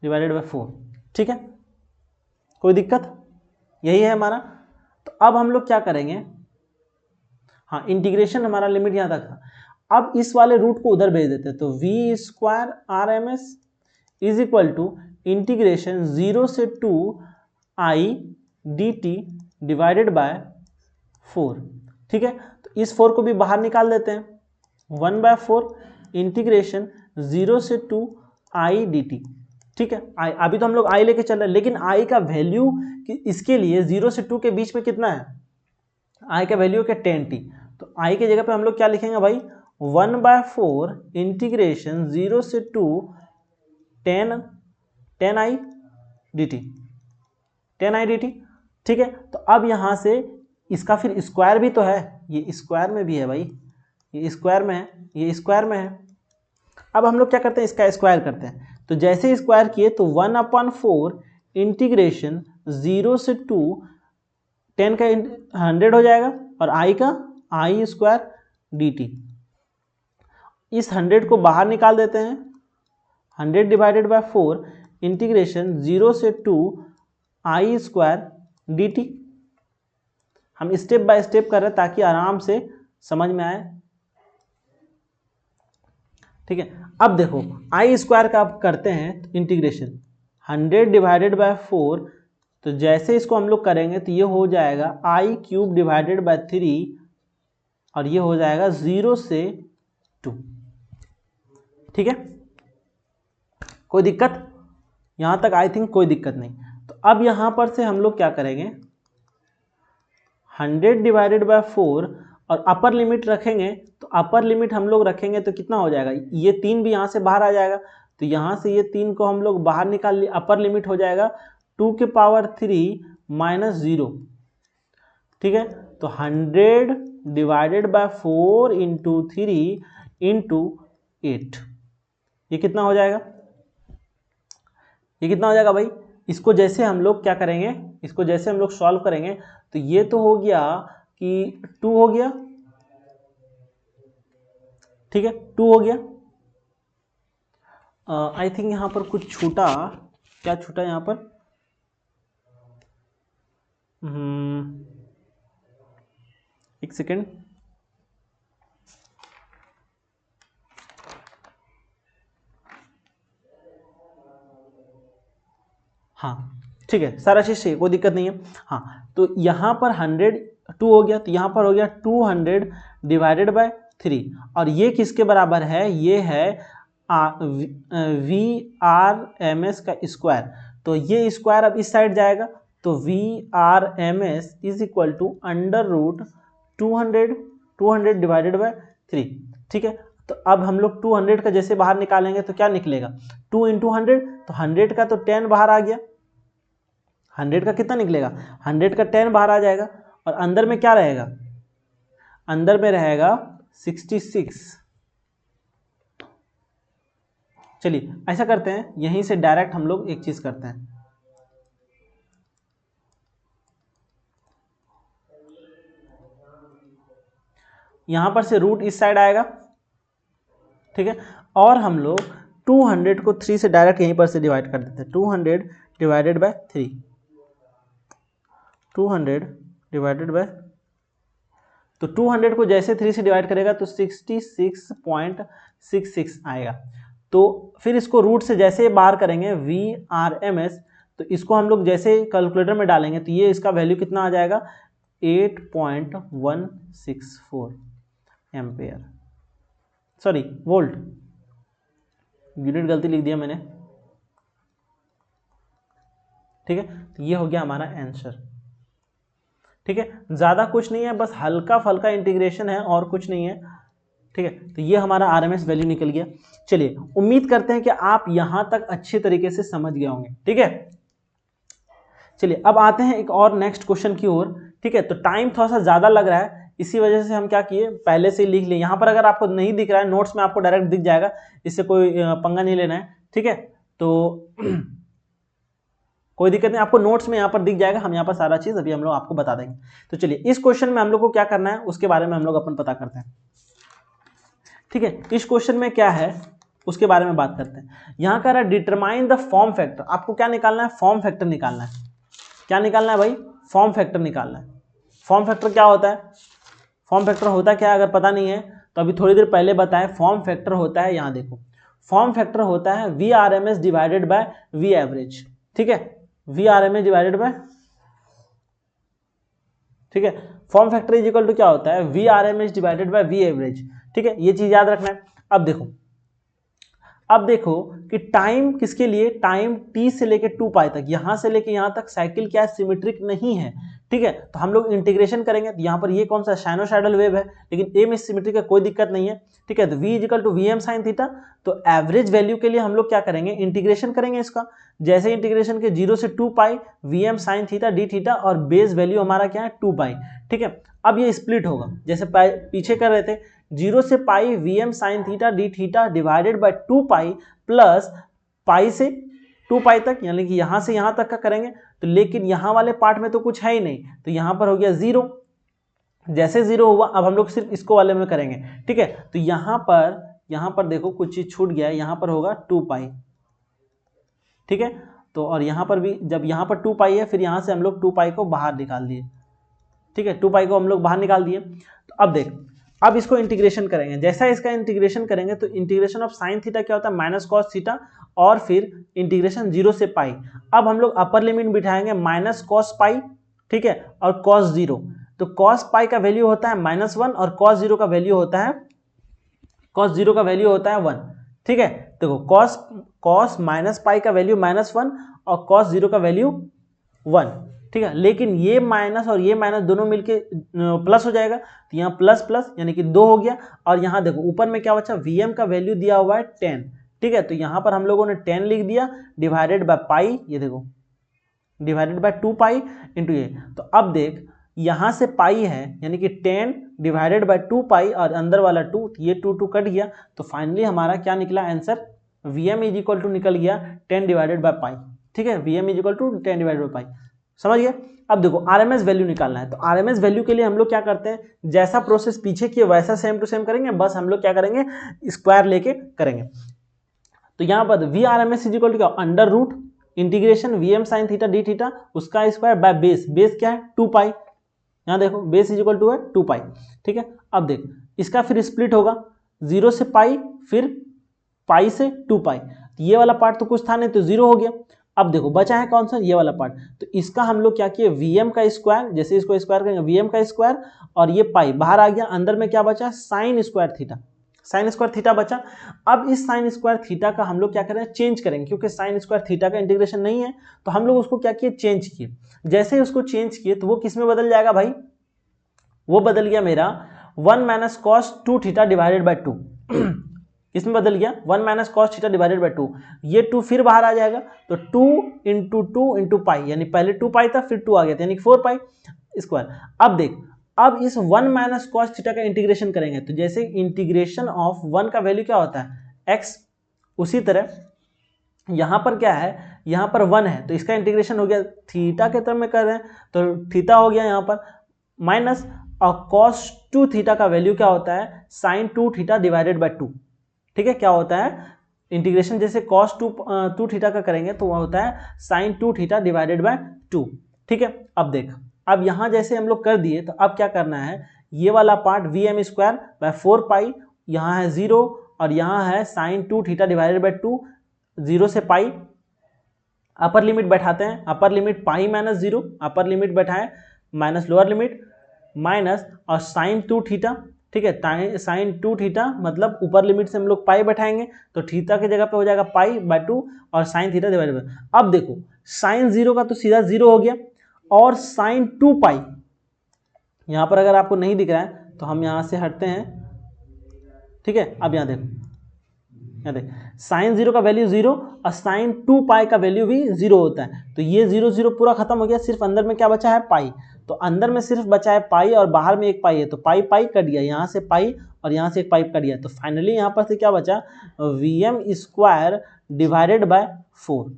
4। ठीक है, कोई दिक्कत, यही है हमारा। तो अब हम लोग क्या करेंगे, हाँ इंटीग्रेशन हमारा लिमिट यहाँ तक था, अब इस वाले रूट को उधर भेज देते हैं, तो V square R M S is equal to integration 0 से 2 i d t divided by 4। ठीक है, तो इस 4 को भी बाहर निकाल देते हैं, 1/4 इंटीग्रेशन 0 से 2 आई डी टी। ठीक है, आई, अभी तो हम लोग आई लेके चल रहे हैं, लेकिन आई का वैल्यू इसके लिए 0 से 2 के बीच में कितना है, आई का वैल्यू क्या 10t, तो आई की जगह पे हम लोग क्या लिखेंगे भाई, 1/4 इंटीग्रेशन 0 से 2 10 आई डी टी, 10 आई डी टी। ठीक है, तो अब यहाँ से इसका फिर स्क्वायर भी तो है, ये स्क्वायर में भी है भाई, ये स्क्वायर में है, ये स्क्वायर में है। अब हम लोग क्या करते हैं, इसका स्क्वायर करते हैं, तो जैसे स्क्वायर किए तो 1/4 इंटीग्रेशन 0 से 2 10 का 100 हो जाएगा, और आई का आई स्क्वायर डी टी। इस 100 को बाहर निकाल देते हैं, 100 डिवाइडेड बाय 4 इंटीग्रेशन 0 से 2 आई स्क्वायर डी टी। हम स्टेप बाय स्टेप कर रहे हैं ताकि आराम से समझ में आए। ठीक है, अब देखो आई स्क्वायर का आप करते हैं इंटीग्रेशन 100 डिवाइडेड बाय 4, तो जैसे इसको हम लोग करेंगे तो ये हो जाएगा आई क्यूब डिवाइडेड बाय 3, और ये हो जाएगा 0 से 2। ठीक है, कोई दिक्कत, यहाँ तक आई थिंक कोई दिक्कत नहीं। तो अब यहाँ पर से हम लोग क्या करेंगे, 100 डिवाइडेड बाय 4 और अपर लिमिट रखेंगे, तो अपर लिमिट हम लोग रखेंगे तो कितना हो जाएगा, ये 3 भी यहाँ से बाहर आ जाएगा, तो यहाँ से ये 3 को हम लोग बाहर निकाल लिए, अपर लिमिट हो जाएगा 2 के पावर 3 माइनस 0। ठीक है, तो 100 डिवाइडेड बाय 4 इंटू 3 इंटू 8, ये कितना हो जाएगा, ये कितना हो जाएगा भाई, इसको जैसे हम लोग क्या करेंगे, इसको जैसे हम लोग सॉल्व करेंगे तो ये तो हो गया कि 2 हो गया, ठीक है 2 हो गया। आई थिंक यहाँ पर कुछ छूटा, क्या छूटा यहाँ पर, एक सेकेंड, हाँ ठीक है, सारा चीज़ सही, कोई दिक्कत नहीं है। हाँ, तो यहाँ पर 102 हो गया, तो यहाँ पर हो गया 200 डिवाइडेड बाय 3, और ये किसके बराबर है, ये है वी आर एम एस का स्क्वायर, तो ये स्क्वायर अब इस साइड जाएगा, तो V R M S is equal to under root 200 divided by 3। ठीक है, तो अब हम लोग 200 का जैसे बाहर निकालेंगे तो क्या निकलेगा, 2 इंटू 100, तो 100 का तो 10 बाहर आ गया, 100 का कितना निकलेगा, 100 का 10 बाहर आ जाएगा, और अंदर में क्या रहेगा, अंदर में रहेगा 66। चलिए ऐसा करते हैं, यहीं से डायरेक्ट हम लोग एक चीज करते हैं, यहां पर से रूट इस साइड आएगा, ठीक है, और हम लोग 200 को 3 से डायरेक्ट यहीं पर से डिवाइड कर देते हैं, 200 डिवाइडेड बाय 3, 200 डिवाइडेड बाय, तो 200 को जैसे 3 से डिवाइड करेगा तो 66.66 आएगा। तो फिर इसको रूट से जैसे बाहर करेंगे VRMS, तो इसको हम लोग जैसे कैलकुलेटर में डालेंगे तो ये इसका वैल्यू कितना आ जाएगा 8.164 एम्पेयर, सॉरी वोल्ट, यूनिट गलती लिख दिया मैंने, ठीक है। तो ये हो गया हमारा आंसर, ठीक है। ज़्यादा कुछ नहीं है, बस हल्का फल्का इंटीग्रेशन है और कुछ नहीं है, ठीक है। तो ये हमारा आरएमएस वैल्यू निकल गया। चलिए उम्मीद करते हैं कि आप यहां तक अच्छे तरीके से समझ गए होंगे, ठीक है। चलिए अब आते हैं एक और नेक्स्ट क्वेश्चन की ओर, ठीक है। तो टाइम थोड़ा सा ज़्यादा लग रहा है, इसी वजह से हम क्या किए, पहले से ही लिख लिए। यहाँ पर अगर आपको नहीं दिख रहा है, नोट्स में आपको डायरेक्ट दिख जाएगा, इससे कोई पंगा नहीं लेना है, ठीक है। तो कोई दिक्कत नहीं, आपको नोट्स में यहाँ पर दिख जाएगा, हम यहाँ पर सारा चीज़ अभी हम लोग आपको बता देंगे। तो चलिए इस क्वेश्चन में हम लोग को क्या करना है उसके बारे में हम लोग अपन पता करते हैं, ठीक है। इस क्वेश्चन में क्या है उसके बारे में बात करते हैं। यहाँ कह रहा है डिटरमाइन द फॉर्म फैक्टर, आपको क्या निकालना है, फॉर्म फैक्टर निकालना है। क्या निकालना है भाई, फॉर्म फैक्टर निकालना है। फॉर्म फैक्टर क्या होता है, फॉर्म फैक्टर होता क्या है, अगर पता नहीं है तो अभी थोड़ी देर पहले बताएं। फॉर्म फैक्टर होता है, यहाँ देखो, फॉर्म फैक्टर होता है VRMS divided by V average, ठीक है। VRMS डिवाइडेड बाय, ठीक है। Form factor is equal to क्या होता है, VRMS divided by V average, ठीक है। ये चीज याद रखना है। अब देखो कि टाइम किसके लिए, टाइम t से लेके 2π तक, यहां से लेके यहां तक साइकिल क्या है, सिमेट्रिक नहीं है, ठीक है। तो हम लोग इंटीग्रेशन करेंगे, तो यहाँ पर ये कौन सा साइनोसाइडल वेव है, लेकिन ए में सिमेट्रिक है, कोई दिक्कत नहीं है, ठीक है। तो v equal to VM sine theta, तो एवरेज वैल्यू के लिए हम लोग क्या करेंगे, इंटीग्रेशन करेंगे इसका। जैसे इंटीग्रेशन के 0 से 2π VM sine theta d theta, और बेस वैल्यू हमारा क्या है 2π, ठीक है। अब ये स्प्लिट होगा, जैसे पीछे कर रहे थे 0 से pi VM sine theta d theta divided by 2π plus pi से 2π तक, यानी कि यहां से यहां तक का करेंगे। तो लेकिन यहां वाले पार्ट में तो कुछ है ही नहीं, तो यहां पर हो गया 0, जैसे 0 हुआ अब हम लोग सिर्फ इसको वाले में करेंगे, ठीक है। तो यहां पर देखो कुछ चीज छूट गया है, यहां पर होगा 2π, ठीक है। तो और यहां पर भी जब यहां पर 2π है, फिर यहां से हम लोग 2π को बाहर निकाल दिए, ठीक है। 2π को हम लोग बाहर निकाल दिए। तो अब देख, अब इसको इंटीग्रेशन करेंगे। जैसा इसका इंटीग्रेशन करेंगे तो इंटीग्रेशन ऑफ साइन थीटा क्या होता है, माइनस कॉस थीटा, और फिर इंटीग्रेशन 0 से पाई। अब हम लोग अपर लिमिट बिठाएंगे माइनस कॉस पाई, ठीक है, और कॉस 0। तो कॉस पाई का वैल्यू होता है -1 और कॉस 0 का वैल्यू होता है 1, ठीक है। देखो कॉस माइनस पाई का वैल्यू -1 और कॉस 0 का वैल्यू 1, ठीक है। लेकिन ये माइनस और ये माइनस दोनों मिलके प्लस हो जाएगा, तो यहाँ प्लस प्लस यानी कि 2 हो गया। और यहाँ देखो ऊपर में क्या बचा, VM का वैल्यू दिया हुआ है 10, ठीक है। तो यहाँ पर हम लोगों ने 10 लिख दिया डिवाइडेड बाय पाई, ये देखो डिवाइडेड बाय 2π इंटू ये। तो अब देख यहाँ से पाई है, यानी कि 10 डिवाइडेड बाय 2π और अंदर वाला 2, ये 2 कट गया। तो फाइनली हमारा क्या निकला answer, VM is equal to निकल गया 10 डिवाइडेड बाय पाई, ठीक है। VM is equal to 10 divided by pi, समझ गए। अब देखो RMS वैल्यू निकालना है, तो RMS वैल्यू के लिए हम लोग क्या करते हैं, जैसा प्रोसेस पीछे किए वैसा सेम टू सेम करेंगे, बस हम लोग क्या करेंगे, स्क्वायर लेके करेंगे। तो यहाँ पर VRMS इज इक्वल टू क्या, under root integration VM sine theta d theta उसका स्क्वायर बाय बेस, बेस क्या है 2π, यहाँ देखो बेस इज इक्वल टू है 2π, ठीक है। अब देख इसका फिर स्प्लिट होगा 0 से पाई, फिर पाई से 2π, ये वाला पार्ट तो कुछ था नहीं, तो 0 हो गया। अब देखो बचा है कौन सा, ये वाला पार्ट। तो इसका हम लोग क्या किए, VM का स्क्वायर, जैसे इसको स्क्वायर करेंगे VM का स्क्वायर, और ये पाई बाहर आ गया, अंदर में क्या बचा, sine square theta, sine square theta बचा। अब इस साइन स्क्वायर थीटा का हम लोग क्या करें, चेंज करेंगे, क्योंकि साइन स्क्वायर थीटा का इंटीग्रेशन नहीं है, तो हम लोग उसको क्या किए, चेंज किए। जैसे ही उसको चेंज किए तो वो किस में बदल जाएगा भाई, वो बदल गया मेरा 1 minus cos 2 theta divided bye 2, इसमें बदल गया 1 minus cos theta divided bye 2, ये 2 फिर बाहर आ जाएगा, तो 2 इंटू 2 इंटू पाई, यानी पहले 2π था फिर 2 आ गया था, यानी 4π स्क्वायर। अब देख, अब इस 1 माइनस कॉस थीटा का इंटीग्रेशन करेंगे, तो जैसे इंटीग्रेशन ऑफ 1 का वैल्यू क्या होता है x, उसी तरह यहाँ पर क्या है, यहाँ पर 1 है, तो इसका इंटीग्रेशन हो गया थीटा के तरफ में कर रहे हैं, तो थीटा हो गया यहाँ पर माइनस, और cos 2 थीटा का वैल्यू क्या होता है, sin 2 थीटा डिवाइडेड बाय 2, ठीक है। क्या होता है इंटीग्रेशन, जैसे cos 2 थीटा का करेंगे तो वह होता है sin 2 थीटा डिवाइडेड बाय 2, ठीक है। अब देख, अब यहाँ जैसे हम लोग कर दिए, तो अब क्या करना है, ये वाला पार्ट VM स्क्वायर बाय 4π, यहाँ है 0 और यहाँ है साइन 2 थीटा डिवाइडेड बाई 2, 0 से पाई, अपर लिमिट बैठाते हैं, upper limit pi minus 0, upper limit बैठाएं माइनस लोअर लिमिट माइनस और साइन 2 थीटा, ठीक है, साइन 2 थीटा मतलब ऊपर लिमिट से हम लोग पाई बैठाएंगे तो थीटा की जगह पे हो जाएगा पाई बाय 2 और साइन थीटा डिवाइडेड बाय। अब देखो साइन 0 का तो सीधा 0 हो गया और साइन 2 पाई, यहाँ पर अगर आपको नहीं दिख रहा है तो हम यहाँ से हटते हैं, ठीक है। अब यहाँ देखो, यहाँ देख साइन 0 का वैल्यू 0 और साइन 2 पाई का वैल्यू भी 0 होता है, तो ये 0 0 पूरा खत्म हो गया, सिर्फ अंदर में क्या बचा है पाई, तो अंदर में सिर्फ बचा है पाई और बाहर में एक पाई है, तो पाई पाई कट गया, यहाँ से पाई और यहाँ से एक पाई कट गया, तो फाइनली यहाँ पर से क्या बचा Vm स्क्वायर डिवाइडेड बाय 4।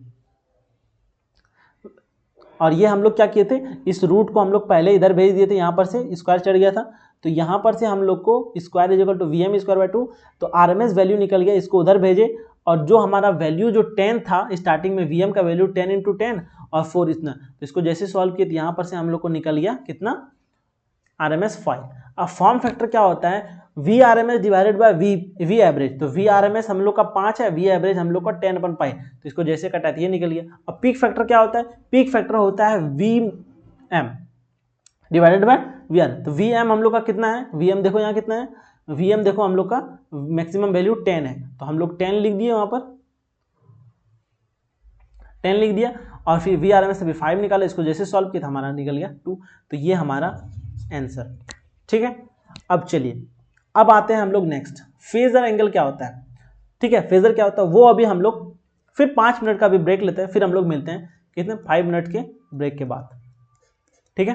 और ये हम लोग क्या किए थे, इस रूट को हम लोग पहले इधर भेज दिए थे, यहाँ पर से स्क्वायर चढ़ गया था, तो यहाँ पर से हम लोग को square is equal to Vm square by 2, तो RMS वैल्यू निकल गया, इसको उधर भेजे और जो हमारा वैल्यू जो 10 था स्टार्टिंग में, Vm का वैल्यू 10 × 10 और 4 इतना, तो इसको जैसे सॉल्व किए तो यहाँ पर से हम लोग को निकल गया कितना RMS 5। अब फॉर्म फैक्टर क्या होता है VRMS divided by V average, तो VRMS हम लोग का 5 है, V एवरेज हम लोग का 10/5, तो इसको जैसे कटा ये निकल गया। अब पीक फैक्टर क्या होता है, पीक फैक्टर होता है VM डिवाइडेड बाय VR, तो VM हम लोग का कितना है, VM देखो यहाँ कितना है, VM देखो हम लोग का मैक्सिमम वैल्यू 10 है, तो हम लोग 10 लिख दिए, वहाँ पर 10 लिख दिया और फिर VRMS से भी 5 निकाला, इसको जैसे सॉल्व किया था हमारा निकल गया 2, तो ये हमारा आंसर, ठीक है। अब चलिए अब आते हैं हम लोग नेक्स्ट, फेजर एंगल क्या होता है, ठीक है, फेजर क्या होता है वो अभी हम लोग फिर 5 मिनट का भी ब्रेक लेते हैं, फिर हम लोग मिलते हैं कितने 5 मिनट के ब्रेक के बाद, ठीक है,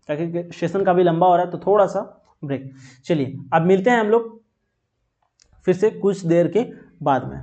ताकि सेशन का भी लंबा हो रहा है तो थोड़ा सा ब्रेक। चलिए अब मिलते हैं हम लोग फिर से कुछ देर के बाद में।